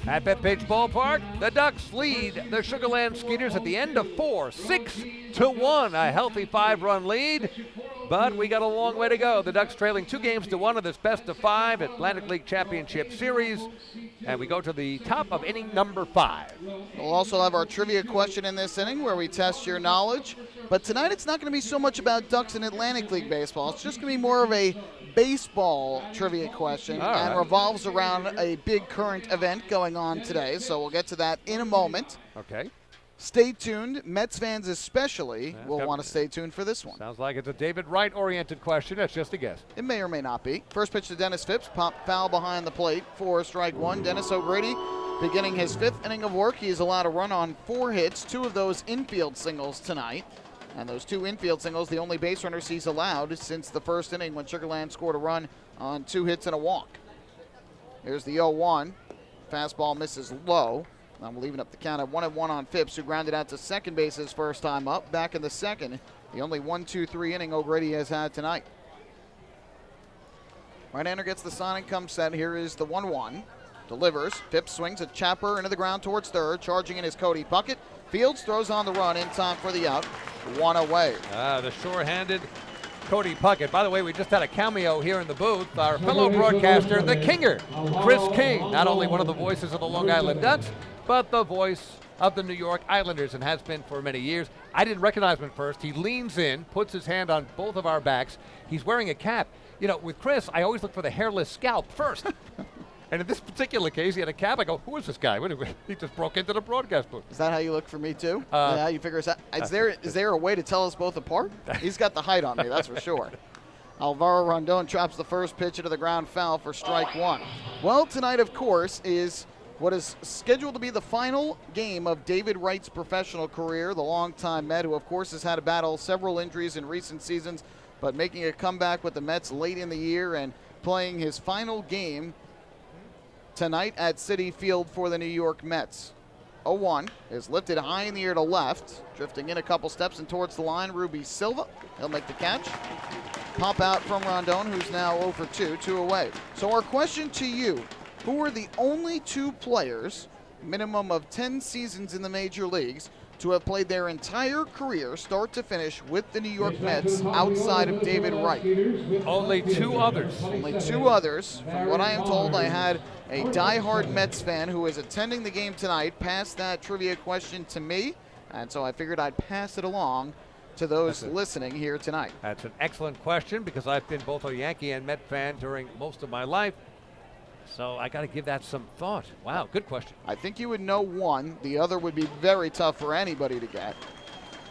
S7: At Bethpage Ballpark, the Ducks lead the Sugarland Skeeters at the end of 4, 6-1, a healthy 5-run lead. But we got a long way to go. The Ducks trailing 2-1 of this best-of-5 Atlantic League Championship Series. And we go to the top of inning number 5.
S6: We'll also have our trivia question in this inning where we test your knowledge. But tonight it's not going to be so much about Ducks and Atlantic League baseball. It's just going to be more of a baseball trivia question and revolves around a big current event going on today. So we'll get to that in a moment.
S7: Okay.
S6: Stay tuned. Mets fans especially will want to stay tuned for this one.
S7: Sounds like it's a David Wright-oriented question. That's just a guess.
S6: It may or may not be. First pitch to Dennis Phipps. Pop foul behind the plate for strike 1. Dennis O'Grady beginning his 5th inning of work. He's allowed a run on 4 hits, 2 of those infield singles tonight. And those 2 infield singles, the only base runners he's allowed since the first inning when Sugarland scored a run on 2 hits and a walk. Here's the 0-1. Fastball misses low. I'm leaving up the count at 1-1 on Phipps, who grounded out to second base his first time up. Back in the second, the only 1-2-3 inning O'Grady has had tonight. Right-hander gets the sign and comes set. Here is the 1-1. Delivers. Phipps swings a chopper into the ground towards third. Charging in is Cody Puckett. Fields throws on the run in time for the out. 1 away.
S7: The sure-handed Cody Puckett. By the way, we just had a cameo here in the booth. Our fellow broadcaster, the Kinger, Chris King. Not only one of the voices of the Long Island Ducks, but the voice of the New York Islanders, and has been for many years. I didn't recognize him at first. He leans in, puts his hand on both of our backs. He's wearing a cap. You know, with Chris, I always look for the hairless scalp first. And in this particular case, he had a cap. I go, who is this guy? He just broke into the broadcast booth.
S6: Is that how you look for me, too? Yeah, you figure us out. Is there a way to tell us both apart? He's got the height on me, that's for sure. Alvaro Rondon drops the first pitch into the ground foul for strike 1. Well, tonight, of course, is what is scheduled to be the final game of David Wright's professional career, the longtime Met, who of course has had to battle several injuries in recent seasons, but making a comeback with the Mets late in the year and playing his final game tonight at Citi Field for the New York Mets. 0-1 is lifted high in the air to left, drifting in a couple steps and towards the line. Ruby Silva, he'll make the catch. Pop out from Rondon, who's now 0 for 2 away. So our question to you, who are the only 2 players, minimum of 10 seasons in the major leagues, to have played their entire career, start to finish, with the New York Mets outside of David Wright?
S7: Only 2 others.
S6: Only 2 others. From what I am told, I had a diehard Mets fan who is attending the game tonight pass that trivia question to me, and so I figured I'd pass it along to those listening here tonight.
S7: That's an excellent question because I've been both a Yankee and Met fan during most of my life. So I got to give that some thought. Wow, good question.
S6: I think you would know one. The other would be very tough for anybody to get.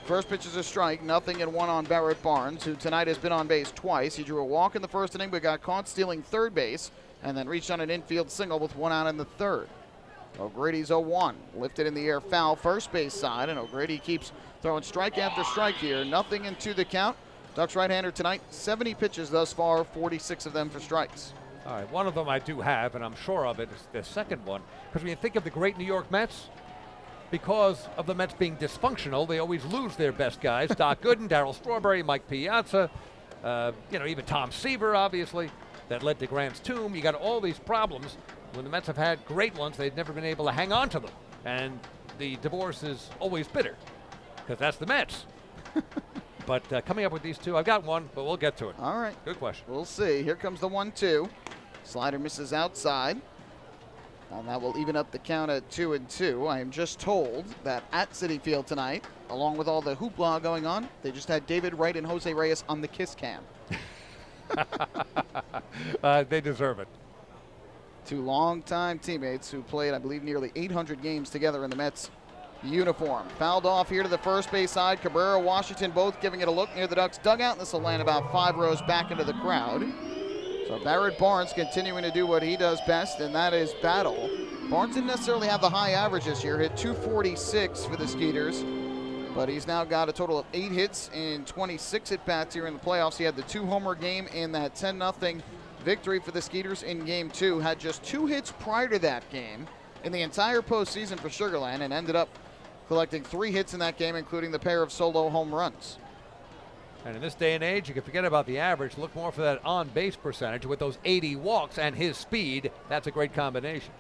S6: First pitch is a strike, 0-1 on Barrett Barnes, who tonight has been on base twice. He drew a walk in the first inning, but got caught stealing third base, and then reached on an infield single with 1 out in the third. O'Grady's 0-1, lifted in the air foul first base side, and O'Grady keeps throwing strike after strike here. 0-2 the count. Ducks right-hander tonight, 70 pitches thus far, 46 of them for strikes.
S7: All right, one of them I do have, and I'm sure of it, is the second one. Because when you think of the great New York Mets, because of the Mets being dysfunctional, they always lose their best guys. Doc Gooden, Darryl Strawberry, Mike Piazza, even Tom Seaver, obviously, that led to Grant's tomb. You got all these problems. When the Mets have had great ones, they've never been able to hang on to them. And the divorce is always bitter, because that's the Mets. But coming up with these 2, I've got one, but we'll get to it.
S6: All right.
S7: Good question.
S6: We'll see. Here comes the 1-2. Slider misses outside, and that will even up the count at 2-2. I am just told that at Citi Field tonight, along with all the hoopla going on, they just had David Wright and Jose Reyes on the kiss cam.
S7: They deserve it.
S6: 2 longtime teammates who played, I believe, nearly 800 games together in the Mets uniform. Fouled off here to the first base side. Cabrera, Washington both giving it a look near the Ducks dugout. This will land about 5 rows back into the crowd. So Barrett Barnes continuing to do what he does best, and that is battle. Barnes didn't necessarily have the high average this year, hit 246 for the Skeeters, but he's now got a total of 8 hits in 26 at-bats here in the playoffs. He had the 2-homer game in that 10-0 victory for the Skeeters in Game 2, had just 2 hits prior to that game in the entire postseason for Sugar Land, and ended up collecting 3 hits in that game, including the pair of solo home runs.
S7: And in this day and age, you can forget about the average. Look more for that on-base percentage with those 80 walks and his speed. That's a great combination.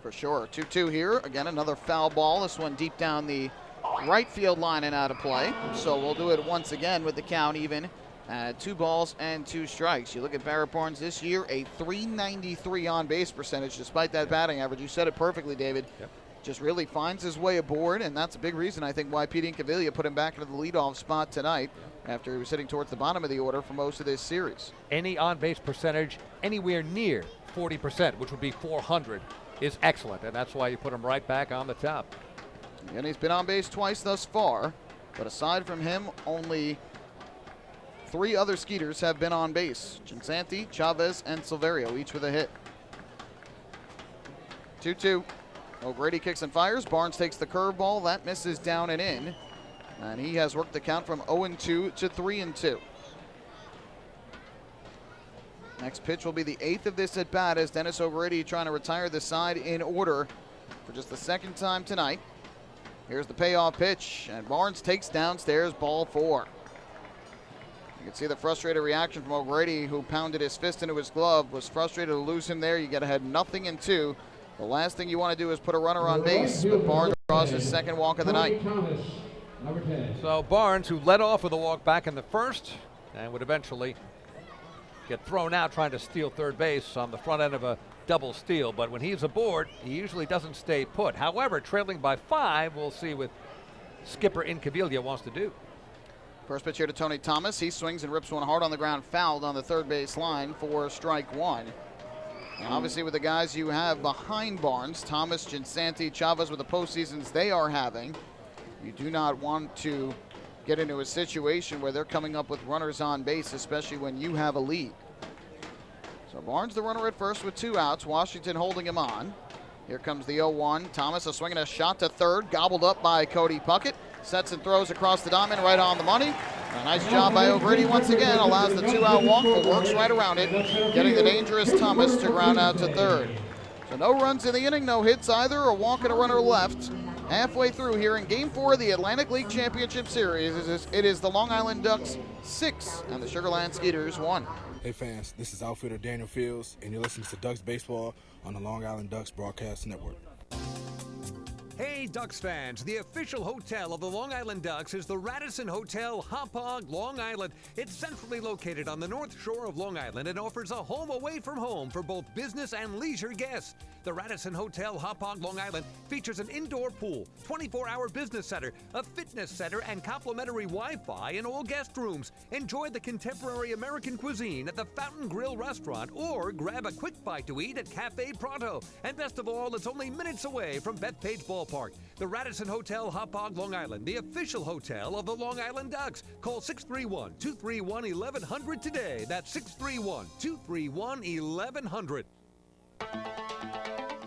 S6: For sure. 2-2 here. Again, another foul ball. This one deep down the right field line and out of play. So we'll do it once again with the count even at 2 balls and 2 strikes. You look at Barrett Barnes this year, a .393 on-base percentage despite that batting average. You said it perfectly, David.
S7: Yep.
S6: Just really finds his way aboard, and that's a big reason, I think, why Pete Incaviglia put him back into the leadoff spot tonight after he was sitting towards the bottom of the order for most of this series.
S7: Any on-base percentage anywhere near 40%, which would be 400, is excellent, and that's why you put him right back on the top.
S6: And he's been on base twice thus far, but aside from him, only 3 other Skeeters have been on base. Cinsanti, Chavez, and Silverio, each with a hit. 2-2. O'Grady kicks and fires. Barnes takes the curveball. That misses down and in. And he has worked the count from 0-2 to 3-2. Next pitch will be the 8th of this at-bat as Dennis O'Grady trying to retire the side in order for just the 2nd time tonight. Here's the payoff pitch, and Barnes takes downstairs, ball 4. You can see the frustrated reaction from O'Grady, who pounded his fist into his glove, was frustrated to lose him there. You get ahead 0-2. The last thing you want to do is put a runner on base, but Barnes draws his 2nd walk of the night.
S7: So Barnes, who led off with a walk back in the first, and would eventually get thrown out trying to steal third base on the front end of a double steal. But when he's aboard, he usually doesn't stay put. However, trailing by 5, we'll see what skipper Incaviglia wants to do.
S6: First pitch here to Tony Thomas. He swings and rips one hard on the ground, fouled on the third base line for strike 1. And obviously, with the guys you have behind Barnes, Thomas, Cinsanti, Chavez, with the postseasons they are having, you do not want to get into a situation where they're coming up with runners on base, especially when you have a lead. So Barnes the runner at first with 2 outs. Washington holding him on. Here comes the 0-1. Thomas a swing and a shot to third, gobbled up by Cody Puckett. Sets and throws across the diamond, right on the money. A nice job by O'Grady once again. Allows the 2-out walk, but works right around it, getting the dangerous Thomas to ground out to third. So no runs in the inning, no hits either, a walk and a runner left. Halfway through here in Game 4 of the Atlantic League Championship Series, it is the Long Island Ducks 6 and the Sugarland Skeeters 1.
S4: Hey fans, this is outfielder Daniel Fields, and you're listening to Ducks Baseball on the Long Island Ducks Broadcast Network.
S19: Hey Ducks fans, the official hotel of the Long Island Ducks is the Radisson Hotel Hauppauge, Long Island. It's centrally located on the north shore of Long Island and offers a home away from home for both business and leisure guests. The Radisson Hotel Hauppauge, Long Island features an indoor pool, 24-hour business center, a fitness center, and complimentary Wi-Fi in all guest rooms. Enjoy the contemporary American cuisine at the Fountain Grill restaurant or grab a quick bite to eat at Cafe Pronto. And best of all, it's only minutes away from Bethpage Ballpark. The Radisson Hotel Hauppauge, Long Island, the official hotel of the Long Island Ducks. Call 631-231-1100 today. That's 631-231-1100.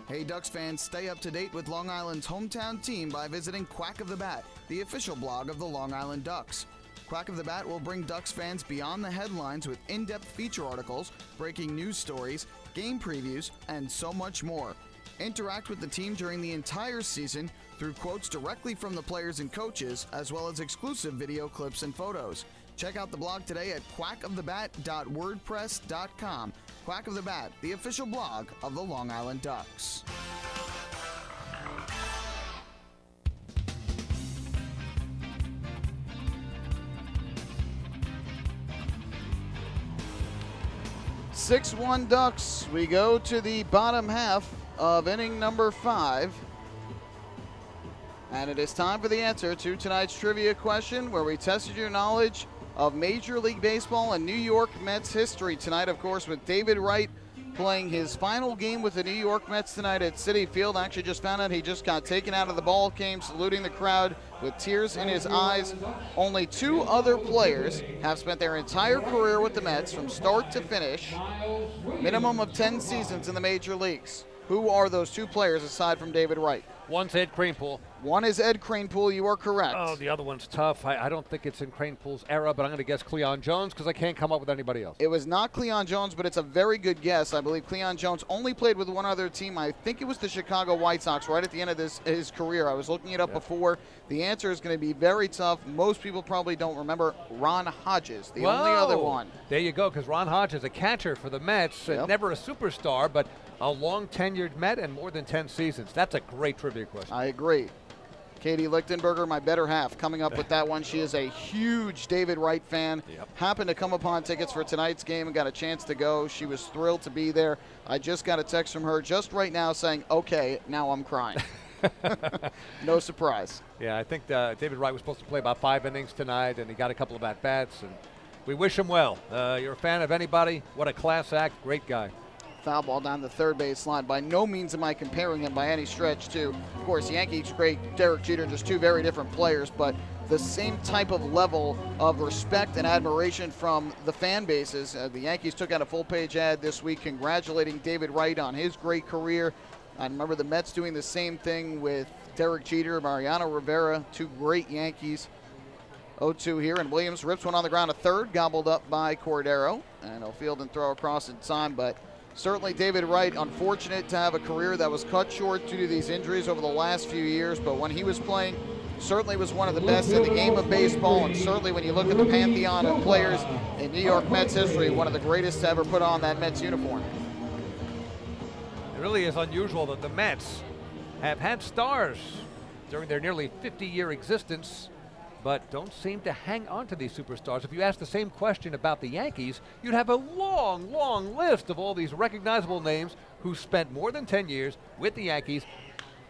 S6: Hey Ducks fans, stay up to date with Long Island's hometown team by visiting Quack of the Bat, the official blog of the Long Island Ducks. Quack of the Bat will bring Ducks fans beyond the headlines with in-depth feature articles, breaking news stories, game previews, and so much more. Interact with the team during the entire season through quotes directly from the players and coaches, as well as exclusive video clips and photos. Check out the blog today at quackofthebat.wordpress.com. Quack of the Bat, the official blog of the Long Island Ducks. "6-1 Ducks." We go to the bottom half of inning number 5. And it is time for the answer to tonight's trivia question, where we tested your knowledge of Major League Baseball and New York Mets history tonight, of course, with David Wright playing his final game with the New York Mets tonight at Citi Field. I actually just found out he just got taken out of the ball game, saluting the crowd with tears in his eyes. Only 2 other players have spent their entire career with the Mets from start to finish, minimum of 10 seasons in the major leagues. Who are those 2 players aside from David Wright?
S7: One's Ed Kranepool.
S6: One is Ed Kranepool. You are correct.
S7: Oh, the other one's tough. I don't think it's in Kranepool's era, but I'm going to guess Cleon Jones because I can't come up with anybody else.
S6: It was not Cleon Jones, but it's a very good guess. I believe Cleon Jones only played with one other team. I think it was the Chicago White Sox right at the end of his career. I was looking it up before. The answer is going to be very tough. Most people probably don't remember Ron Hodges, the only other one.
S7: There you go, because Ron Hodges, a catcher for the Mets, never a superstar, but a long-tenured Met and more than 10 seasons. That's a great trivia question.
S6: I agree. Katie Lichtenberger, my better half, coming up with that one. She is a huge David Wright fan. Happened to come upon tickets for tonight's game and got a chance to go. She was thrilled to be there. I just got a text from her just right now saying, okay, now I'm crying. No surprise.
S7: Yeah, I think David Wright was supposed to play about 5 innings tonight, and he got a couple of at-bats, and we wish him well. You're a fan of anybody? What a class act. Great guy.
S6: Foul ball down the third base line. By no means am I comparing him by any stretch to, of course, Yankees great Derek Jeter, just 2 very different players, but the same type of level of respect and admiration from the fan bases. The Yankees took out a full-page ad this week congratulating David Wright on his great career. I remember the Mets doing the same thing with Derek Jeter, Mariano Rivera, 2 great Yankees. 0-2 here, and Williams rips one on the ground, a third, gobbled up by Cordero, and he'll field and throw across in time, but certainly David Wright, unfortunate to have a career that was cut short due to these injuries over the last few years, but when he was playing, certainly was one of the best in the game of baseball, and certainly when you look at the pantheon of players in New York Mets history, one of the greatest to ever put on that Mets uniform.
S7: It really is unusual that the Mets have had stars during their nearly 50-year existence, but don't seem to hang on to these superstars. If you ask the same question about the Yankees, you'd have a long, long list of all these recognizable names who spent more than 10 years with the Yankees,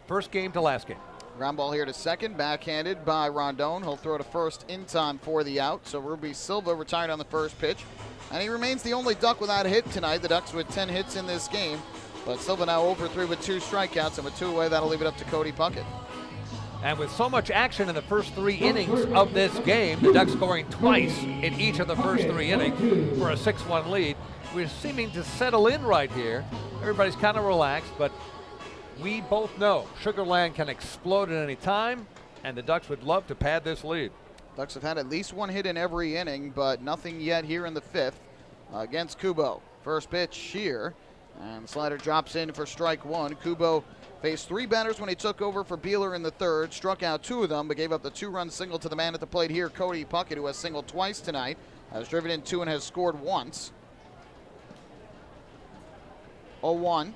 S7: first game to last game.
S6: Ground ball here to second, backhanded by Rondon. He'll throw to first in time for the out. So Ruby Silva retired on the first pitch, and he remains the only Duck without a hit tonight. The Ducks with 10 hits in this game, but Silva now 0 for 3 with 2 strikeouts, and with 2 away, that'll leave it up to Cody Puckett.
S7: And with so much action in the first 3 innings of this game, the Ducks scoring twice in each of the first 3 innings for a 6-1 lead, we're seeming to settle in right here. Everybody's kind of relaxed, but we both know Sugar Land can explode at any time, and the Ducks would love to pad this lead.
S6: Ducks have had at least one hit in every inning, but nothing yet here in the 5th against Kubo. First pitch here, and the slider drops in for strike 1. Kubo faced 3 batters when he took over for Beeler in the 3rd, struck out 2 of them, but gave up the 2-run single to the man at the plate here, Cody Puckett, who has singled twice tonight, has driven in 2 and has scored once. 0-1.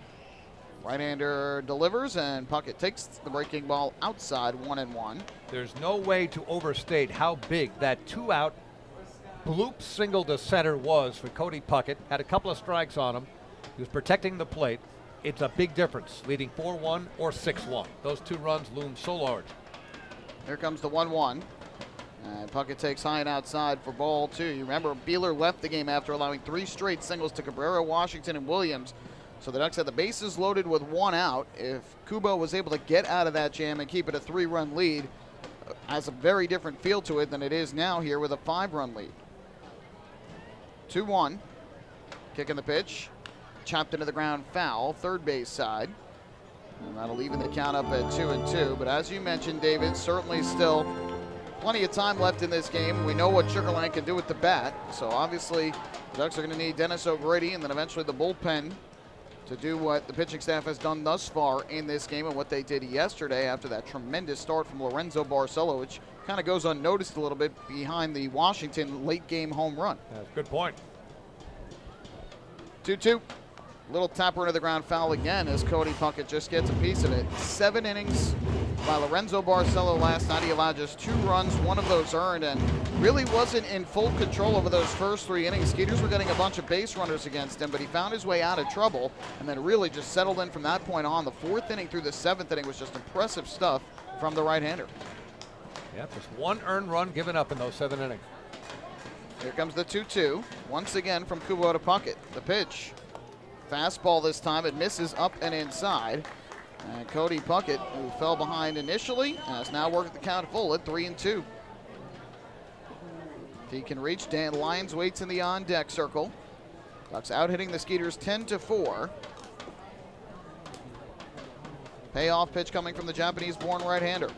S6: Right-hander delivers, and Puckett takes the breaking ball outside, 1-1.
S7: There's no way to overstate how big that 2-out bloop single to center was for Cody Puckett. Had a couple of strikes on him. He was protecting the plate. It's a big difference, leading 4-1 or 6-1. Those 2 runs loom so large.
S6: Here comes the 1-1. And Puckett takes high and outside for ball 2. You remember, Beeler left the game after allowing 3 straight singles to Cabrera, Washington, and Williams. So the Ducks had the bases loaded with 1 out. If Kubo was able to get out of that jam and keep it a 3-run lead, has a very different feel to it than it is now here with a 5-run lead. 2-1. Kicking the pitch. Chopped into the ground, foul, third base side. And that'll even the count up at 2-2. But as you mentioned, David, certainly still plenty of time left in this game. We know what Sugar Land can do with the bat. So obviously the Ducks are going to need Dennis O'Grady and then eventually the bullpen to do what the pitching staff has done thus far in this game and what they did yesterday after that tremendous start from Lorenzo Barcel, which kind of goes unnoticed a little bit behind the Washington late game home run.
S7: That's a good point.
S6: 2-2. Little tapper into the ground foul again as Cody Puckett just gets a piece of it. 7 innings by Lorenzo Barcel last night. He allowed just 2 runs, 1 of those earned, and really wasn't in full control over those first 3 innings. Skeeters were getting a bunch of base runners against him, but he found his way out of trouble and then really just settled in from that point on. The 4th inning through the 7th inning was just impressive stuff from the right-hander.
S7: Yep, just 1 earned run given up in those 7 innings.
S6: Here comes the 2-2. Once again from Kubo to Puckett. The pitch. Fastball this time. It misses up and inside. And Cody Puckett, who fell behind initially, has now worked the count full at 3-2. If he can reach, Dan Lyons waits in the on-deck circle. Ducks out hitting the Skeeters 10-4. Payoff pitch coming from the Japanese-born right-hander.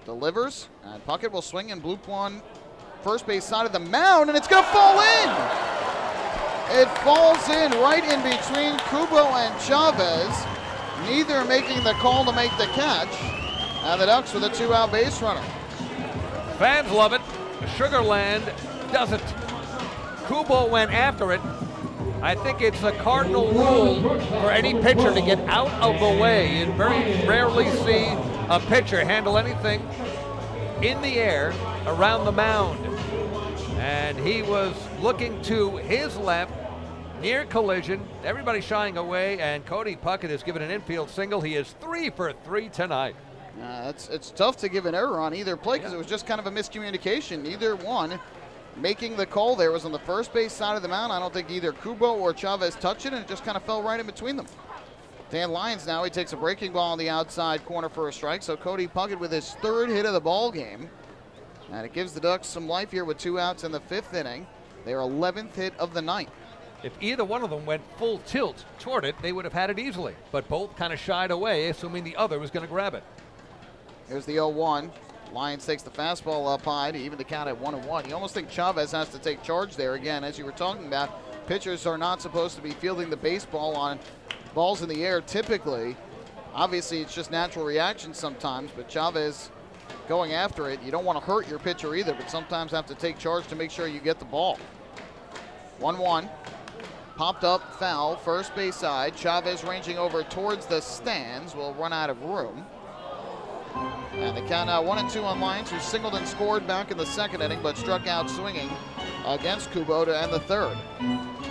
S6: Delivers, and Puckett will swing and bloop one first base side of the mound, and it's going to fall in! It falls in right in between Kubo and Chavez, neither making the call to make the catch, and the Ducks with a 2-out base runner.
S7: Fans love it. Sugar Land doesn't. Kubo went after it. I think it's a cardinal rule for any pitcher to get out of the way. You very rarely see a pitcher handle anything in the air around the mound. And he was looking to his left, near collision, everybody shying away, and Cody Puckett has given an infield single. He is 3 for 3 tonight.
S6: It's tough to give an error on either play because it was just kind of a miscommunication. Neither one making the call there was on the first base side of the mound. I don't think either Kubo or Chavez touched it, and it just kind of fell right in between them. Dan Lyons now, he takes a breaking ball on the outside corner for a strike, so Cody Puckett with his 3rd hit of the ball game. And it gives the Ducks some life here with 2 outs in the 5th inning. Their 11th hit of the night.
S7: If either one of them went full tilt toward it, they would have had it easily. But both kind of shied away, assuming the other was going to grab it.
S6: Here's the 0-1. Lyons takes the fastball up high to even the count at 1-1. You almost think Chavez has to take charge there again. As you were talking about, pitchers are not supposed to be fielding the baseball on balls in the air typically. Obviously, it's just natural reaction sometimes, but Chavez going after it, you don't want to hurt your pitcher either, but sometimes have to take charge to make sure you get the ball. 1-1. Popped up, foul, first base side. Chavez ranging over towards the stands, will run out of room. And the count now 1-2 on Lyons, who singled and scored back in the 2nd inning, but struck out swinging against Kubo to end the 3rd.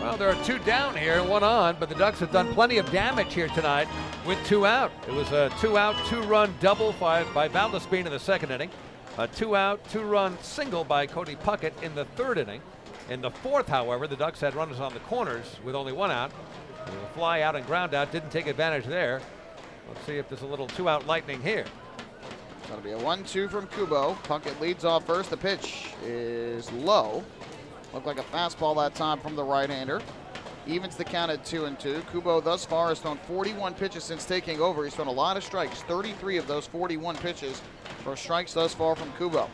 S7: Well, there are 2 down here, 1 on, but the Ducks have done plenty of damage here tonight with 2 out. It was a 2-out, 2-run double by Valdespin in the 2nd inning. A 2-out, 2-run single by Cody Puckett in the 3rd inning. In the 4th, however, the Ducks had runners on the corners with only 1 out. The fly out and ground out didn't take advantage there. Let's see if there's a little 2-out lightning here.
S6: It's going to be a 1-2 from Kubo. Puckett leads off first. The pitch is low. Looked like a fastball that time from the right-hander. evens the count at 2-2. Kubo thus far has thrown 41 pitches since taking over. He's thrown a lot of strikes, 33 of those 41 pitches for strikes thus far from Kubo.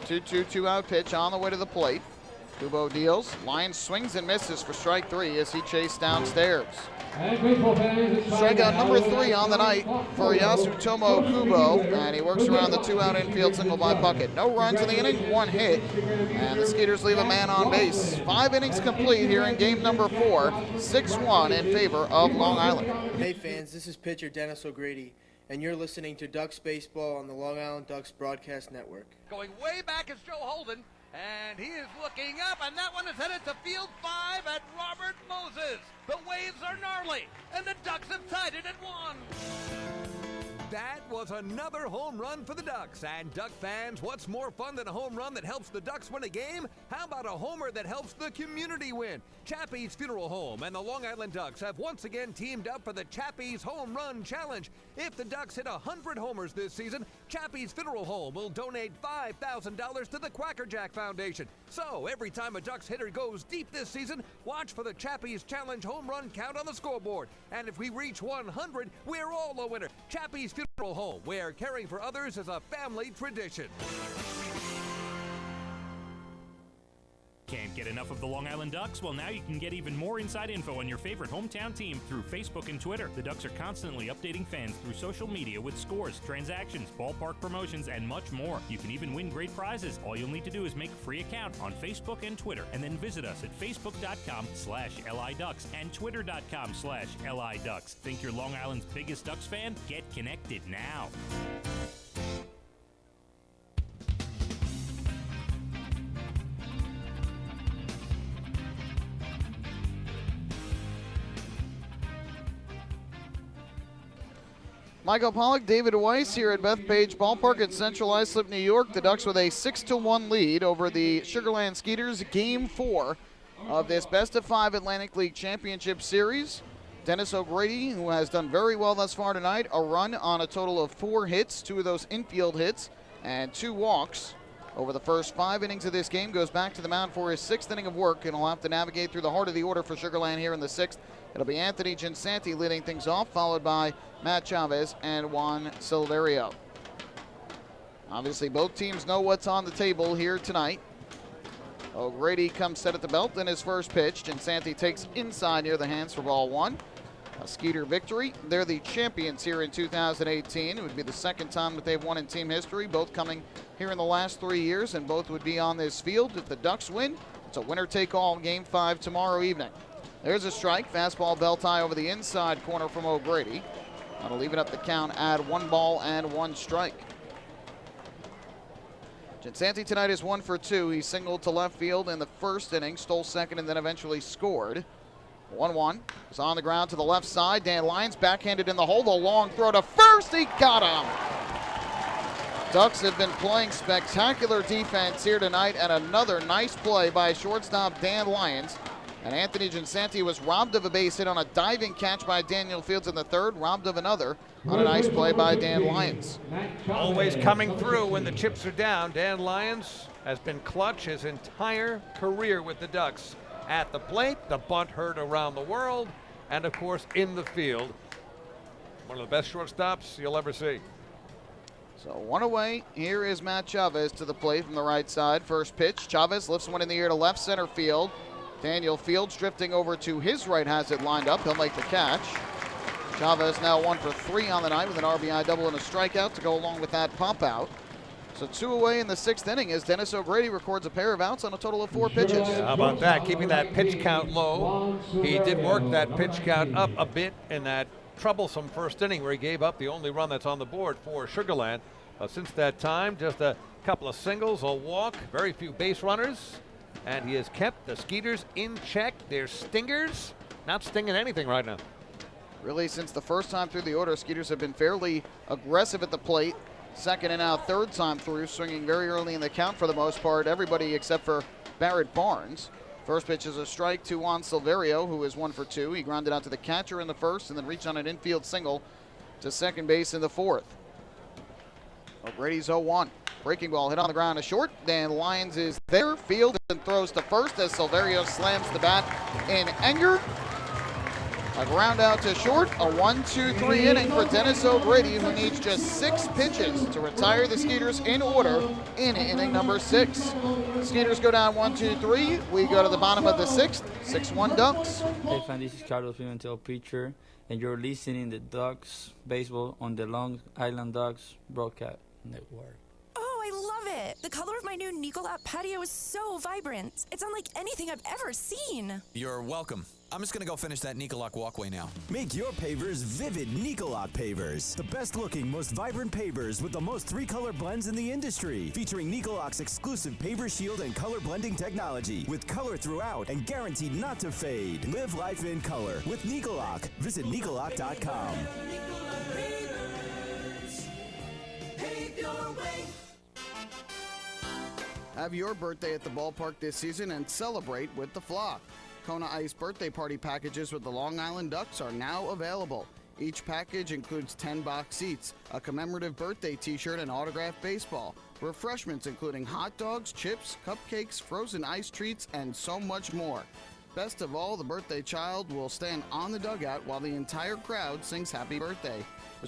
S6: 2-2, 2-out pitch on the way to the plate. Kubo deals. Lyons swings and misses for strike 3 as he chased downstairs. Strikeout number 3 on the night for Yasutomo Kubo, and he works around the 2-out infield single by Puckett. No runs in the inning, 1 hit, and the Skeeters leave a man on base. 5 innings complete here in game number 4, 6-1 in favor of Long Island.
S2: Hey fans, this is pitcher Dennis O'Grady, and you're listening to Ducks Baseball on the Long Island Ducks Broadcast Network.
S7: Going way back is Joe Holden, and he is looking up, and that one is headed to field 5 at Robert Moses. The waves are gnarly, and the Ducks have tied it at 1.
S19: That was another home run for the Ducks. And Duck fans, what's more fun than a home run that helps the Ducks win a game? How about a homer that helps the community win? Chappie's Funeral Home and the Long Island Ducks have once again teamed up for the Chappie's Home Run Challenge. If the Ducks hit 100 homers this season, Chappie's Funeral Home will donate $5,000 to the Quackerjack Foundation. So every time a Ducks hitter goes deep this season, watch for the Chappie's Challenge home run count on the scoreboard. And if we reach 100, we're all a winner. Chappie's Funeral Home, where caring for others is a family tradition.
S9: Can't get enough of the Long Island Ducks? Well, now you can get even more inside info on your favorite hometown team through Facebook and Twitter. The Ducks are constantly updating fans through social media with scores, transactions, ballpark promotions, and much more. You can even win great prizes. All you'll need to do is make a free account on Facebook and Twitter, and then visit us at facebook.com/LIDucks and twitter.com/LIDucks. Think you're Long Island's biggest Ducks fan? Get connected now.
S6: Michael Pollock, David Weiss here at Bethpage Ballpark at Central Islip, New York. The Ducks with a 6-1 lead over the Sugarland Skeeters, Game 4 of this Best-of-5 Atlantic League Championship Series. Dennis O'Grady, who has done very well thus far tonight, a run on a total of 4 hits, 2 of those infield hits, and 2 walks. Over the first 5 innings of this game, goes back to the mound for his 6th inning of work, and he'll have to navigate through the heart of the order for Sugarland here in the 6th. It'll be Anthony Ginsanti leading things off, followed by Matt Chavez and Juan Silverio. Obviously, both teams know what's on the table here tonight. O'Grady comes set at the belt in his first pitch. Ginsanti takes inside near the hands for ball 1. A Skeeter victory. They're the champions here in 2018. It would be the 2nd time that they've won in team history, both coming here in the last 3 years, and both would be on this field. If the Ducks win, it's a winner-take-all Game 5 tomorrow evening. There's a strike. Fastball belt high over the inside corner from O'Grady. That'll even up the count at 1 ball and 1 strike. Ginsanti tonight is 1 for 2. He singled to left field in the first inning, stole second, and then eventually scored. 1-1. It's on the ground to the left side. Dan Lyons backhanded in the hole. The long throw to first. He got him. Ducks have been playing spectacular defense here tonight, and another nice play by shortstop Dan Lyons. And Anthony Ginsanti was robbed of a base hit on a diving catch by Daniel Fields in the 3rd, robbed of another on a nice play by Dan Lyons.
S7: Always coming through when the chips are down. Dan Lyons has been clutch his entire career with the Ducks. At the plate, the bunt heard around the world, and of course in the field. One of the best shortstops you'll ever see.
S6: So 1 away. Here is Matt Chavez to the plate from the right side. First pitch. Chavez lifts one in the air to left center field. Daniel Fields drifting over to his right, has it lined up. He'll make the catch. Chavez now 1 for 3 on the night with an RBI double and a strikeout to go along with that pump out. So 2 away in the 6th inning as Dennis O'Grady records a pair of outs on a total of 4 pitches.
S7: How about that? Keeping that pitch count low. He did work that pitch count up a bit in that troublesome first inning where he gave up the only run that's on the board for Sugarland. Since that time, just a couple of singles, a walk, very few base runners. And he has kept the Skeeters in check. They're stingers, not stinging anything right now.
S6: Really, since the first time through the order, Skeeters have been fairly aggressive at the plate. 2nd and now 3rd time through, swinging very early in the count for the most part. Everybody except for Barrett Barnes. First pitch is a strike to Juan Silverio, who is 1 for 2. He grounded out to the catcher in the 1st and then reached on an infield single to second base in the 4th. O'Grady's 0-1. Breaking ball hit on the ground to short. Then Lyons is there. Field and throws to first as Silverio slams the bat in anger. A ground out to short. A 1-2-3 inning for Dennis O'Grady, who needs just 6 pitches to retire the Skeeters in order in inning number 6. Skeeters go down 1-2-3. We go to the bottom of the 6th. 6-1 Ducks.
S1: Hey fans, this is Carlos Pimentel, pitcher, and you're listening to Ducks Baseball on the Long Island Ducks Broadcast Network.
S13: Oh, I love it. The color of my new Niccola patio is so vibrant. It's unlike anything I've ever seen.
S14: You're welcome. I'm just going to go finish that Niccola walkway now.
S15: Make your pavers vivid Niccola pavers. The best looking, most vibrant pavers with the most 3-color blends in the industry. Featuring Niccolac's exclusive paver shield and color blending technology. With color throughout and guaranteed not to fade. Live life in color with Niccola. Visit Niccola.com.
S6: Have your birthday at the ballpark this season and celebrate with the flock. Kona Ice birthday party packages with the Long Island Ducks are now available. Each package includes 10 box seats, a commemorative birthday t-shirt, and autographed baseball. Refreshments including hot dogs, chips, cupcakes, frozen ice treats, and so much more. Best of all, the birthday child will stand on the dugout while the entire crowd sings happy birthday.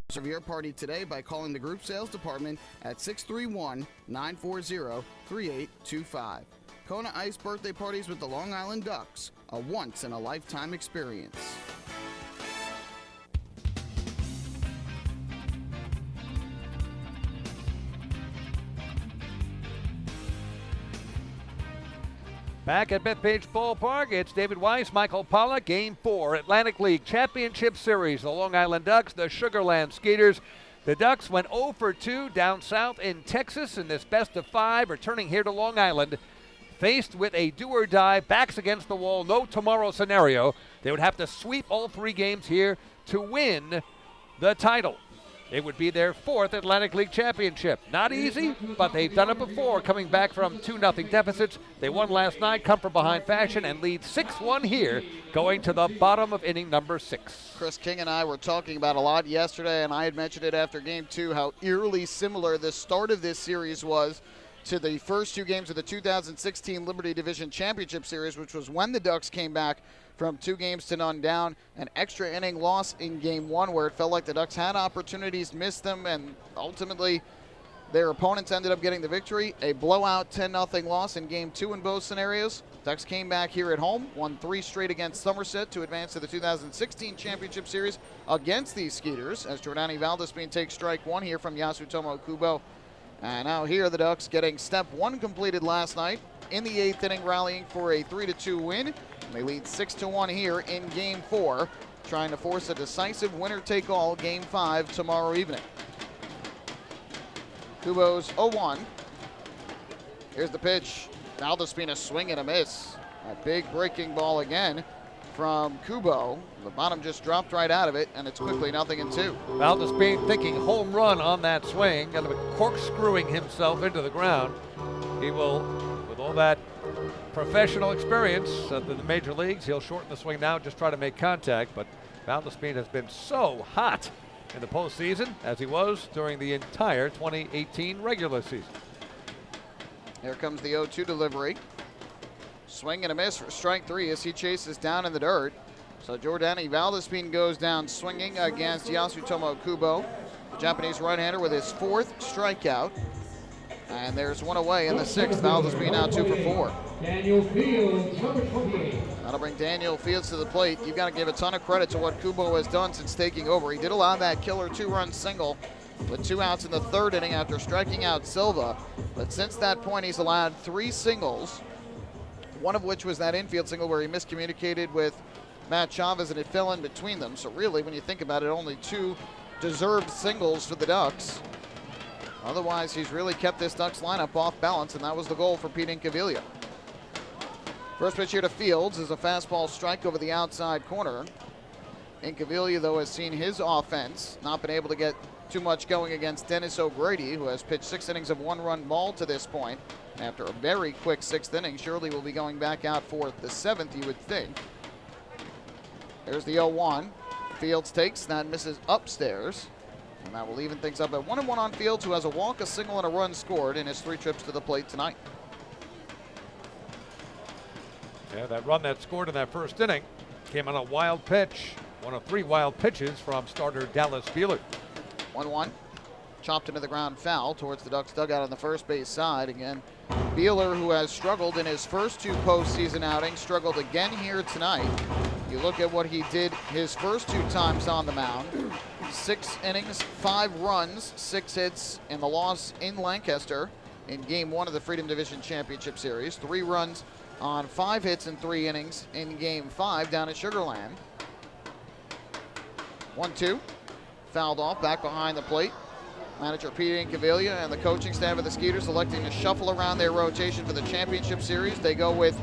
S6: Reserve your party today by calling the group sales department at 631-940-3825. Kona Ice birthday parties with the Long Island Ducks, a once-in-a-lifetime experience.
S7: Back at Bethpage Ballpark, it's David Weiss, Michael Pollock, Game 4, Atlantic League Championship Series. The Long Island Ducks, the Sugarland Skeeters. The Ducks went 0 for 2 down south in Texas in this best-of-5, returning here to Long Island. Faced with a do-or-die, backs against the wall, no tomorrow scenario, they would have to sweep all 3 games here to win the title. It would be their 4th Atlantic League championship. Not easy, but they've done it before, coming back from 2-0 deficits. They won last night, come from behind fashion, and lead 6-1 here, going to the bottom of inning number 6.
S6: Chris King and I were talking about a lot yesterday, and I had mentioned it after Game 2, how eerily similar the start of this series was to the first 2 games of the 2016 Liberty Division Championship Series, which was when the Ducks came back from 2-0 down, an extra inning loss in Game 1 where it felt like the Ducks had opportunities, missed them, and ultimately their opponents ended up getting the victory. A blowout 10-0 loss in Game 2 in both scenarios. Ducks came back here at home, won 3 straight against Somerset to advance to the 2016 Championship Series against these Skeeters, as Jordani Valdespin takes strike 1 here from Yasutomo Kubo. And now here the Ducks getting step 1 completed last night in the 8th inning, rallying for a 3-2 win. And they lead 6-1 here in Game 4, trying to force a decisive winner-take-all Game 5 tomorrow evening. Kubo's 0-1. Here's the pitch. Valdespin a swing and a miss. A big breaking ball again from Kubo. The bottom just dropped right out of it, and it's quickly 0-2.
S7: Valdespin thinking home run on that swing, kind of corkscrewing himself into the ground. He will, with all that professional experience at the major leagues, he'll shorten the swing now, just try to make contact, but Valdespin has been so hot in the postseason as he was during the entire 2018 regular season.
S6: Here comes the 0-2 delivery. Swing and a miss for strike 3 as he chases down in the dirt. So Jordani Valdespin goes down swinging against Yasutomo Kubo, the Japanese right-hander, with his 4th strikeout. And there's one away in the 6th. Valdespin now 2 for 4.
S17: Daniel Fields, number 28.
S6: That'll bring Daniel Fields to the plate. You've got to give a ton of credit to what Kubo has done since taking over. He did allow that killer 2-run single with 2 outs in the 3rd inning after striking out Silva. But since that point, he's allowed 3 singles, one of which was that infield single where he miscommunicated with Matt Chavez and it fell in between them. So really, when you think about it, only 2 deserved singles for the Ducks. Otherwise, he's really kept this Ducks lineup off balance, and that was the goal for Pete Incaviglia. First pitch here to Fields is a fastball strike over the outside corner. Incaviglia, though, has seen his offense not been able to get too much going against Dennis O'Grady, who has pitched 6 innings of 1-run ball to this point. After a very quick 6th inning, surely will be going back out for the 7th, you would think. There's the 0-1. Fields takes, that misses upstairs. And that will even things up at 1-1 on Fields, who has a walk, a single, and a run scored in his 3 trips to the plate tonight.
S7: Yeah, that run that scored in that first inning came on a wild pitch. One of 3 wild pitches from starter Dallas Beeler.
S6: 1-1. Chopped into the ground foul towards the Ducks dugout on the first base side. Again, Beeler, who has struggled in his first 2 postseason outings, struggled again here tonight. You look at what he did his first 2 times on the mound. 6 innings, 5 runs, 6 hits in the loss in Lancaster in Game 1 of the Freedom Division Championship Series. 3 runs on 5 hits in 3 innings in Game 5 down at Sugar Land. 1-2. Fouled off, back behind the plate. Manager Pete Incaviglia and the coaching staff of the Skeeters electing to shuffle around their rotation for the championship series. They go with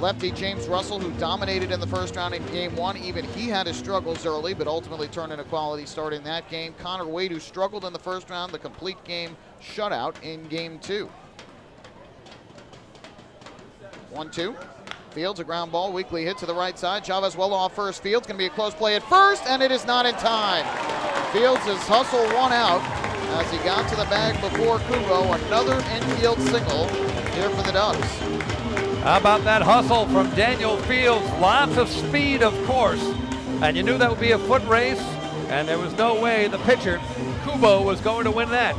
S6: lefty James Russell, who dominated in the first round in Game 1. Even he had his struggles early, but ultimately turned in a quality start in that game. Connor Wade, who struggled in the first round, the complete game shutout in Game 2. 1-2. Fields, a ground ball, weakly hit to the right side. Chavez well off first. Fields going to be a close play at first, and it is not in time. Fields has hustled one out as he got to the bag before Kubo. Another infield single here for the Ducks.
S7: How about that hustle from Daniel Fields? Lots of speed, of course, and you knew that would be a foot race, and there was no way the pitcher, Kubo, was going to win that.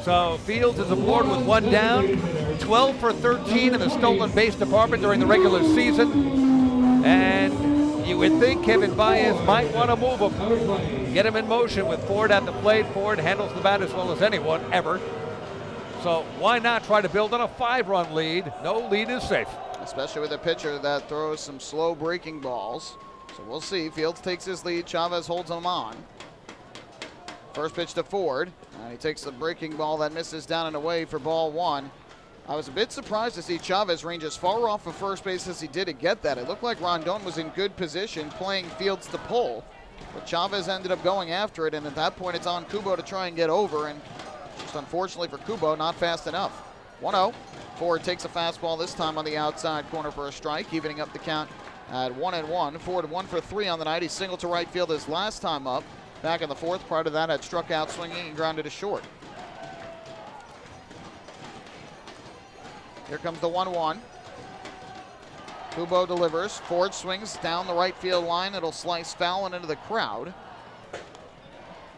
S7: So Fields is aboard with 1 down. 12 for 13 in the stolen base department during the regular season. And you would think Kevin Baez might want to move him, get him in motion with Ford at the plate. Ford handles the bat as well as anyone ever. So why not try to build on a 5-run lead? No lead is safe.
S6: Especially with a pitcher that throws some slow breaking balls. So we'll see. Fields takes his lead. Chavez holds him on. First pitch to Ford. And he takes the breaking ball that misses down and away for ball 1. I was a bit surprised to see Chavez range as far off of first base as he did to get that. It looked like Rondon was in good position playing Fields to pull, but Chavez ended up going after it, and at that point it's on Kubo to try and get over, and just unfortunately for Kubo, not fast enough. 1-0. Ford takes a fastball this time on the outside corner for a strike, evening up the count at 1-1. Ford 1 for 3 on the night. He singled to right field his last time up. Back in the 4th, prior to that had struck out swinging and grounded to short. Here comes the 1-1. Kubo delivers. Ford swings down the right field line. It'll slice foul and into the crowd.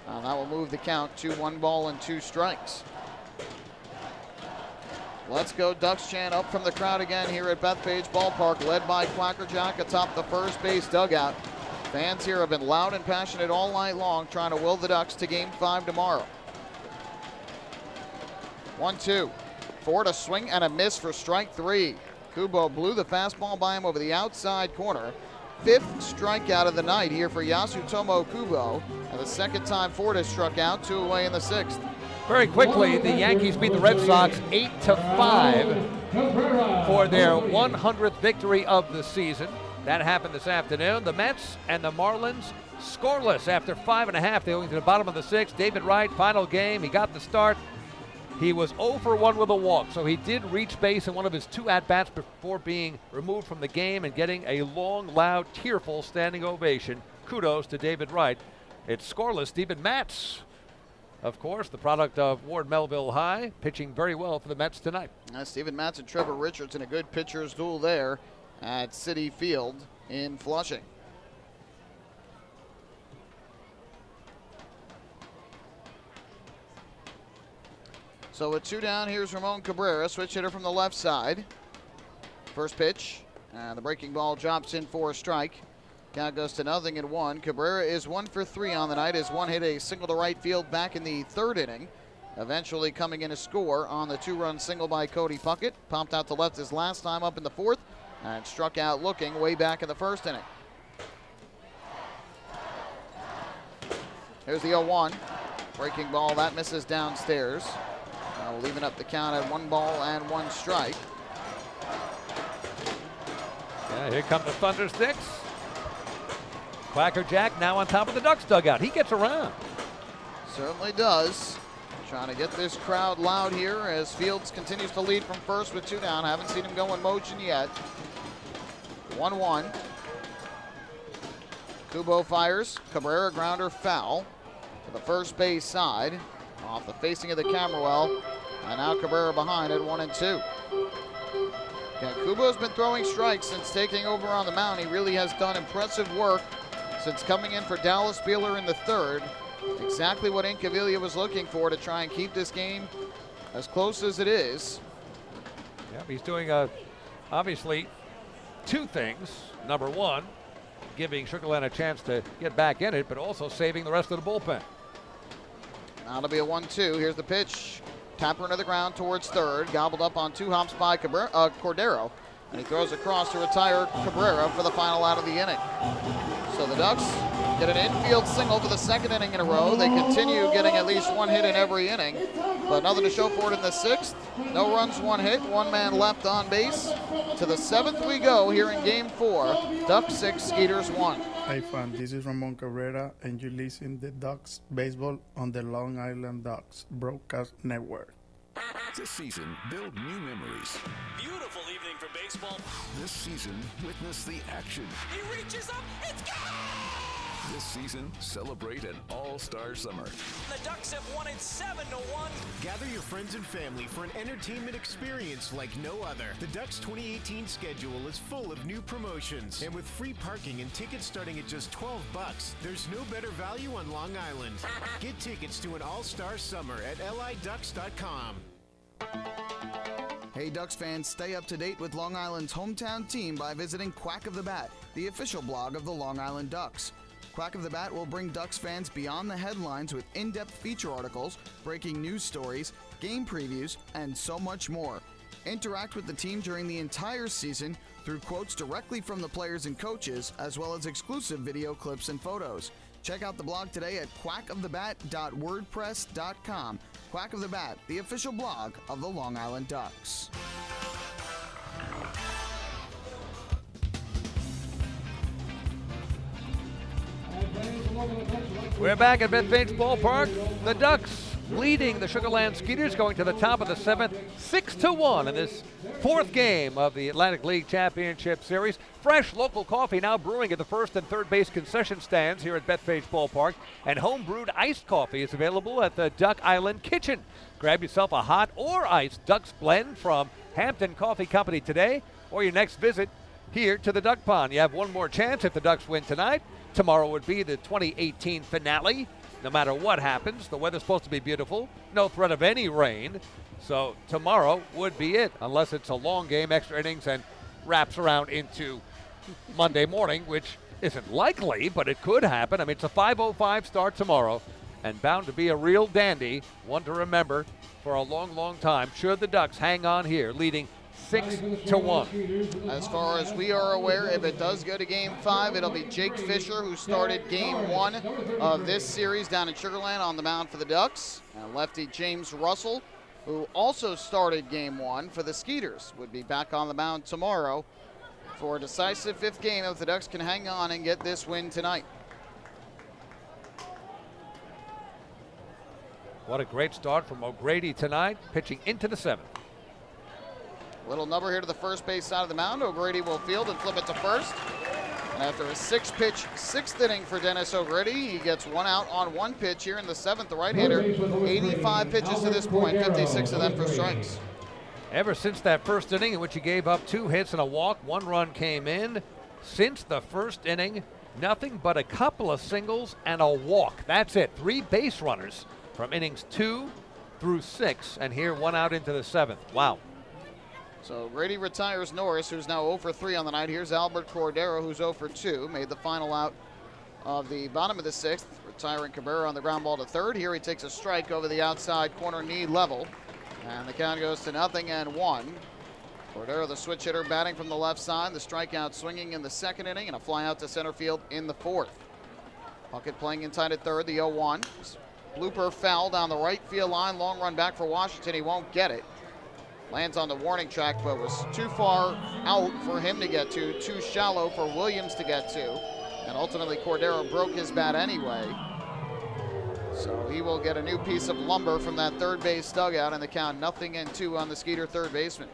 S6: And that will move the count to 1 ball and 2 strikes. Let's go Ducks chant up from the crowd again here at Bethpage Ballpark, led by Quackerjack atop the first base dugout. Fans here have been loud and passionate all night long, trying to will the Ducks to Game 5 tomorrow. 1-2. Ford a swing and a miss for strike 3. Kubo blew the fastball by him over the outside corner. 5th strikeout of the night here for Yasutomo Kubo. And the 2nd time Ford has struck out, 2 away in the 6th.
S7: Very quickly, the Yankees beat the Red Sox 8-5 for their 100th victory of the season. That happened this afternoon. The Mets and the Marlins scoreless after 5.5. They went to the bottom of the 6th. David Wright, final game. He got the start. He was 0 for 1 with a walk, so he did reach base in one of his 2 at-bats before being removed from the game and getting a long, loud, tearful standing ovation. Kudos to David Wright. It's scoreless. Steven Matz, of course, the product of Ward Melville High, pitching very well for the Mets tonight.
S6: Steven Matz and Trevor Richards in a good pitcher's duel there at Citi Field in Flushing. So with 2 down, here's Ramon Cabrera, switch hitter from the left side. First pitch, and the breaking ball drops in for a strike. Count goes to 0-1. Cabrera is 1 for 3 on the night. His one hit a single to right field back in the 3rd inning. Eventually coming in a score on the 2-run single by Cody Puckett. Pumped out to left his last time up in the 4th, and struck out looking way back in the 1st inning. Here's the 0-1. Breaking ball, that misses downstairs. We'll even up the count at 1 ball and 1 strike.
S7: Yeah, here come the Thundersticks. Quackerjack now on top of the Ducks dugout. He gets around.
S6: Certainly does. Trying to get this crowd loud here as Fields continues to lead from first with 2 down. Haven't seen him go in motion yet. 1-1. Kubo fires. Cabrera grounder foul. to the first base side, off the facing of the camera well, and now Cabrera behind at 1-2. Yeah, Kubo's been throwing strikes since taking over on the mound. He really has done impressive work since coming in for Dallas Beeler in the third. Exactly what Incaviglia was looking for to try and keep this game as close as it is.
S7: Yeah, he's doing obviously two things. Number one, giving Sugarland a chance to get back in it, but also saving the rest of the bullpen.
S6: Now it'll be a 1-2. Here's the pitch. Tapper into the ground towards third. Gobbled up on 2 hops by Cordero. And he throws across to retire Cabrera for the final out of the inning. So the Ducks get an infield single for the second inning in a row. They continue getting at least 1 hit in every inning. But nothing to show for it in the 6th. No runs, 1 hit, 1 man left on base. To the 7th we go here in Game 4. Ducks 6, Skeeters 1.
S5: Hi fam, this is Ramon Cabrera and you listen to Ducks Baseball on the Long Island Ducks Broadcast Network.
S10: This season, build new memories.
S11: Beautiful evening for baseball.
S10: This season, witness the action.
S11: He reaches up, it's gone!
S10: This season, celebrate an all-star summer.
S11: The Ducks have won it 7-1.
S24: Gather your friends and family for an entertainment experience like no other. The Ducks 2018 schedule is full of new promotions, and with free parking and tickets starting at just $12, there's no better value on Long Island. Get tickets to an all-star summer at liducks.com.
S6: Hey Ducks fans, stay up to date with Long Island's hometown team by visiting Quack of the Bat, the official blog of the Long Island Ducks. Quack of the Bat will bring Ducks fans beyond the headlines with in-depth feature articles, breaking news stories, game previews, and so much more. Interact with the team during the entire season through quotes directly from the players and coaches, as well as exclusive video clips and photos. Check out the blog today at quackofthebat.wordpress.com. Quack of the Bat, the official blog of the Long Island Ducks.
S7: We're back at Bethpage Ballpark. The Ducks leading the Sugarland Skeeters, going to the top of the 7th, 6-1 in this 4th game of the Atlantic League Championship Series. Fresh local coffee now brewing at the first and third base concession stands here at Bethpage Ballpark, and home-brewed iced coffee is available at the Duck Island Kitchen. Grab yourself a hot or iced Ducks blend from Hampton Coffee Company today, or your next visit here to the Duck Pond. You have one more chance if the Ducks win tonight. Tomorrow would be the 2018 finale. No matter what happens, the weather's supposed to be beautiful. No threat of any rain. So tomorrow would be it, unless it's a long game, extra innings, and wraps around into Monday morning, which isn't likely, but it could happen. I mean, it's a 5:05 start tomorrow, and bound to be a real dandy, one to remember for a long, long time, should the Ducks hang on here, leading 6-1.
S6: As far as we are aware, if it does go to Game 5, it'll be Jake Fisher, who started Game 1 of this series down in Sugarland on the mound for the Ducks. And lefty James Russell, who also started Game 1 for the Skeeters, would be back on the mound tomorrow for a decisive 5th game if the Ducks can hang on and get this win tonight.
S7: What a great start from O'Grady tonight, pitching into the 7th.
S6: Little number here to the first base side of the mound. O'Grady will field and flip it to first. And after a 6-pitch, 6th inning for Dennis O'Grady, he gets 1 out on 1 pitch here in the 7th. The right-hander, 85 pitches to this point, 56 of them for strikes.
S7: Ever since that first inning in which he gave up 2 hits and a walk, 1 run came in. Since the first inning, nothing but a couple of singles and a walk. That's it. 3 base runners from innings 2 through 6, and here 1 out into the 7th. Wow.
S6: So Grady retires Norris, who's now 0 for 3 on the night. Here's Albert Cordero, who's 0 for 2. Made the final out of the bottom of the 6th, retiring Cabrera on the ground ball to third. Here he takes a strike over the outside corner knee level. And the count goes to 0-1. Cordero, the switch hitter, batting from the left side. The strikeout swinging in the 2nd inning, and a fly out to center field in the 4th. Puckett playing in tight at third, the 0-1. Blooper foul down the right field line. Long run back for Washington. He won't get it. Lands on the warning track, but was too far out for him to get to, too shallow for Williams to get to. And ultimately, Cordero broke his bat anyway. So he will get a new piece of lumber from that third base dugout, and the count 0-2 on the Skeeter third baseman.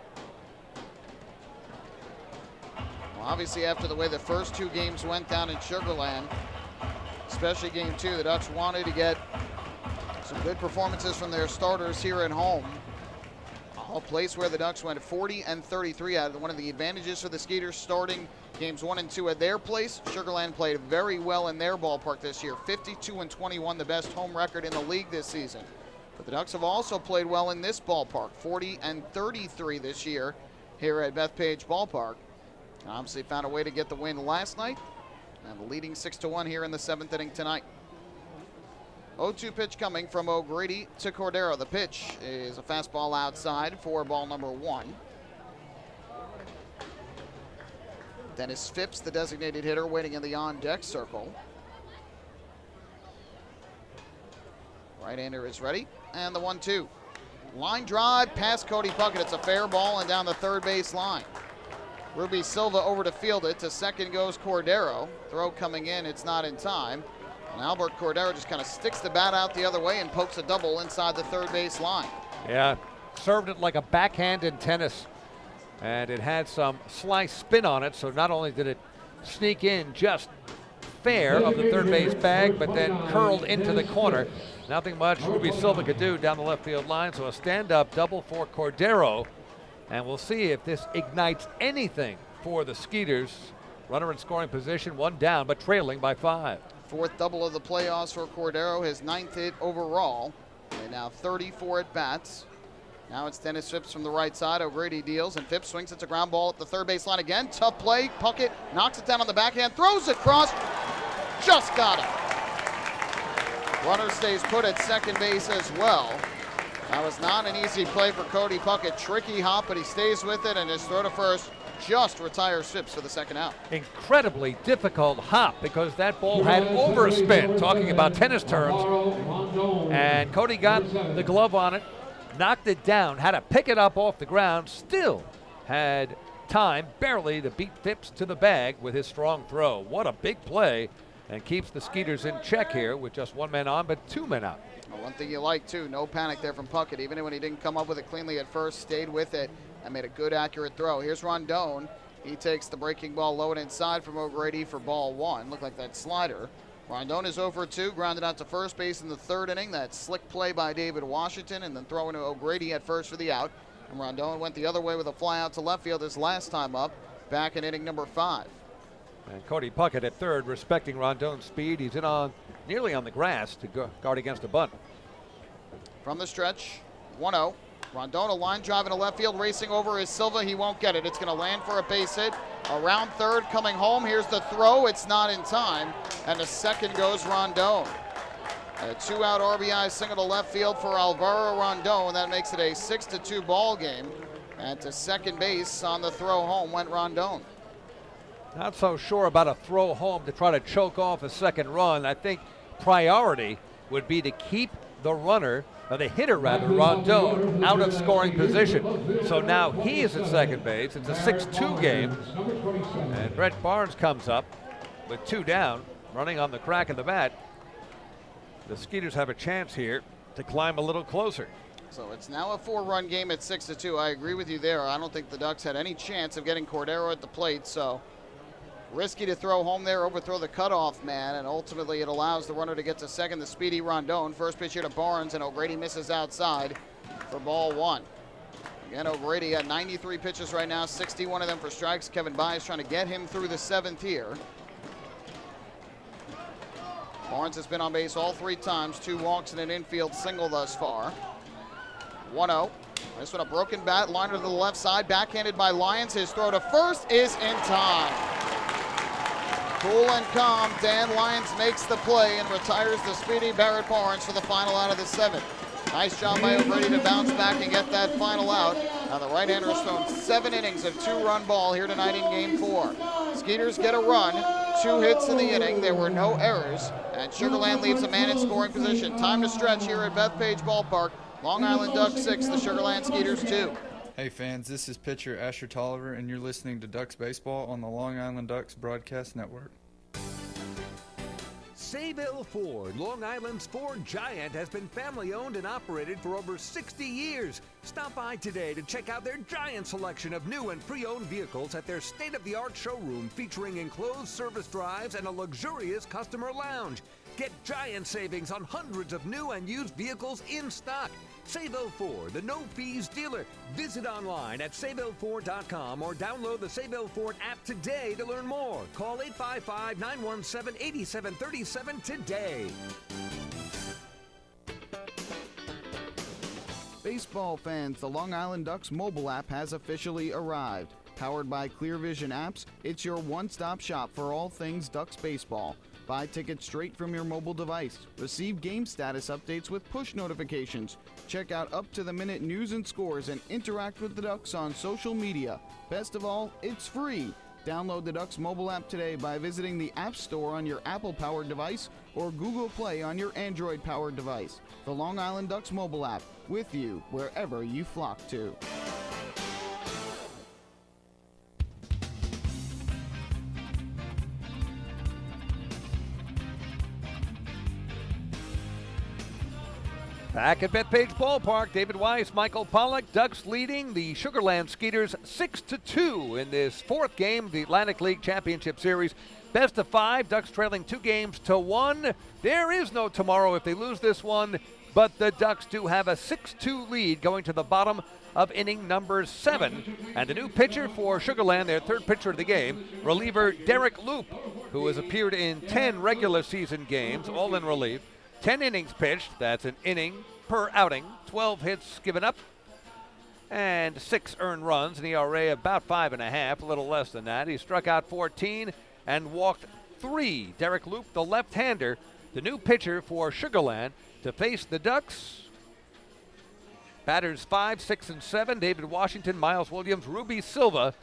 S6: Well, obviously, after the way the first 2 games went down in Sugarland, especially Game 2, the Ducks wanted to get Some good performances from their starters here at home. A place where the Ducks went 40-33 out. One of the advantages for the Skeeters starting games 1 and 2 at their place. Sugar Land played very well in their ballpark this year. 52-21, the best home record in the league this season. But the Ducks have also played well in this ballpark. 40-33 this year here at Bethpage Ballpark. And obviously found a way to get the win last night. And leading 6-1 here in the 7th inning tonight. 0-2 pitch coming from O'Grady to Cordero. The pitch is a fastball outside for ball number 1. Dennis Phipps, the designated hitter, waiting in the on-deck circle. Right-hander is ready, and the 1-2. Line drive past Cody Puckett. It's a fair ball and down the third base line. Ruby Silva over to field it. To second goes Cordero. Throw coming in, it's not in time. And Albert Cordero just kind of sticks the bat out the other way and pokes a double inside the third base line.
S7: Yeah, served it like a backhand in tennis. And it had some slice spin on it, so not only did it sneak in just fair of the third base bag, but then curled into the corner. Nothing much Ruby Silva could do down the left field line, so a stand-up double for Cordero. And we'll see if this ignites anything for the Skeeters. Runner in scoring position, 1 down, but trailing by 5.
S6: 4th double of the playoffs for Cordero, his 9th hit overall. And now 34 at-bats. Now it's Dennis Phipps from the right side. O'Grady deals, and Phipps swings. It's a ground ball at the third base line again. Tough play. Puckett knocks it down on the backhand, throws it across. Just got it. Runner stays put at second base as well. That was not an easy play for Cody Puckett. Tricky hop, but he stays with it, and his throw to first just retires Phipps for the second out.
S7: Incredibly difficult hop because that ball had overspin, talking about tennis terms. And Cody got the glove on it, knocked it down, had to pick it up off the ground, still had time barely to beat Phipps to the bag with his strong throw. What a big play, and keeps the Skeeters in check here with just 1 man on, but 2 men out.
S6: Well, one thing you like, too, no panic there from Puckett. Even when he didn't come up with it cleanly at first, stayed with it and made a good, accurate throw. Here's Rondon. He takes the breaking ball low and inside from O'Grady for ball 1. Looked like that slider. Rondon is over 2, grounded out to first base in the 3rd inning. That slick play by David Washington, and then throwing to O'Grady at first for the out. And Rondon went the other way with a fly out to left field his last time up, back in inning number 5.
S7: And Cody Puckett at third, respecting Rondon's speed. He's in on nearly on the grass to guard against a bunt.
S6: From the stretch, 1-0. Rondon, a line drive in a left field, racing over is Silva. He won't get it. It's going to land for a base hit. Around third, coming home. Here's the throw. It's not in time. And to second goes Rondon. A 2-out RBI single to left field for Alvaro Rondon. That makes it a 6-2 ball game. And to second base on the throw home went Rondon.
S7: Not so sure about a throw home to try to choke off a second run. I think priority would be to keep the runner, or the hitter rather, Rondon, out of scoring position. So now he is at second base. It's a 6-2 game. And Brett Barnes comes up with 2 down, running on the crack of the bat. The Skeeters have a chance here to climb a little closer.
S6: So it's now a 4-run game at 6-2. I agree with you there. I don't think the Ducks had any chance of getting Cordero at the plate, so risky to throw home there, overthrow the cutoff man, and ultimately it allows the runner to get to second, the speedy Rondon. First pitch here to Barnes, and O'Grady misses outside for ball 1. Again, O'Grady at 93 pitches right now, 61 of them for strikes. Kevin Byes trying to get him through the 7th here. Barnes has been on base all 3 times, 2 walks and an infield single thus far. 1-0. This one a broken bat, liner to the left side, backhanded by Lyons. His throw to first is in time. Cool and calm, Dan Lyons makes the play and retires the speedy Barrett Barnes for the final out of the 7th. Nice job by O'Grady to bounce back and get that final out. Now the right-hander has thrown 7 innings of 2-run ball here tonight in Game 4. Skeeters get a run, 2 hits in the inning. There were no errors, and Sugar Land leaves a man in scoring position. Time to stretch here at Bethpage Ballpark. Long Island Ducks 6, the Sugar Land Skeeters 2.
S8: Hey fans, this is pitcher Asher Tolliver, and you're listening to Ducks Baseball on the Long Island Ducks Broadcast Network.
S19: Sayville Ford, Long Island's Ford giant, has been family-owned and operated for over 60 years. Stop by today to check out their giant selection of new and pre-owned vehicles at their state-of-the-art showroom featuring enclosed service drives and a luxurious customer lounge. Get giant savings on hundreds of new and used vehicles in stock. Save-O Ford, the no-fees dealer. Visit online at saveoford.com or download the Save-O Ford app today to learn more. Call 855-917-8737 today.
S6: Baseball fans, the Long Island Ducks mobile app has officially arrived. Powered by Clear Vision Apps, it's your one-stop shop for all things Ducks baseball. Buy tickets straight from your mobile device. Receive game status updates with push notifications. Check out up-to-the-minute news and scores and interact with the Ducks on social media. Best of all, it's free. Download the Ducks mobile app today by visiting the App Store on your Apple-powered device or Google Play on your Android-powered device. The Long Island Ducks mobile app, with you wherever you flock to.
S7: Back at Bethpage Ballpark, David Weiss, Michael Pollock, Ducks leading the Sugarland Skeeters 6-2 in this fourth game of the Atlantic League Championship Series. Best of 5, Ducks trailing 2-1. There is no tomorrow if they lose this one, but the Ducks do have a 6-2 lead going to the bottom of inning number 7. And a new pitcher for Sugarland, their third pitcher of the game, reliever Derek Loop, who has appeared in 10 regular season games, all in relief. 10 innings pitched, that's an inning per outing, 12 hits given up, and 6 earned runs, an ERA about 5.5, a little less than that. He struck out 14 and walked 3. Derek Loop, the left-hander, the new pitcher for Sugarland, to face the Ducks. Batters 5, 6, and 7, David Washington, Miles Williams, Ruby Silva.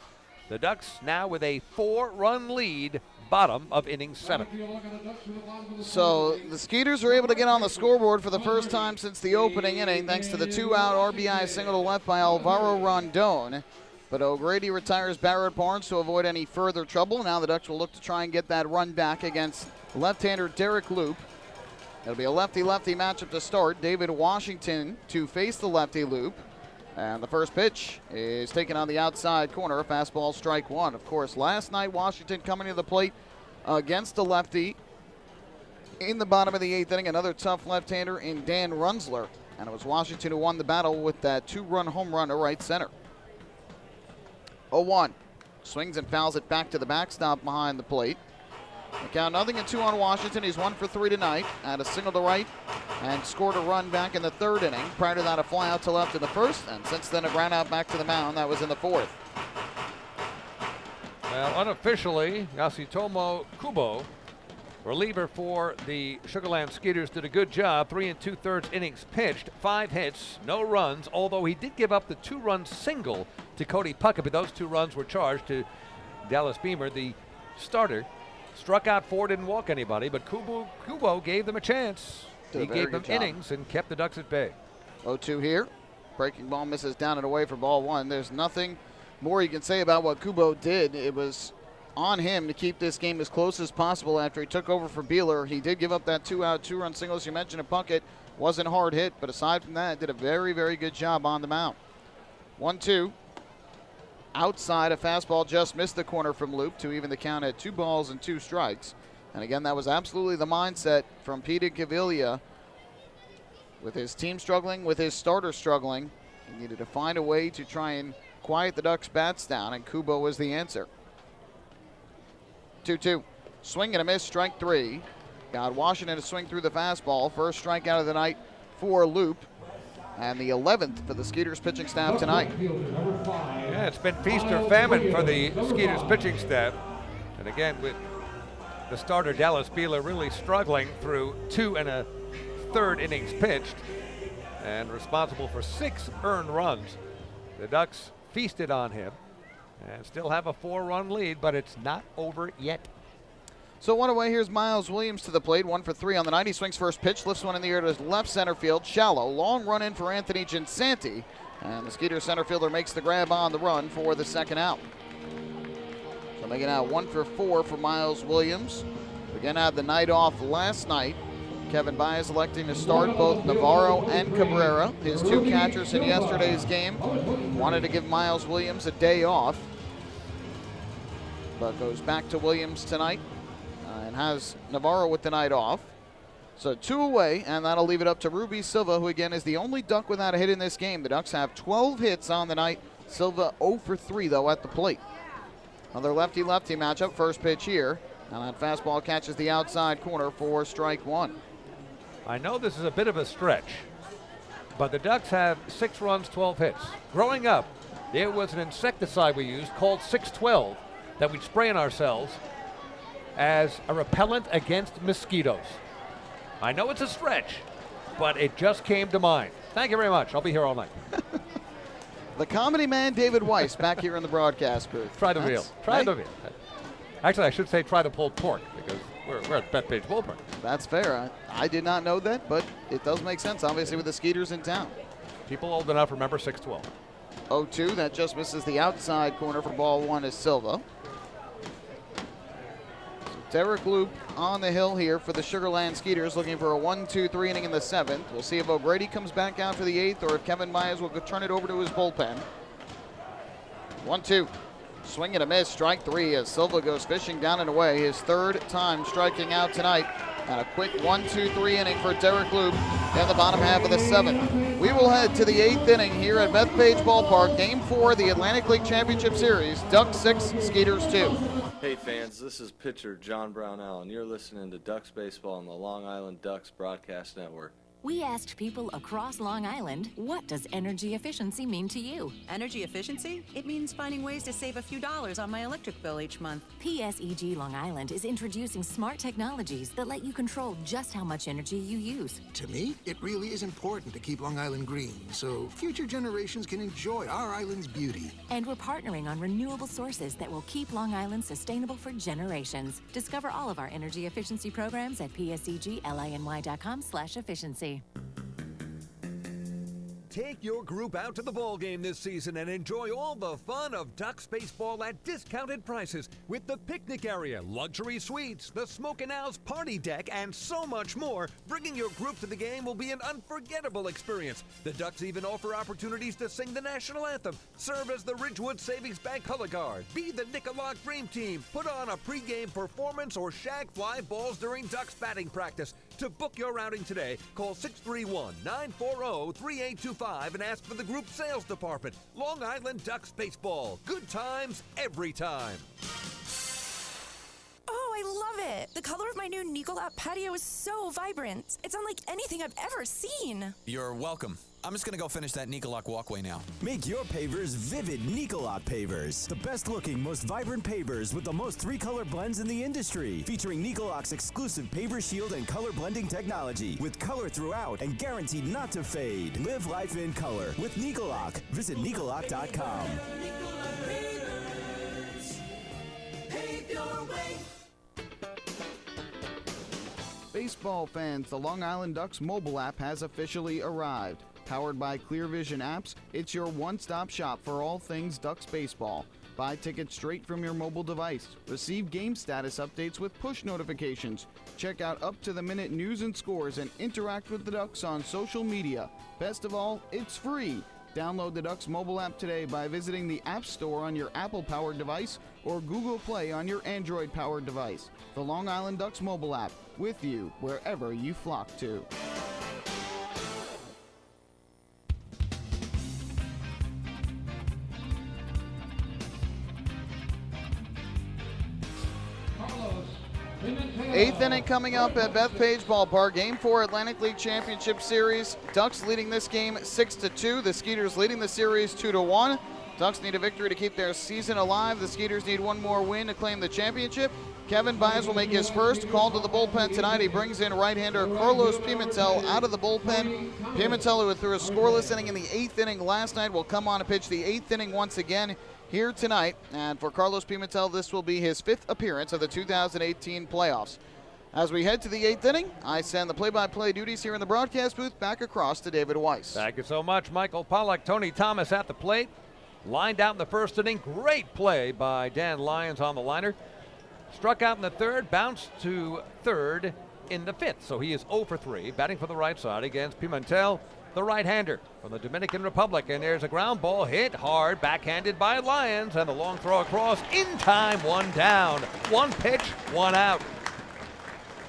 S7: The Ducks now with a 4-run lead, bottom of inning 7.
S6: So the Skeeters are able to get on the scoreboard for the first time since the opening inning, thanks to the 2-out RBI single to left by Alvaro Rondon. But O'Grady retires Barrett Barnes to avoid any further trouble. Now the Ducks will look to try and get that run back against left-hander Derek Loop. It'll be a lefty-lefty matchup to start. David Washington to face the lefty Loop. And the first pitch is taken on the outside corner, a fastball, strike one. Of course, last night Washington coming to the plate against a lefty in the bottom of the 8th inning. Another tough left-hander in Dan Runsler. And it was Washington who won the battle with that 2-run home run to right center. 0-1. Swings and fouls it back to the backstop behind the plate. The count 0-2 on Washington. He's 1 for 3 tonight. Had a single to right and scored a run back in the 3rd inning. Prior to that, a fly out to left in the 1st, and since then a ground out back to the mound. That was in the 4th.
S7: Well, unofficially, Yasutomo Kubo, reliever for the Sugarland Skeeters, did a good job. 3 2/3 innings pitched, 5 hits, no runs, although he did give up the 2-run single to Cody Puckett, but those 2 runs were charged to Dallas Beamer, the starter. Struck out 4, didn't walk anybody, but Kubo gave them a chance. He gave them innings and kept the Ducks at bay.
S6: 0-2 here. Breaking ball misses down and away for ball 1. There's nothing more you can say about what Kubo did. It was on him to keep this game as close as possible after he took over for Beeler. He did give up that 2-out, 2-run single, as you mentioned, a Puckett. Wasn't hard hit, but aside from that, did a very, very good job on the mound. 1-2. Outside, a fastball just missed the corner from Loop to even the count at 2 balls and 2 strikes. And again, that was absolutely the mindset from Peter Gavilia. With his team struggling, with his starter struggling, he needed to find a way to try and quiet the Ducks' bats down, and Kubo was the answer. 2-2. Swing and a miss, strike 3. Got Washington to swing through the fastball. First strikeout of the night for Loop. And the 11th for the Skeeters pitching staff tonight.
S7: Yeah, it's been feast or famine for the Skeeters pitching staff. And again, with the starter Dallas Beeler really struggling through 2 1/3 innings pitched and responsible for 6 earned runs. The Ducks feasted on him and still have a 4-run lead, but it's not over yet.
S6: So one away, here's Miles Williams to the plate, 1 for 3 on the night. He swings first pitch, lifts one in the air to his left center field, shallow. Long run in for Anthony Ginsanti, and the Skeeter center fielder makes the grab on the run for the 2nd out. So making out 1 for 4 for Miles Williams. Again, had the night off last night. Kevin Baez electing to start both Navarro and Cabrera, his 2 catchers in yesterday's game. Wanted to give Miles Williams a day off, but goes back to Williams tonight. And has Navarro with the night off. So 2 away, and that'll leave it up to Ruby Silva, who again is the only Duck without a hit in this game. The Ducks have 12 hits on the night. Silva 0 for 3, though, at the plate. Another lefty-lefty matchup, first pitch here. And that fastball catches the outside corner for strike 1.
S7: I know this is a bit of a stretch, but the Ducks have 6 runs, 12 hits. Growing up, there was an insecticide we used called 612 that we'd spray on ourselves as a repellent against mosquitoes. I know it's a stretch, but it just came to mind. Thank you very much. I'll be here all night.
S6: The comedy man, David Weiss, back here in the broadcast booth.
S7: Try the veal. Try the veal. Actually, I should say try the pulled pork because we're at Bethpage Ballpark.
S6: That's fair. I did not know that, but it does make sense, obviously, with the Skeeters in town.
S7: People old enough remember 612.
S6: 0-2, that just misses the outside corner for ball 1 is Silva. Derek Loop on the hill here for the Sugarland Skeeters, looking for a 1-2-3 inning in the 7th. We'll see if O'Grady comes back out for the 8th or if Kevin Myers will turn it over to his bullpen. 1-2. Swing and a miss, strike 3 as Silva goes fishing down and away. His 3rd time striking out tonight. And a quick 1-2-3 inning for Derek Loop in the bottom half of the 7th. We will head to the 8th inning here at Bethpage Ballpark. Game 4 of the Atlantic League Championship Series. Ducks 6, Skeeters 2.
S12: Hey fans, this is pitcher John Brownell, and you're listening to Ducks Baseball on the Long Island Ducks Broadcast Network.
S21: We asked people across Long Island, what does energy efficiency mean to you?
S22: Energy efficiency? It means finding ways to save a few dollars on my electric bill each month.
S21: PSEG Long Island is introducing smart technologies that let you control just how much energy you use.
S23: To me, it really is important to keep Long Island green so future generations can enjoy our island's beauty.
S21: And we're partnering on renewable sources that will keep Long Island sustainable for generations. Discover all of our energy efficiency programs at psegLINY.com/efficiency.
S19: Take your group out to the ball game this season and enjoy all the fun of Ducks baseball at discounted prices with the picnic area, luxury suites, the Smokin' party deck, and so much more. Bringing your group to the game will be an unforgettable experience. The Ducks even offer opportunities to sing the national anthem, serve as the Ridgewood Savings Bank color guard, be the Niccola Dream Team, put on a pregame performance, or shag fly balls during Ducks batting practice. To book your outing today, call 631-940-3825 and ask for the group sales department. Long Island Ducks Baseball. Good times every time.
S13: Oh, I love it. The color of my new Niccola patio is so vibrant. It's unlike anything I've ever seen.
S14: You're welcome. I'm just going to go finish that Niccola walkway now.
S15: Make your pavers vivid Niccola pavers. The best looking, most vibrant pavers with the most 3-color blends in the industry. Featuring Niccolac's exclusive paver shield and color blending technology. With color throughout and guaranteed not to fade. Live life in color with Niccola. Visit Niccola.com.
S6: Baseball fans, the Long Island Ducks mobile app has officially arrived. Powered by Clear Vision Apps, it's your one-stop shop for all things Ducks baseball. Buy tickets straight from your mobile device. Receive game status updates with push notifications. Check out up-to-the-minute news and scores and interact with the Ducks on social media. Best of all, it's free. Download the Ducks mobile app today by visiting the App Store on your Apple-powered device or Google Play on your Android-powered device. The Long Island Ducks mobile app, with you wherever you flock to. Eighth inning coming up at Bethpage Ballpark. Game 4 Atlantic League Championship Series. Ducks leading this game 6-2. The Skeeters leading the series 2-1. Ducks need a victory to keep their season alive. The Skeeters need one more win to claim the championship. Kevin Baez will make his first call to the bullpen tonight. He brings in right-hander Carlos Pimentel out of the bullpen. Pimentel, who threw a scoreless inning in the 8th inning last night, will come on to pitch the 8th inning once again here tonight. And for Carlos Pimentel, this will be his 5th appearance of the 2018 playoffs. As we head to the 8th inning, I send the play-by-play duties here in the broadcast booth back across to David Weiss.
S7: Thank you so much, Michael Pollack. Tony Thomas at the plate. Lined out in the first inning. Great play by Dan Lyons on the liner. Struck out in the 3rd, bounced to 3rd in the 5th. So he is 0 for 3, batting for the right side against Pimentel, the right-hander from the Dominican Republic. And there's a ground ball hit hard, backhanded by Lyons, and the long throw across in time, 1 down. 1 pitch, 1 out.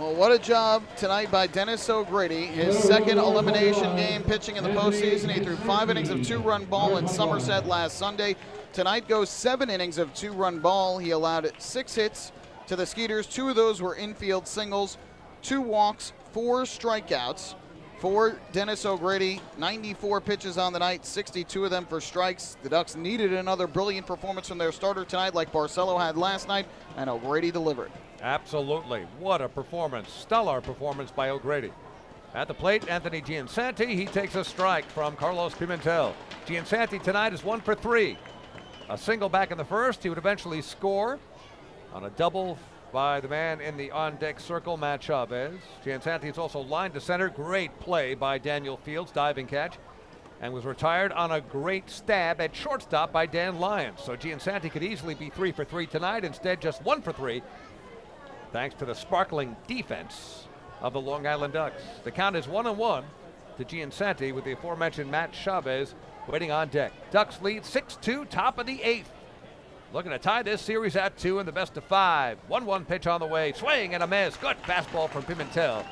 S6: Well, what a job tonight by Dennis O'Grady. His second elimination game pitching in the postseason. He threw 5 innings of 2-run ball in Somerset last Sunday. Tonight goes 7 innings of 2-run ball. He allowed 6 hits to the Skeeters. 2 of those were infield singles, 2 walks, 4 strikeouts. For Dennis O'Grady, 94 pitches on the night, 62 of them for strikes. The Ducks needed another brilliant performance from their starter tonight like Barcel had last night, and O'Grady delivered.
S7: Absolutely. What a performance. Stellar performance by O'Grady. At the plate, Anthony Giansanti. He takes a strike from Carlos Pimentel. Giansanti tonight is 1 for 3. A single back in the first. He would eventually score on a double by the man in the on-deck circle, Matt Chavez. Giansanti is also lined to center. Great play by Daniel Fields, diving catch, and was retired on a great stab at shortstop by Dan Lyons. So Giansanti could easily be 3 for 3 tonight. Instead, just 1 for 3, thanks to the sparkling defense of the Long Island Ducks. The count is 1-1 to Giansanti with the aforementioned Matt Chavez waiting on deck. Ducks lead 6-2, top of the 8th. Looking to tie this series at 2 in the best of 5. 1-1 pitch on the way. Swing and a miss. Good fastball from Pimentel.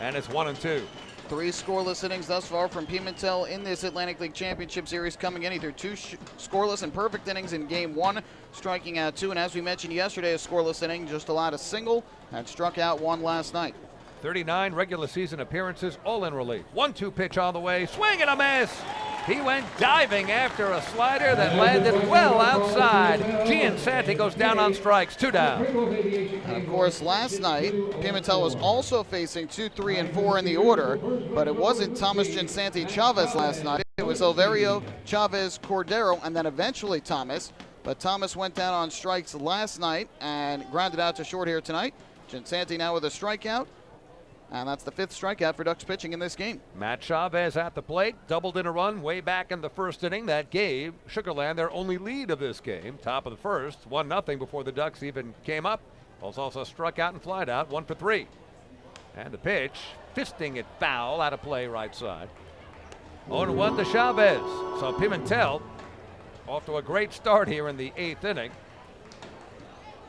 S7: And it's 1-2.
S6: 3 scoreless innings thus far from Pimentel in this Atlantic League Championship Series coming in. He threw 2 scoreless and perfect innings in Game 1, striking out 2. And as we mentioned yesterday, a scoreless inning, just allowed a single and struck out 1 last night.
S7: 39 regular season appearances, all in relief. 1-2 pitch on the way. Swing and a miss. He went diving after a slider that landed well outside. Giansanti goes down on strikes, 2 down.
S6: And of course, last night, Pimentel was also facing 2, 3, and 4 in the order, but it wasn't Thomas Giansanti Chavez last night. It was Alvario, Chavez, Cordero, and then eventually Thomas. But Thomas went down on strikes last night and grounded out to short here tonight. Giansanti now with a strikeout. And that's the 5th strikeout for Ducks pitching in this game.
S7: Matt Chavez at the plate, doubled in a run way back in the first inning. That gave Sugarland their only lead of this game. Top of the first, 1-0 before the Ducks even came up. Was also struck out and flied out, 1 for 3. And the pitch, fisting it foul, out of play right side. 0-1 to Chavez. So Pimentel off to a great start here in the 8th inning.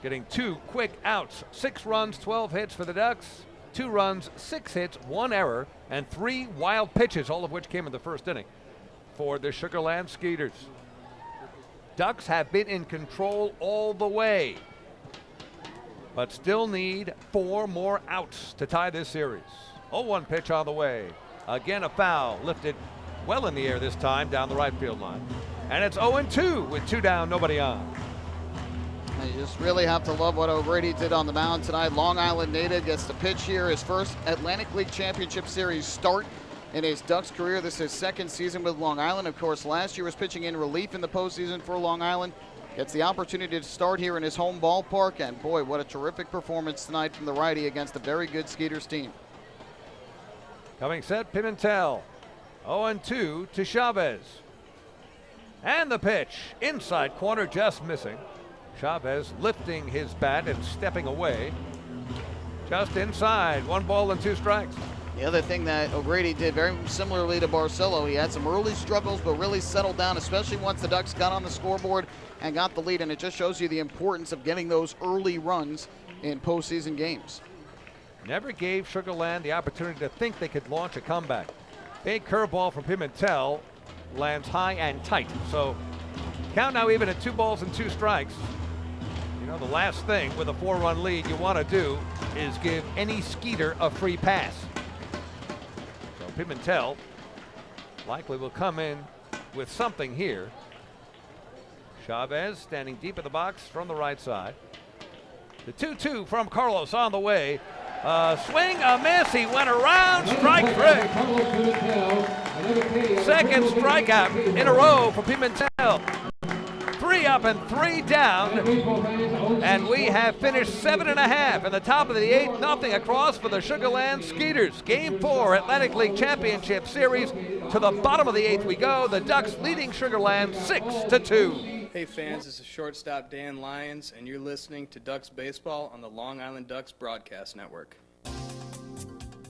S7: Getting 2 quick outs, 6 runs, 12 hits for the Ducks. 2 runs, 6 hits, 1 error, and 3 wild pitches, all of which came in the first inning for the Sugarland Skeeters. Ducks have been in control all the way, but still need 4 more outs to tie this series. 0-1 pitch on the way. Again, a foul, lifted well in the air this time down the right field line. And it's 0-2 with 2 down, nobody on.
S6: You just really have to love what O'Grady did on the mound tonight. Long Island native gets to pitch here, his first Atlantic League Championship Series start in his Ducks career. This is his 2nd season with Long Island. Of course, last year was pitching in relief in the postseason for Long Island. Gets the opportunity to start here in his home ballpark, and boy, what a terrific performance tonight from the righty against a very good Skeeters team.
S7: Coming set, Pimentel. 0-2 to Chavez. And the pitch, inside corner, just missing. Chavez lifting his bat and stepping away. Just inside, 1 ball and 2 strikes.
S6: The other thing that O'Grady did very similarly to Barcel, he had some early struggles but really settled down, especially once the Ducks got on the scoreboard and got the lead, and it just shows you the importance of getting those early runs in postseason games.
S7: Never gave Sugarland the opportunity to think they could launch a comeback. Big curveball from Pimentel lands high and tight. So count now even at 2 balls and 2 strikes. You know, the last thing with a 4-run lead you want to do is give any Skeeter a free pass. So Pimentel likely will come in with something here. Chavez standing deep in the box from the right side. The 2-2 from Carlos on the way. Swing, a miss, he went around, strike 3. 2nd strikeout in a row for Pimentel. 3 up and 3 down, and we have finished 7.5 in the top of the 8th, 0 across for the Sugarland Skeeters. Game 4 Atlantic League Championship Series. To the bottom of the 8th we go. The Ducks leading Sugarland 6-2.
S2: Hey fans, this is shortstop Dan Lyons, and you're listening to Ducks Baseball on the Long Island Ducks Broadcast Network.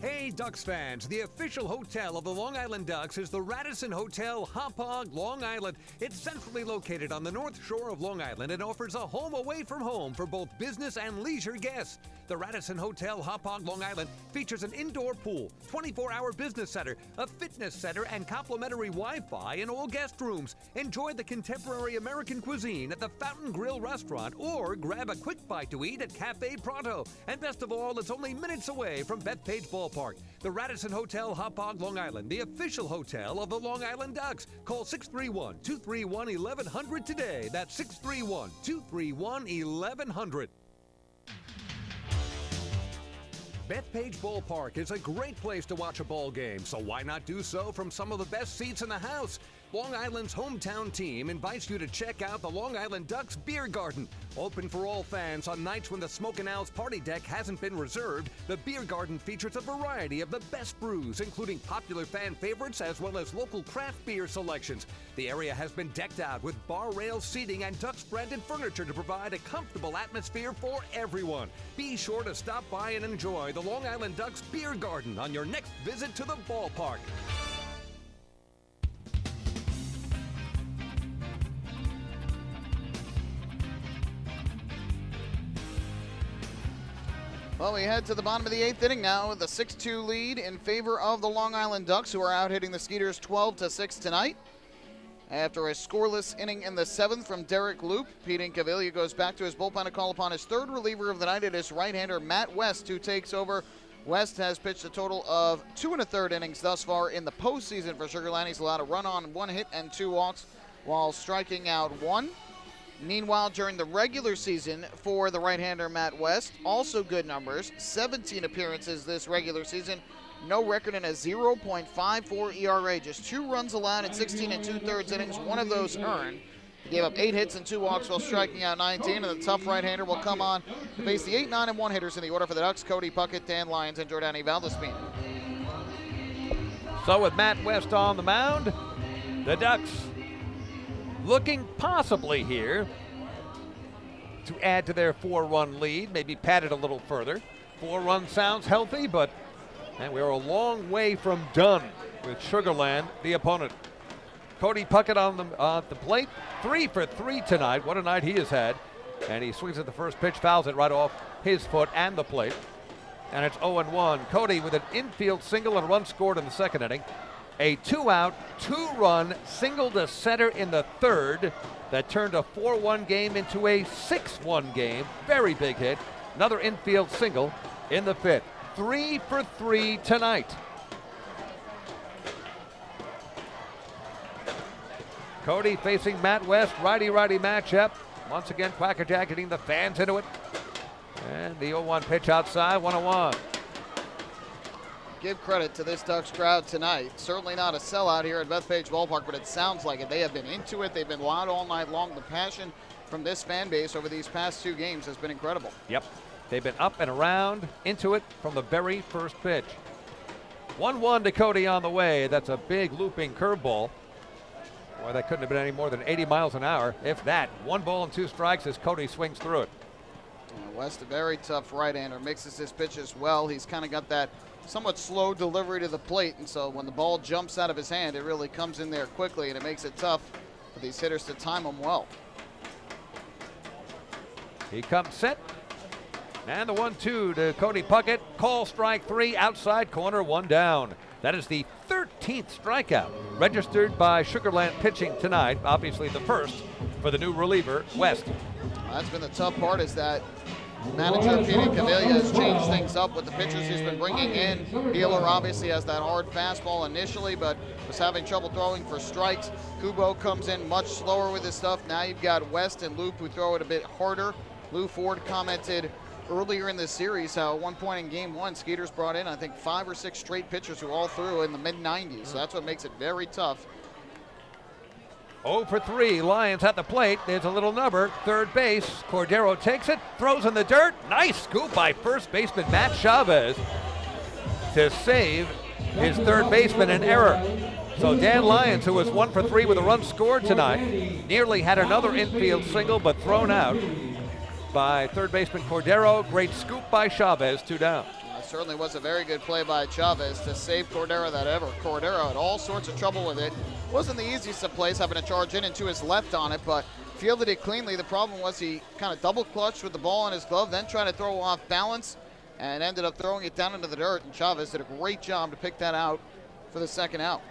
S19: Hey Ducks fans, the official hotel of the Long Island Ducks is the Radisson Hotel Hauppauge, Long Island. It's centrally located on the north shore of Long Island and offers a home away from home for both business and leisure guests. The Radisson Hotel, Hauppauge, Long Island features an indoor pool, 24-hour business center, a fitness center, and complimentary Wi-Fi in all guest rooms. Enjoy the contemporary American cuisine at the Fountain Grill restaurant or grab a quick bite to eat at Cafe Pronto. And best of all, it's only minutes away from Bethpage Ballpark. The Radisson Hotel, Hauppauge, Long Island, the official hotel of the Long Island Ducks. Call 631-231-1100 today. That's 631-231-1100. Bethpage Ballpark is a great place to watch a ball game, so why not do so from some of the best seats in the house? Long Island's hometown team invites you to check out the Long Island Ducks Beer Garden. Open for all fans on nights when the Smokin' Owl's party deck hasn't been reserved, the Beer Garden features a variety of the best brews, including popular fan favorites as well as local craft beer selections. The area has been decked out with bar rail seating and Ducks-branded furniture to provide a comfortable atmosphere for everyone. Be sure to stop by and enjoy the Long Island Ducks Beer Garden on your next visit to the ballpark.
S6: Well, we head to the bottom of the 8th inning now with a 6-2 lead in favor of the Long Island Ducks, who are out hitting the Skeeters 12-6 tonight. After a scoreless inning in the 7th from Derek Loop, Pete Incaviglia goes back to his bullpen to call upon his third reliever of the night. It is right-hander Matt West, who takes over. West has pitched a total of 2 1/3 innings thus far in the postseason for Sugar Land. He's allowed a run on, 1 hit, and 2 walks while striking out 1. Meanwhile, during the regular season for the right-hander Matt West, also good numbers, 17 appearances this regular season, no record in a 0.54 ERA, just 2 runs allowed in 16 2/3 innings, 1 of those earned. He gave up 8 hits and 2 walks while striking out 19, and the tough right-hander will come on to face the 8, 9, and 1 hitters in the order for the Ducks, Cody Puckett, Dan Lyons, and Jordani Valdespin.
S7: So with Matt West on the mound, the Ducks looking possibly here to add to their 4-run lead, maybe pad it a little further. 4 runs sounds healthy, but we're a long way from done with Sugar Land, the opponent. Cody Puckett on the plate, 3 for 3 tonight. What a night he has had. And he swings at the first pitch, fouls it right off his foot and the plate. And it's 0-1. Cody with an infield single and a run scored in the second inning. A 2-out, 2-run single to center in the third that turned a 4-1 game into a 6-1 game. Very big hit. Another infield single in the fifth. 3 for 3 tonight. Cody facing Matt West, righty-righty matchup. Once again, Quackerjack getting the fans into it. And the 0-1 pitch outside, 1-1.
S6: Give credit to this Ducks crowd tonight. Certainly not a sellout here at Bethpage Ballpark, but it sounds like it. They have been into it. They've been loud all night long. The passion from this fan base over these past 2 games has been incredible.
S7: Yep. They've been up and around, into it from the very first pitch. 1-1 to Cody on the way. That's a big looping curveball. Boy, that couldn't have been any more than 80 miles an hour, if that. 1 ball and 2 strikes as Cody swings through it.
S6: West, a very tough right-hander, mixes his pitches well. He's kind of got that somewhat slow delivery to the plate, and so when the ball jumps out of his hand, it really comes in there quickly, and it makes it tough for these hitters to time him well.
S7: He comes set. And the 1-2 to Cody Puckett. Call strike 3, outside corner, 1 down. That is the 13th strikeout registered by Sugar Land pitching tonight. Obviously the first for the new reliever, West.
S6: That's been the tough part, is that manager Pete Incaviglia has changed things up with the pitchers he's been bringing in. Beeler obviously has that hard fastball initially, but was having trouble throwing for strikes. Kubo comes in much slower with his stuff. Now you've got West and Loop who throw it a bit harder. Lou Ford commented earlier in this series how at one point in game 1, Skeeters brought in, I think, 5 or 6 straight pitchers who all threw in the mid-90s. So that's what makes it very tough.
S7: 0 for 3, Lions at the plate. There's a little number, third base. Cordero takes it, throws in the dirt. Nice scoop by first baseman Matt Chavez to save his third baseman an error. So Dan Lyons, who was 1 for 3 with a run scored tonight, nearly had another infield single but thrown out by third baseman Cordero. Great scoop by Chavez, 2 down.
S6: It certainly was a very good play by Chavez to save Cordero that ever. Cordero had all sorts of trouble with it. Wasn't the easiest of plays, having to charge in and to his left on it, but fielded it cleanly. The problem was he kind of double clutched with the ball in his glove, then tried to throw off balance and ended up throwing it down into the dirt. And Chavez did a great job to pick that out for the second out.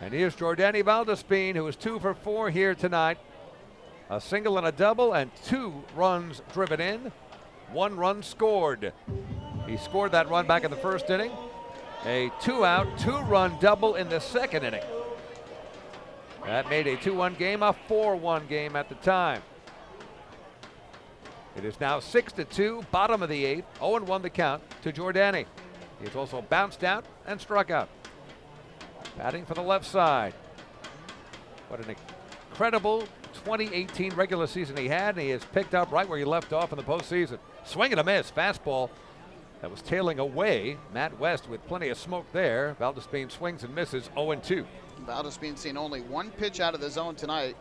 S7: And here's Jordani Valdespin, who is 2 for 4 here tonight. A single and a double and 2 runs driven in, 1 run scored. He scored that run back in the first inning. A 2-out, 2-run double in the second inning. That made a 2-1 game a 4-1 game at the time. It is now 6-2, bottom of the 8th, 0-1 the count to Jordani. He's also bounced out and struck out. Batting for the left side. What an incredible 2018 regular season he had, and he has picked up right where he left off in the postseason. Swing and a miss, fastball that was tailing away. Matt West with plenty of smoke there. Valdespin swings and misses, 0-2.
S6: Valdespin seen only 1 pitch out of the zone tonight.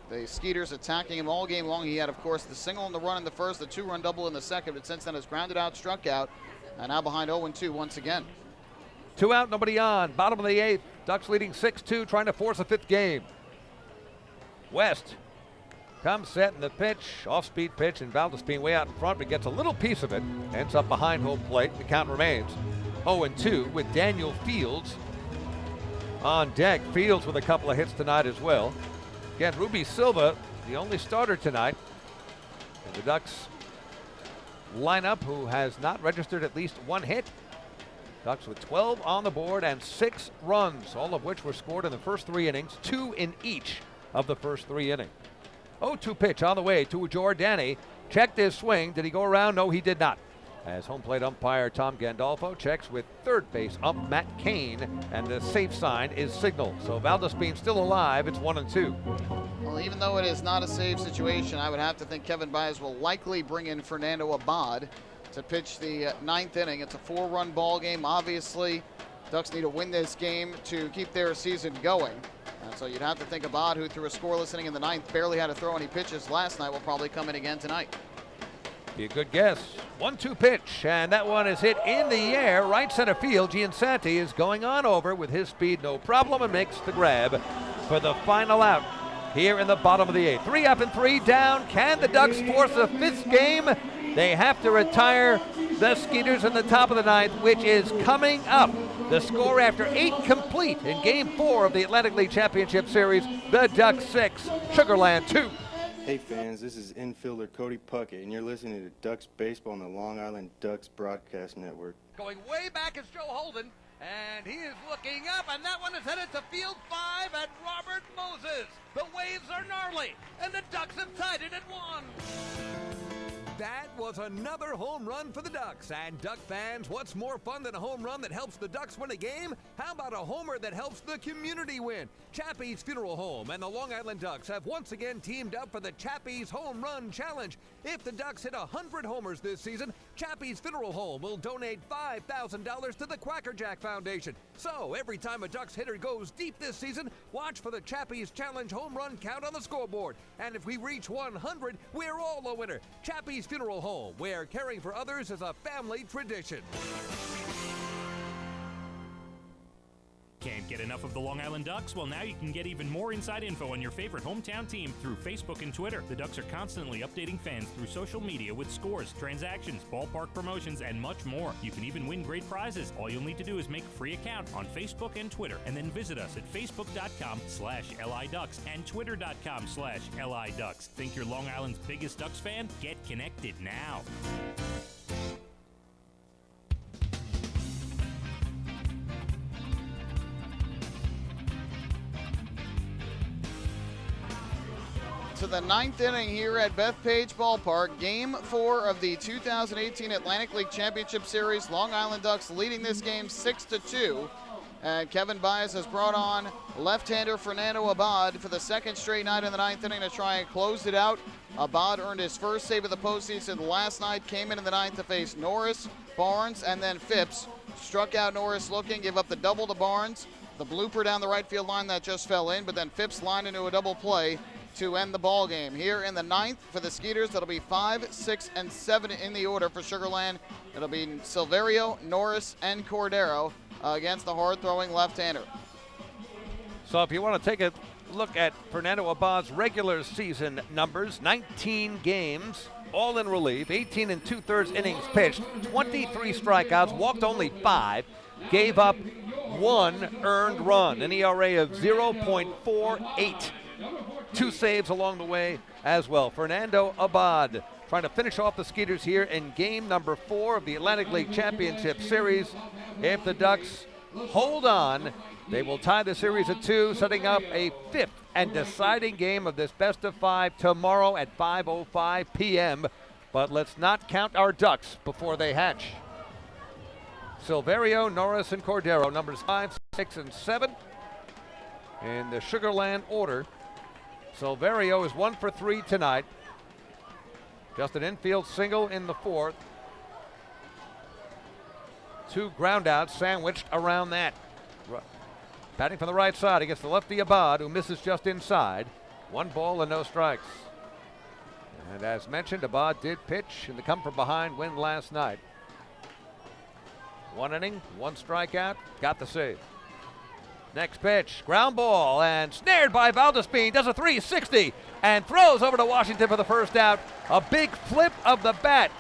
S6: The Skeeters attacking him all game long. He had, of course, the single and the run in the first, the 2-run double in the second, but since then has grounded out, struck out, and now behind 0-2 once again.
S7: 2 out, nobody on. Bottom of the 8th. Ducks leading 6-2, trying to force a 5th game. West comes set in the pitch, off-speed pitch, and Valdespin way out in front, but gets a little piece of it. Ends up behind home plate. The count remains 0-2 with Daniel Fields on deck. Fields with a couple of hits tonight as well. Again, Ruby Silva, the only starter tonight. And the Ducks lineup, who has not registered at least 1 hit. Ducks with 12 on the board and 6 runs, all of which were scored in the first 3 innings, 2 in each of the first 3 innings. 0-2 pitch on the way to Jordani. Checked his swing. Did he go around? No, he did not. As home plate umpire Tom Gandolfo checks with third base ump Matt Cain, and the safe sign is signaled. So Valdespin still alive. It's 1-2.
S6: Well, even though it is not a save situation, I would have to think Kevin Baez will likely bring in Fernando Abad to pitch the 9th inning. It's a 4-run ball game. Obviously, Ducks need to win this game to keep their season going. And so you'd have to think Abad, who threw a scoreless inning in the 9th, barely had to throw any pitches last night, will probably come in again tonight.
S7: Be a good guess. 1-2 pitch, and that one is hit in the air, right center field. Giansanti is going on over with his speed, no problem, and makes the grab for the final out here in the bottom of the 8th. 3 up and 3 down. Can the Ducks force a 5th game? They have to retire the Skeeters in the top of the 9th, which is coming up. The score after 8 complete in Game 4 of the Atlantic League Championship Series. The Ducks 6, Sugarland 2.
S3: Hey fans, this is infielder Cody Puckett, and you're listening to Ducks Baseball on the Long Island Ducks Broadcast Network.
S7: Going way back is Joe Holden, and he is looking up, and that one is headed to field 5 at Robert Moses. The waves are gnarly, and the Ducks have tied it at 1.
S19: That was another home run for the Ducks. And Duck fans, what's more fun than a home run that helps the Ducks win a game? How about a homer that helps the community win? Chappie's Funeral Home and the Long Island Ducks have once again teamed up for the Chappie's Home Run Challenge. If the Ducks hit 100 homers this season, Chappie's Funeral Home will donate $5,000 to the Quackerjack Foundation. So every time a Ducks hitter goes deep this season, watch for the Chappie's Challenge home run count on the scoreboard. And if we reach 100, we're all a winner. Chappie's Funeral Home, where caring for others is a family tradition.
S9: Can't get enough of the Long Island Ducks? Well, now you can get even more inside info on your favorite hometown team through Facebook and Twitter. The Ducks are constantly updating fans through social media with scores, transactions, ballpark promotions, and much more. You can even win great prizes. All you'll need to do is make a free account on Facebook and Twitter, and then visit us at facebook.com/LIDucks and twitter.com/LIDucks. Think you're Long Island's biggest Ducks fan? Get connected now.
S6: To the 9th inning here at Bethpage Ballpark, Game 4 of the 2018 Atlantic League Championship Series. Long Island Ducks leading this game 6-2. And Kevin Baez has brought on left-hander Fernando Abad for the 2nd straight night in the 9th inning to try and close it out. Abad earned his first save of the postseason last night, came in the 9th to face Norris, Barnes, and then Phipps. Struck out Norris looking, gave up the double to Barnes. The blooper down the right field line that just fell in, but then Phipps lined into a double play to end the ball game. Here in the 9th for the Skeeters, that'll be 5, 6, and 7 in the order for Sugarland. It'll be Silverio, Norris, and Cordero against the hard-throwing left-hander.
S7: So if you want to take a look at Fernando Abad's regular season numbers. 19 games, all in relief, 18 and 2/3 innings pitched, 23 strikeouts, walked only 5, gave up 1 earned run, an ERA of 0.48. 2 saves along the way as well. Fernando Abad trying to finish off the Skeeters here in game number 4 of the Atlantic League Championship Series. If the Ducks hold on, they will tie the series at 2, setting up a 5th and deciding game of this best of 5 tomorrow at 5:05 p.m. But let's not count our Ducks before they hatch. Silverio, Norris, and Cordero, numbers 5, 6, and 7 in the Sugarland order. Silverio is 1 for 3 tonight. Just an infield single in the 4th. 2 groundouts sandwiched around that. Batting from the right side against the lefty Abad, who misses just inside. 1 ball and no strikes. And as mentioned, Abad did pitch in the come-from-behind win last night. 1 inning, 1 strikeout, got the save. Next pitch, ground ball, and snared by Valdespin, does a 360, and throws over to Washington for the first out. A big flip of the bat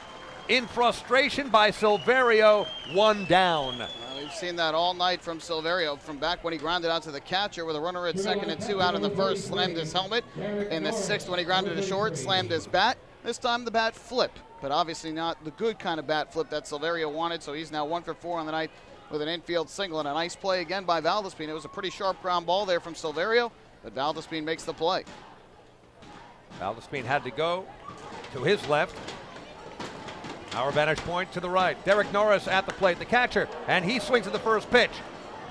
S7: in frustration by Silverio, 1 down.
S6: We've seen that all night from Silverio, from back when he grounded out to the catcher with a runner at second and 2 out of the first, slammed his helmet. In the 6th, when he grounded to short, slammed his bat. This time the bat flipped, but obviously not the good kind of bat flip that Silverio wanted, so he's now 1 for 4 on the night with an infield single and a nice play again by Valdespin. It was a pretty sharp ground ball there from Silverio, but Valdespin makes the play.
S7: Valdespin had to go to his left. Our vantage point to the right. Derek Norris at the plate, the catcher, and he swings at the first pitch.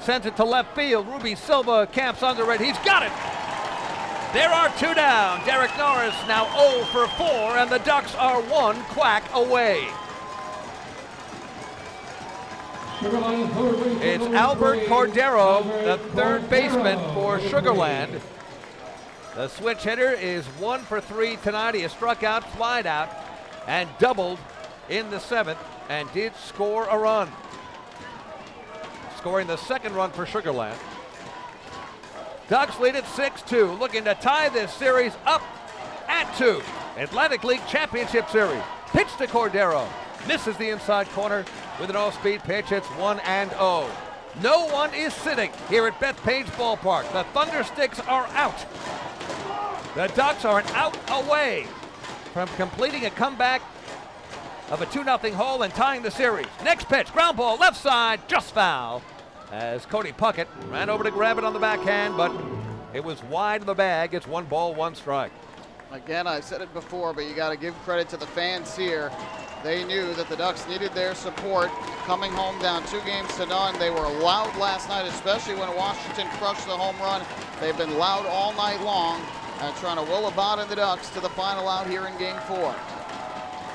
S7: Sends it to left field. Ruby Silva camps under it. He's got it. There are 2 down. Derek Norris now 0 for 4, and the Ducks are 1 quack away. It's Albert Cordero, the 3rd baseman for Sugarland. The switch hitter is 1 for 3 tonight. He has struck out, flied out, and doubled in the 7th, and did score a run. Scoring the 2nd run for Sugarland. Ducks lead at 6-2, looking to tie this series up at 2. Atlantic League Championship Series. Pitch to Cordero. Misses the inside corner with an off-speed pitch. It's 1-0. No one is sitting here at Bethpage Ballpark. The Thundersticks are out. The Ducks are an out away from completing a comeback of a 2-0 hole and tying the series. Next pitch, ground ball, left side, just foul. As Cody Puckett ran over to grab it on the backhand, but it was wide of the bag. It's 1 ball, 1 strike.
S6: Again, I've said it before, but you got to give credit to the fans here. They knew that the Ducks needed their support. Coming home down 2-0. They were loud last night, especially when Washington crushed the home run. They've been loud all night long and trying to will Abad and the Ducks to the final out here in game 4.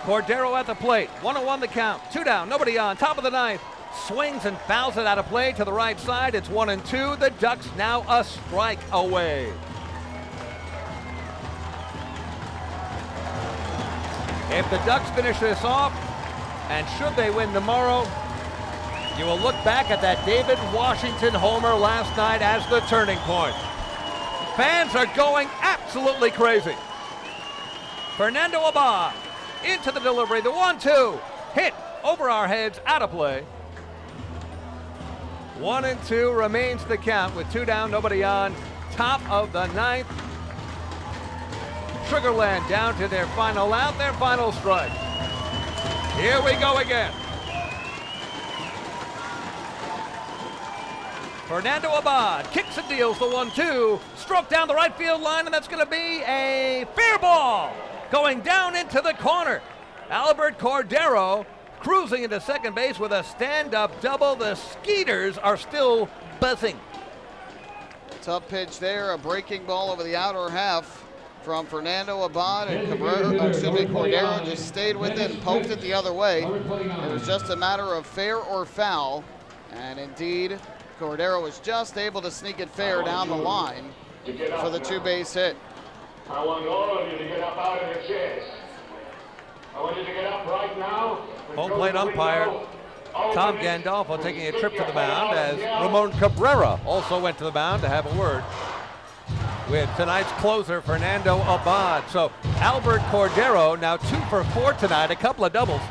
S7: Cordero at the plate, 1-1 the count, 2 down, nobody on, top of the 9th. Swings and fouls it out of play to the right side. It's 1-2. The Ducks now a strike away. If the Ducks finish this off, and should they win tomorrow, you will look back at that David Washington homer last night as the turning point. Fans are going absolutely crazy. Fernando Abad into the delivery, the 1-2, hit over our heads, out of play. 1-2 remains the count with 2 down, nobody on. Top of the 9th. Sugarland down to their final out, their final strike. Here we go again. Fernando Abad kicks and deals the 1-2. Stroke down the right field line, and that's going to be a fair ball. Going down into the corner. Albert Cordero cruising into second base with a stand-up double. The Skeeters are still buzzing.
S6: Tough pitch there, a breaking ball over the outer half from Fernando Abad, and Cordero just stayed with it and poked it the other way. It was just a matter of fair or foul, and indeed, Cordero was just able to sneak it fair down the line for the 2-base hit.
S17: I want all of you to get up out of your chairs. I want you to get up right now.
S7: Home plate umpire Tom Gandolfo taking a trip to the mound as Ramon Cabrera also went to the mound to have a word with tonight's closer, Fernando Abad. So Albert Cordero now 2 for 4 tonight, a couple of doubles.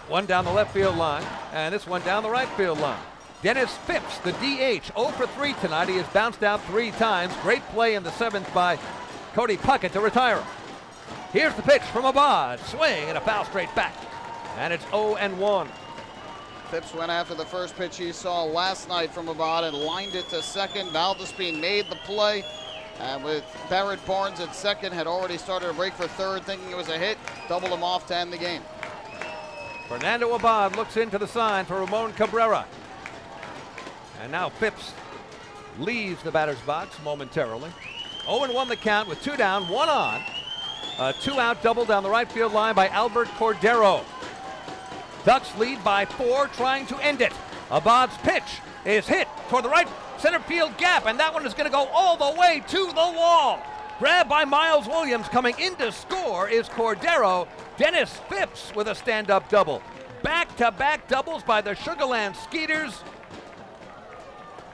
S7: One down the left field line, and this one down the right field line. Dennis Phipps, the DH, 0 for 3 tonight. He has bounced out 3 times. Great play in the 7th by Cody Puckett to retire him. Here's the pitch from Abad. Swing and a foul straight back. And it's 0-1.
S6: Phipps went after the first pitch he saw last night from Abad and lined it to second. Valdespin made the play. And with Barrett Barnes at second, had already started a break for third, thinking it was a hit. Doubled him off to end the game.
S7: Fernando Abad looks into the sign for Ramon Cabrera. And now Phipps leaves the batter's box momentarily. 0-1 the count with 2 down, 1 on. A 2-out double down the right field line by Albert Cordero. Ducks lead by 4, trying to end it. Abad's pitch is hit toward the right center field gap, and that one is going to go all the way to the wall. Grabbed by Miles Williams. Coming in to score is Cordero. Dennis Phipps with a stand-up double. Back-to-back doubles by the Sugarland Skeeters,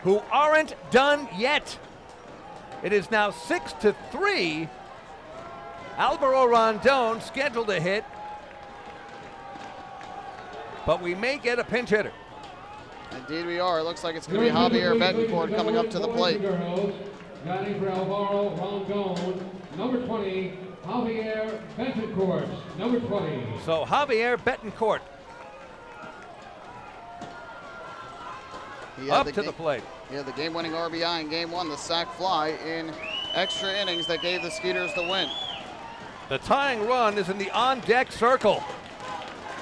S7: who aren't done yet. It is now 6-3. Alvaro Rondon scheduled a hit, but we may get a pinch hitter.
S6: Indeed we are. It looks like it's going to be Javier Betancourt coming up to the plate.
S17: Batting for Alvaro Rondon, number 20, Javier Betancourt, number 20.
S7: So Javier Betancourt up to the plate.
S6: Yeah, the game-winning RBI in Game 1, the sac fly in extra innings that gave the Skeeters the win.
S7: The tying run is in the on-deck circle.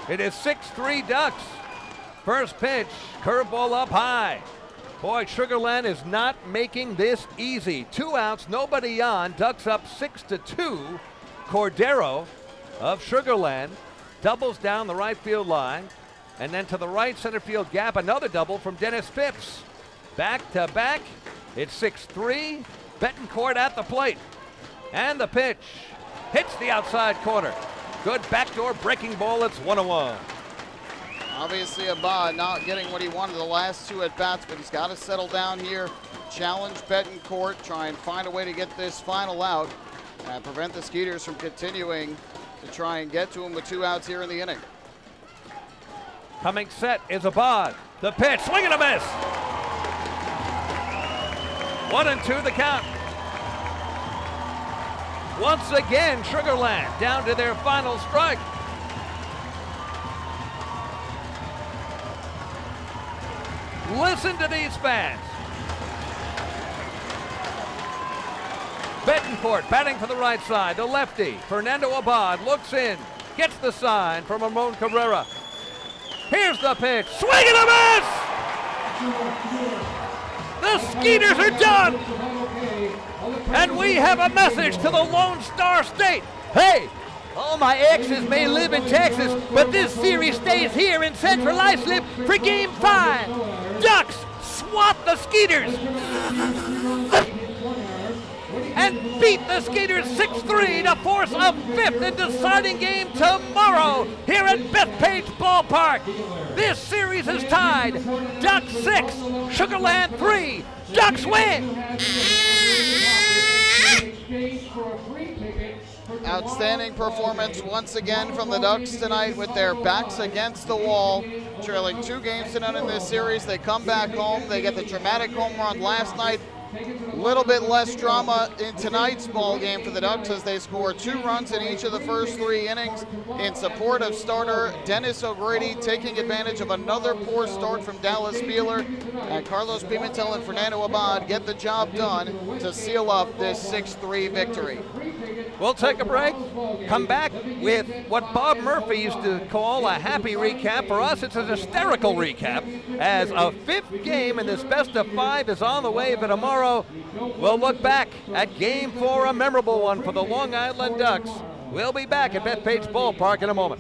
S7: It is 6-3 Ducks. First pitch, curveball up high. Boy, Sugarland is not making this easy. 2 outs, nobody on. Ducks up 6-2. Cordero of Sugarland doubles down the right field line. And then to the right center field gap, another double from Dennis Phipps. Back to back, it's 6-3. Betancourt at the plate. And the pitch hits the outside corner. Good backdoor breaking ball, it's 1-1.
S6: Obviously Abad not getting what he wanted the last 2 at-bats, but he's got to settle down here, challenge Betancourt, try and find a way to get this final out, and prevent the Skeeters from continuing to try and get to him with 2 outs here in the inning.
S7: Coming set is Abad. The pitch, swing and a miss. 1-2 the count. Once again, Sugarland down to their final strike. Listen to these fans. Betancourt batting for the right side, the lefty. Fernando Abad looks in, gets the sign from Ramon Cabrera. Here's the pitch, swing and a miss! The Skeeters are done! And we have a message to the Lone Star State. Hey, all my exes may live in Texas, but this series stays here in Central Islip for Game 5. Ducks swat the Skeeters and beat the Skeeters 6-3 to force a 5th and deciding game tomorrow here at Bethpage Ballpark. This series is tied. Ducks 6, Sugarland 3. Ducks win.
S6: Outstanding performance once again from the Ducks tonight with their backs against the wall. Trailing 2 games to none in this series. They come back home. They get the dramatic home run last night. A little bit less drama in tonight's ball game for the Ducks as they score 2 runs in each of the first 3 innings in support of starter Dennis O'Grady, taking advantage of another poor start from Dallas Beeler. And Carlos Pimentel and Fernando Abad get the job done to seal up this 6-3 victory.
S7: We'll take a break, come back with what Bob Murphy used to call a happy recap. For us, it's an hysterical recap, as a 5th game in this best-of-5 is on the way for tomorrow. We'll look back at Game 4, a memorable one for the Long Island Ducks. We'll be back at Bethpage Ballpark in a moment.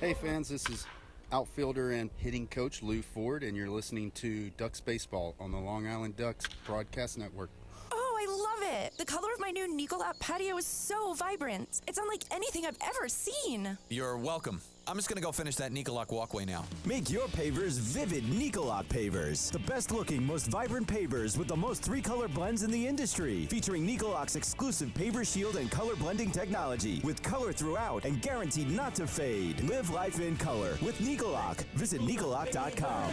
S4: Hey fans, this is outfielder and hitting coach Lou Ford, and you're listening to Ducks Baseball on the Long Island Ducks Broadcast Network.
S13: Oh, I love it. The color of my new Niccola patio is so vibrant. It's unlike anything I've ever seen.
S14: You're welcome. I'm just going to go finish that Niccola walkway now.
S15: Make your pavers vivid Niccola pavers. The best looking, most vibrant pavers with the most 3-color blends in the industry. Featuring Niccolac's exclusive paver shield and color blending technology. With color throughout and guaranteed not to fade. Live life in color with Niccola. Visit Niccolac.com.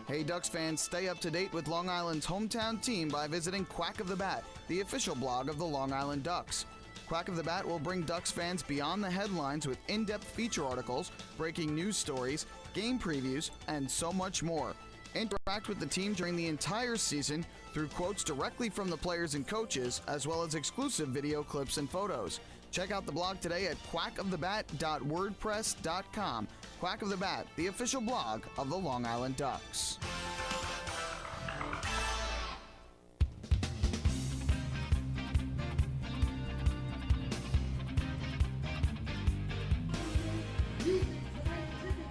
S6: Hey Ducks fans, stay up to date with Long Island's hometown team by visiting Quack of the Bat, the official blog of the Long Island Ducks. Quack of the Bat will bring Ducks fans beyond the headlines with in-depth feature articles, breaking news stories, game previews, and so much more. Interact with the team during the entire season through quotes directly from the players and coaches, as well as exclusive video clips and photos. Check out the blog today at quackofthebat.wordpress.com. Quack of the Bat, the official blog of the Long Island Ducks.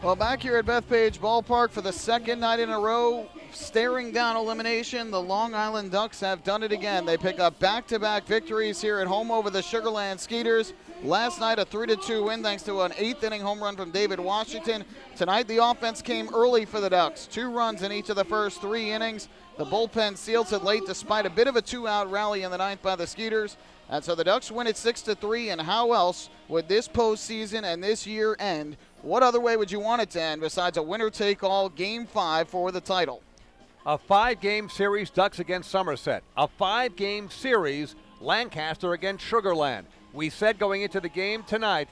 S6: Well, back here at Bethpage Ballpark for the second night in a row, staring down elimination, the Long Island Ducks have done it again. They pick up back-to-back victories here at home over the Sugarland Skeeters. Last night, a 3-2 win thanks to an 8th-inning home run from David Washington. Tonight, the offense came early for the Ducks. 2 runs in each of the first 3 innings. The bullpen seals it late despite a bit of a 2-out rally in the 9th by the Skeeters. And so the Ducks win it 6-3, and how else would this postseason and this year end? What other way would you want it to end besides a winner-take-all Game 5 for the title?
S7: A 5-game series, Ducks against Somerset. A 5-game series, Lancaster against Sugarland. We said going into the game tonight,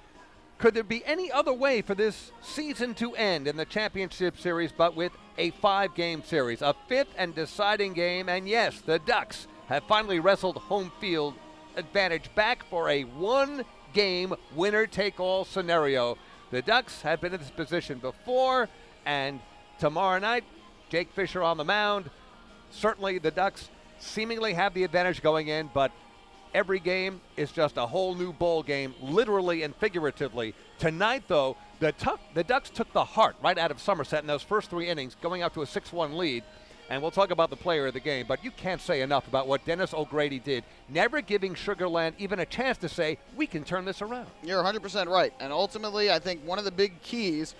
S7: could there be any other way for this season to end in the championship series but with a 5-game series? A 5th and deciding game, and yes, the Ducks have finally wrestled home field advantage back for a 1-game winner-take-all scenario. The Ducks have been in this position before, and tomorrow night, Jake Fisher on the mound. Certainly the Ducks seemingly have the advantage going in, but every game is just a whole new ball game, literally and figuratively. Tonight, though, the Ducks took the heart right out of Somerset in those first 3 innings, going up to a 6-1 lead. And we'll talk about the player of the game, but you can't say enough about what Dennis O'Grady did, never giving Sugarland even a chance to say, we can turn this around.
S6: You're 100% right. And ultimately, I think one of the big keys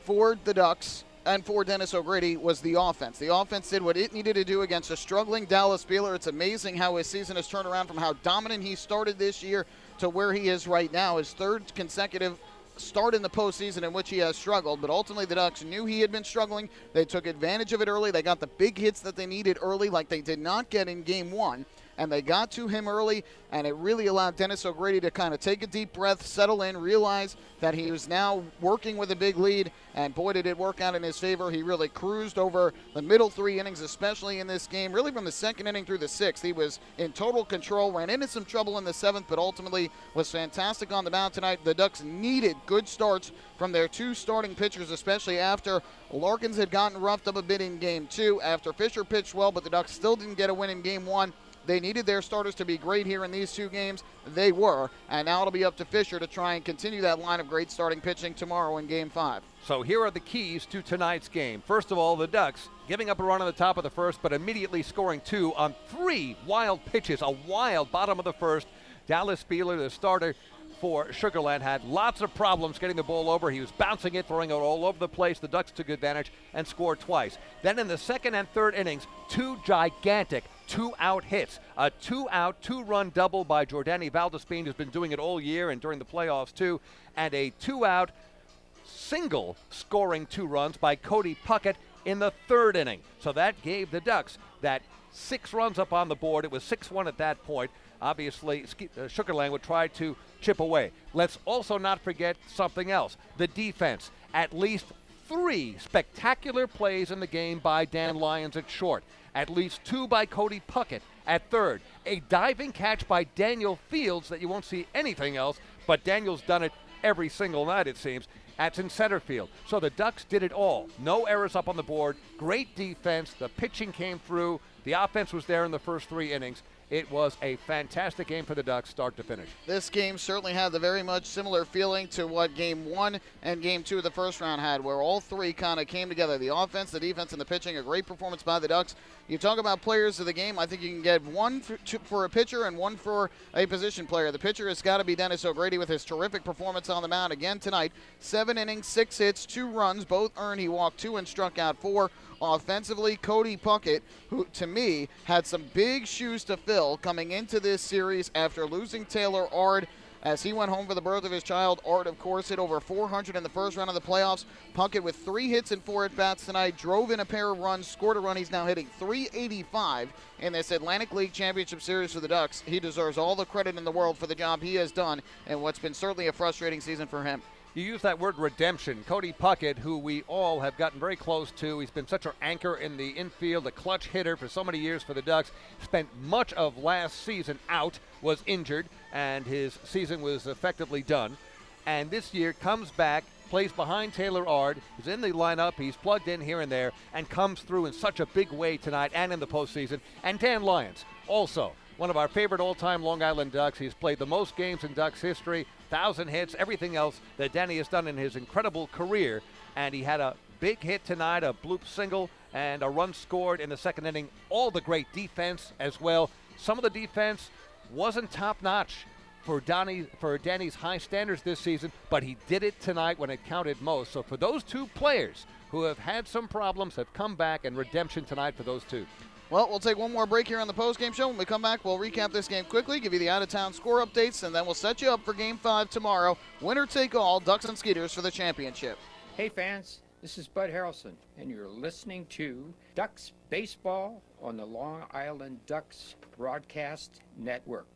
S6: for the Ducks and for Dennis O'Grady was the offense. The offense did what it needed to do against a struggling Dallas Beeler. It's amazing how his season has turned around from how dominant he started this year to where he is right now, his 3rd consecutive start in the postseason in which he has struggled, but ultimately the Ducks knew he had been struggling. They took advantage of it early. They got the big hits that they needed early, like they did not get in Game 1, and they got to him early, and it really allowed Dennis O'Grady to kind of take a deep breath, settle in, realize that he was now working with a big lead, and boy, did it work out in his favor. He really cruised over the middle 3 innings, especially in this game. Really from the 2nd inning through the 6th, he was in total control, ran into some trouble in the 7th, but ultimately was fantastic on the mound tonight. The Ducks needed good starts from their 2 starting pitchers, especially after Larkins had gotten roughed up a bit in Game 2, after Fisher pitched well, but the Ducks still didn't get a win in Game 1. They needed their starters to be great here in these 2 games. They were, and now it'll be up to Fisher to try and continue that line of great starting pitching tomorrow in Game 5.
S7: So here are the keys to tonight's game. First of all, the Ducks giving up a run on the top of the first, but immediately scoring 2 on 3 wild pitches, a wild bottom of the first. Dallas Beeler, the starter for Sugarland, had lots of problems getting the ball over. He was bouncing it, throwing it all over the place. The Ducks took advantage and scored twice. Then in the 2nd and 3rd innings, 2 gigantic 2-out hits. A 2-out, 2-run double by Jordani Valdespin, who's been doing it all year and during the playoffs too, and a 2-out single scoring 2 runs by Cody Puckett in the 3rd inning. So that gave the Ducks that 6 runs up on the board. It was 6-1 at that point. Obviously, Sugarland would try to chip away. Let's also not forget something else. The defense. At least 3 spectacular plays in the game by Dan Lyons at short. At least 2 by Cody Puckett at third. A diving catch by Daniel Fields that you won't see anything else, but Daniel's done it every single night, it seems. That's in center field. So the Ducks did it all. No errors up on the board. Great defense. The pitching came through. The offense was there in the first 3 innings. It was a fantastic game for the Ducks, start to finish.
S6: This game certainly had the very much similar feeling to what Game 1 and Game 2 of the first round had, where all three kind of came together. The offense, the defense, and the pitching. A great performance by the Ducks. You talk about players of the game, I think you can get one for a pitcher and one for a position player. The pitcher has got to be Dennis O'Grady with his terrific performance on the mound again tonight. 7 innings, 6 hits, 2 runs, both earned. He walked 2 and struck out 4. Offensively, Cody Puckett, who to me had some big shoes to fill coming into this series after losing Taylor Ard as he went home for the birth of his child. Ard, of course, hit over 400 in the first round of the playoffs. Puckett with 3 hits and 4 at-bats tonight, drove in a pair of runs, scored a run. He's now hitting .385 in this Atlantic League Championship Series for the Ducks. He deserves all the credit in the world for the job he has done and what's been certainly a frustrating season for him.
S7: You use that word redemption. Cody Puckett, who we all have gotten very close to, he's been such an anchor in the infield, a clutch hitter for so many years for the Ducks. Spent much of last season out, was injured, and his season was effectively done. And this year comes back, plays behind Taylor Ard, is in the lineup, he's plugged in here and there, and comes through in such a big way tonight and in the postseason. And Dan Lyons, also one of our favorite all-time Long Island Ducks. He's played the most games in Ducks history, 1,000 hits, everything else that Danny has done in his incredible career. And he had a big hit tonight, a bloop single, and a run scored in the second inning. All the great defense as well. Some of the defense wasn't top-notch for Danny's high standards this season, but he did it tonight when it counted most. So for those two players who have had some problems, have come back, and redemption tonight for those two.
S6: Well, we'll take one more break here on the postgame show. When we come back, we'll recap this game quickly, give you the out-of-town score updates, and then we'll set you up for Game 5 tomorrow. Winner take all, Ducks and Skeeters for the championship.
S1: Hey fans, this is Bud Harrelson, and you're listening to Ducks Baseball on the Long Island Ducks Broadcast Network.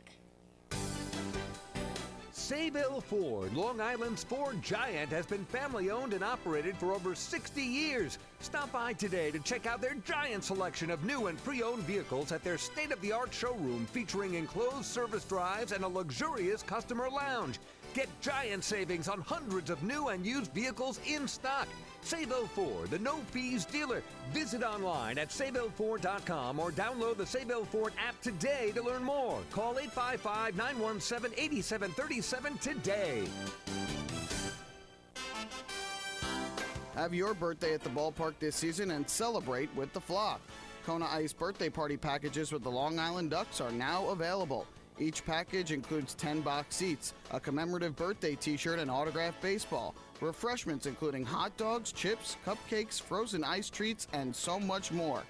S19: Sayville Ford, Long Island's Ford giant, has been family-owned and operated for over 60 years. Stop by today to check out their giant selection of new and pre-owned vehicles at their state-of-the-art showroom featuring enclosed service drives and a luxurious customer lounge. Get giant savings on hundreds of new and used vehicles in stock. Sayville Ford, the no-fees dealer. Visit online at SayvilleFord.com or download the Sayville Ford app today to learn more. Call 855-917-8737 today.
S6: Have your birthday at the ballpark this season and celebrate with the flock. Kona Ice birthday party packages with the Long Island Ducks are now available. Each package includes 10 box seats, a commemorative birthday t-shirt, and autographed baseball. Refreshments including hot dogs, chips, cupcakes, frozen ice treats, and so much more.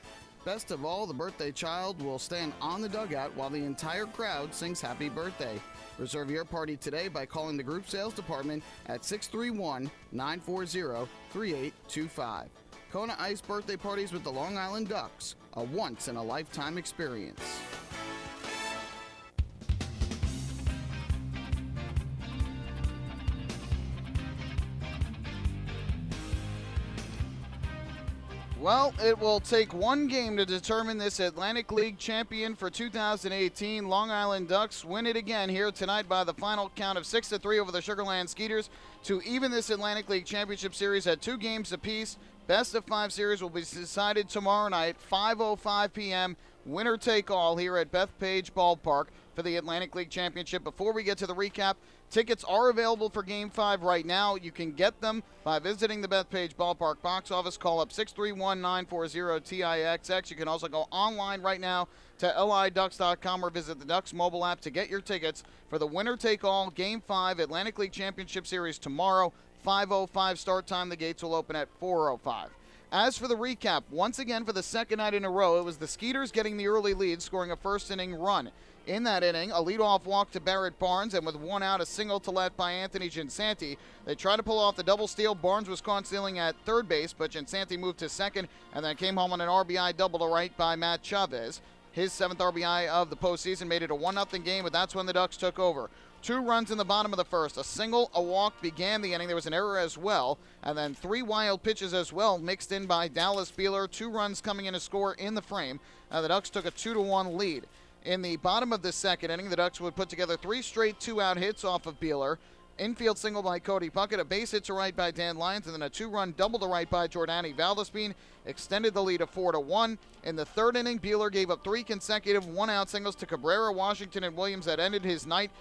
S6: Best of all, the birthday child will stand on the dugout while the entire crowd sings happy birthday. Reserve your party today by calling the group sales department at 631-940-3825. Kona Ice birthday parties with the Long Island Ducks, a once-in-a-lifetime experience. Well, it will take one game to determine this Atlantic League champion for 2018. Long Island Ducks win it again here tonight by the final count of 6-3 over the Sugarland Skeeters to even this Atlantic League Championship Series at 2 games apiece. Best of 5 series will be decided tomorrow night, 5:05 p.m. Winner take all here at Bethpage Ballpark for the Atlantic League Championship. Before we get to the recap, tickets are available for Game 5 right now. You can get them by visiting the Bethpage Ballpark box office. Call up 631-940-TIXX. You can also go online right now to liducks.com or visit the Ducks mobile app to get your tickets for the winner-take-all Game 5 Atlantic League Championship Series tomorrow, 5:05 start time. The gates will open at 4:05. As for the recap, once again for the second night in a row, it was the Skeeters getting the early lead, scoring a first-inning run. In that inning, a leadoff walk to Barrett Barnes, and with one out, a single to left by Anthony Ginsanti. They tried to pull off the double steal. Barnes was caught stealing at third base, but Ginsanti moved to second and then came home on an RBI double to right by Matt Chavez. His 7th RBI of the postseason made it a 1-0 game, but that's when the Ducks took over. 2 runs in the bottom of the first. A single, a walk began the inning. There was an error as well. And then 3 wild pitches as well mixed in by Dallas Beeler. 2 runs coming in to score in the frame. The Ducks took a 2-1 lead. In the bottom of the second inning, the Ducks would put together 3 straight 2-out hits off of Beeler. infield single by Cody Puckett, a base hit to right by Dan Lyons, and then a 2-run double to right by Jordani Valdespin extended the lead to 4-1. In the third inning, Beeler gave up 3 consecutive one-out singles to Cabrera, Washington, and Williams that ended his night.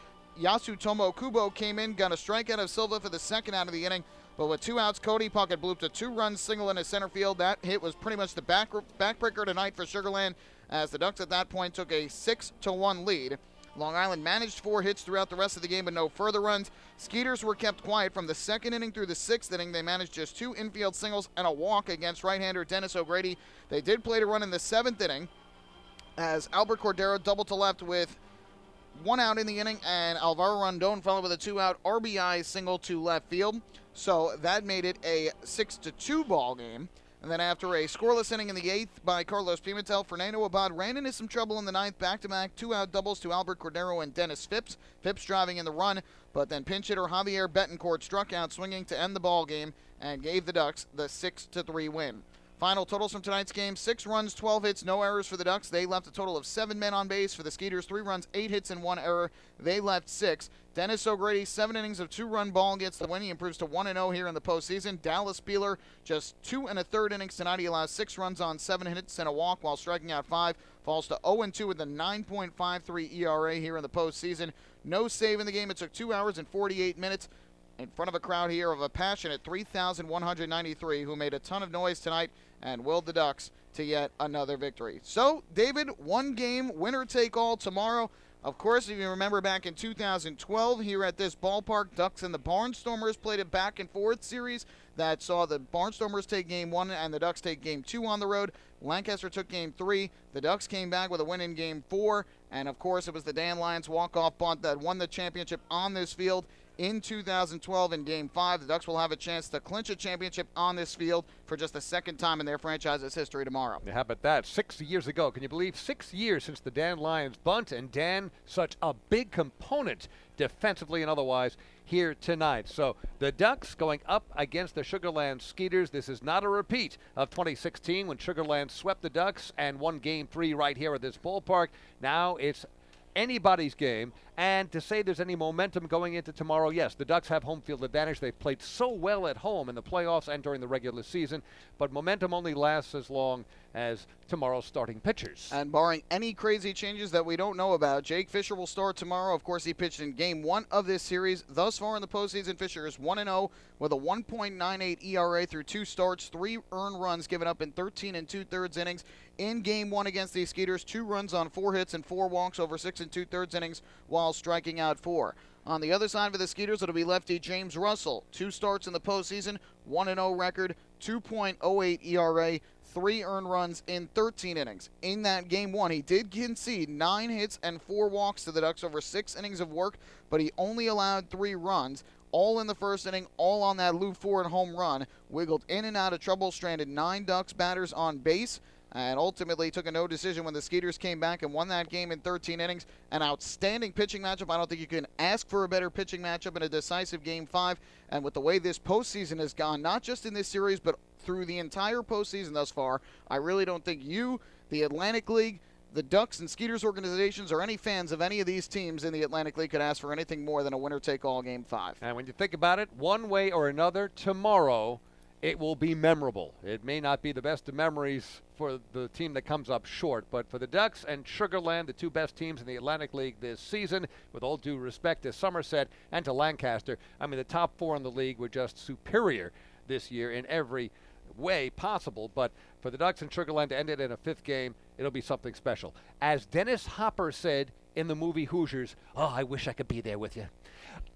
S6: Yasutomo Kubo came in, got a strikeout of Silva for the second out of the inning, but with 2 outs, Cody Puckett blooped a 2-run single in his center field. That hit was pretty much the backbreaker tonight for Sugarland, as the Ducks at that point took a 6-1 lead. Long Island managed 4 hits throughout the rest of the game, but no further runs. Skeeters were kept quiet from the second inning through the 6th inning. They managed just 2 infield singles and a walk against right-hander Dennis O'Grady. They did play to run in the 7th inning, as Albert Cordero doubled to left with 1 out in the inning, and Alvaro Rondon followed with a 2-out RBI single to left field. So that made it a 6-2 ball game. And then after a scoreless inning in the 8th by Carlos Pimentel, Fernando Abad ran into some trouble in the 9th, back-to-back 2-out doubles to Albert Cordero and Dennis Phipps. Phipps driving in the run, but then pinch hitter Javier Betancourt struck out swinging to end the ball game and gave the Ducks the 6-3 win. Final totals from tonight's game: 6 runs, 12 hits, no errors for the Ducks. They left a total of 7 men on base. For the Skeeters, 3 runs, 8 hits, and 1 error. They left 6. Dennis O'Grady, 7 innings of 2-run ball, gets the win. He improves to 1-0 here in the postseason. Dallas Beeler, just 2 1/3 innings tonight. He allows 6 runs on 7 hits and a walk while striking out 5. Falls to 0-2 with a 9.53 ERA here in the postseason. No save in the game. It took 2 hours and 48 minutes. In front of a crowd here of a passionate 3,193 who made a ton of noise tonight and willed the Ducks to yet another victory. So, David, 1 game, winner take all tomorrow. Of course, if you remember back in 2012 here at this ballpark, Ducks and the Barnstormers played a back and forth series that saw the Barnstormers take game 1 and the Ducks take game 2 on the road. Lancaster took game 3. The Ducks came back with a win in game 4. And, of course, it was the Dan Lyons walk-off bunt that won the championship on this field in 2012 in Game 5. The Ducks will have a chance to clinch a championship on this field for just the second time in their franchise's history tomorrow.
S7: How about that? 6 years ago. Can you believe 6 years since the Dan Lyons bunt? And Dan, such a big component defensively and otherwise here tonight. So the Ducks going up against the Sugarland Skeeters. This is not a repeat of 2016 when Sugarland swept the Ducks and won Game 3 right here at this ballpark. Now it's anybody's game, and to say there's any momentum going into tomorrow, yes, the Ducks have home field advantage. They've played so well at home in the playoffs and during the regular season, but momentum only lasts as long as tomorrow's starting pitchers.
S6: And barring any crazy changes that we don't know about, Jake Fisher will start tomorrow. Of course, he pitched in Game 1 of this series. Thus far in the postseason, Fisher is 1-0 with a 1.98 ERA through 2 starts, 3 earned runs given up in 13 2/3 innings. In Game 1 against the Skeeters, 2 runs on 4 hits and 4 walks over 6 2/3 innings while striking out 4. On the other side for the Skeeters, it'll be lefty James Russell. 2 starts in the postseason, 1-0 record, 2.08 ERA, 3 earned runs in 13 innings. In that Game 1, he did concede 9 hits and 4 walks to the Ducks over 6 innings of work, but he only allowed 3 runs, all in the first inning, all on that Lou Ford home run. Wiggled in and out of trouble, stranded 9 Ducks batters on base, and ultimately took a no decision when the Skeeters came back and won that game in 13 innings. An outstanding pitching matchup. I don't think you can ask for a better pitching matchup in a decisive Game 5. And with the way this postseason has gone, not just in this series, but through the entire postseason thus far, I really don't think you, the Atlantic League, the Ducks and Skeeters organizations, or any fans of any of these teams in the Atlantic League could ask for anything more than a winner-take-all Game 5.
S7: And when you think about it, one way or another, tomorrow it will be memorable. It may not be the best of memories for the team that comes up short, but for the Ducks and Sugarland, the 2 best teams in the Atlantic League this season, with all due respect to Somerset and to Lancaster, I mean, the top 4 in the league were just superior this year in every way possible. But for the Ducks and Sugarland to end it in a 5th game, it'll be something special. As Dennis Hopper said in the movie Hoosiers, "Oh, I wish I could be there with you."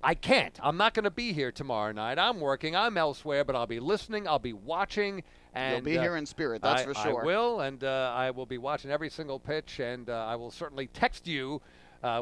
S7: I can't. I'm not going to be here tomorrow night. I'm working. I'm elsewhere, but I'll be listening. I'll be watching. And
S6: you'll be here in spirit, that's for sure.
S7: I will, and I will be watching every single pitch, and I will certainly text you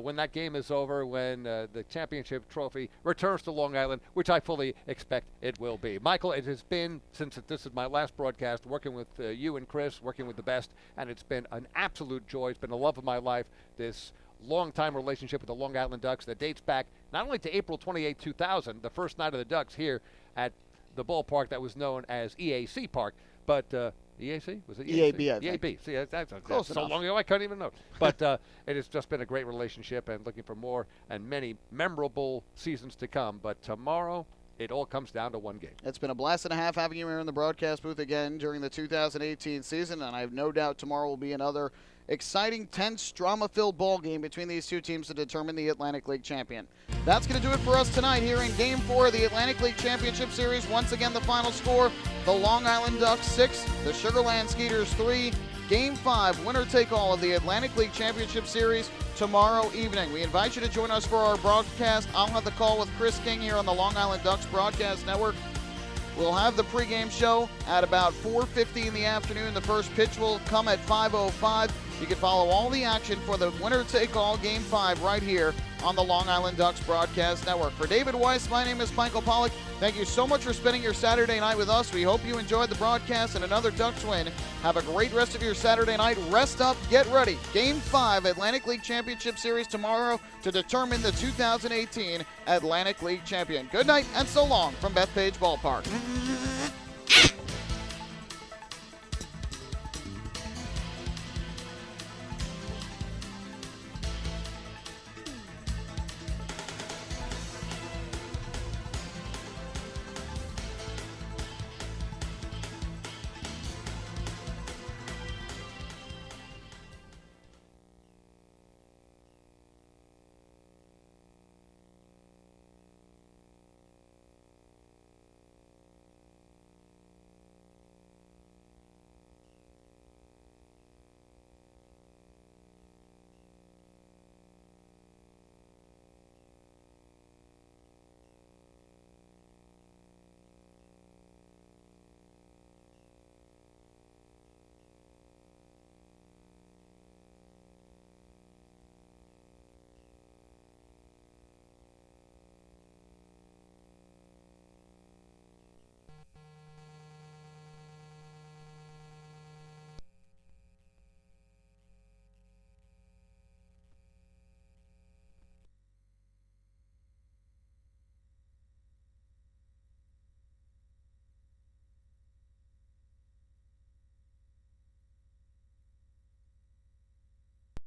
S7: when that game is over, when the championship trophy returns to Long Island, which I fully expect it will be. Michael, it has been, since this is my last broadcast, working with you and Chris, working with the best, and it's been an absolute joy. It's been the love of my life, this long-time relationship with the Long Island Ducks that dates back not only to April 28, 2000, the first night of the Ducks here at the ballpark that was known as EAC Park, but EAC? Was it
S6: EAB, I think.
S7: EAB. See, that's
S6: Close
S7: so
S6: enough.
S7: long ago I couldn't even know. But it has just been a great relationship, and looking for more and many memorable seasons to come. But tomorrow, it all comes down to one game.
S6: It's been a blast and a half having you here in the broadcast booth again during the 2018 season, and I have no doubt tomorrow will be another exciting, tense, drama-filled ball game between these two teams to determine the Atlantic League champion. That's going to do it for us tonight here in Game 4 of the Atlantic League Championship Series. Once again, the final score, the Long Island Ducks 6, the Sugarland Skeeters 3. Game 5, winner-take-all of the Atlantic League Championship Series tomorrow evening. We invite you to join us for our broadcast. I'll have the call with Chris King here on the Long Island Ducks Broadcast Network. We'll have the pregame show at about 4:50 in the afternoon. The first pitch will come at 5:05. You can follow all the action for the winner-take-all Game 5 right here on the Long Island Ducks Broadcast Network. For David Weiss, my name is Michael Pollack. Thank you so much for spending your Saturday night with us. We hope you enjoyed the broadcast and another Ducks win. Have a great rest of your Saturday night. Rest up, get ready. Game 5 Atlantic League Championship Series tomorrow to determine the 2018 Atlantic League champion. Good night and so long from Bethpage Ballpark.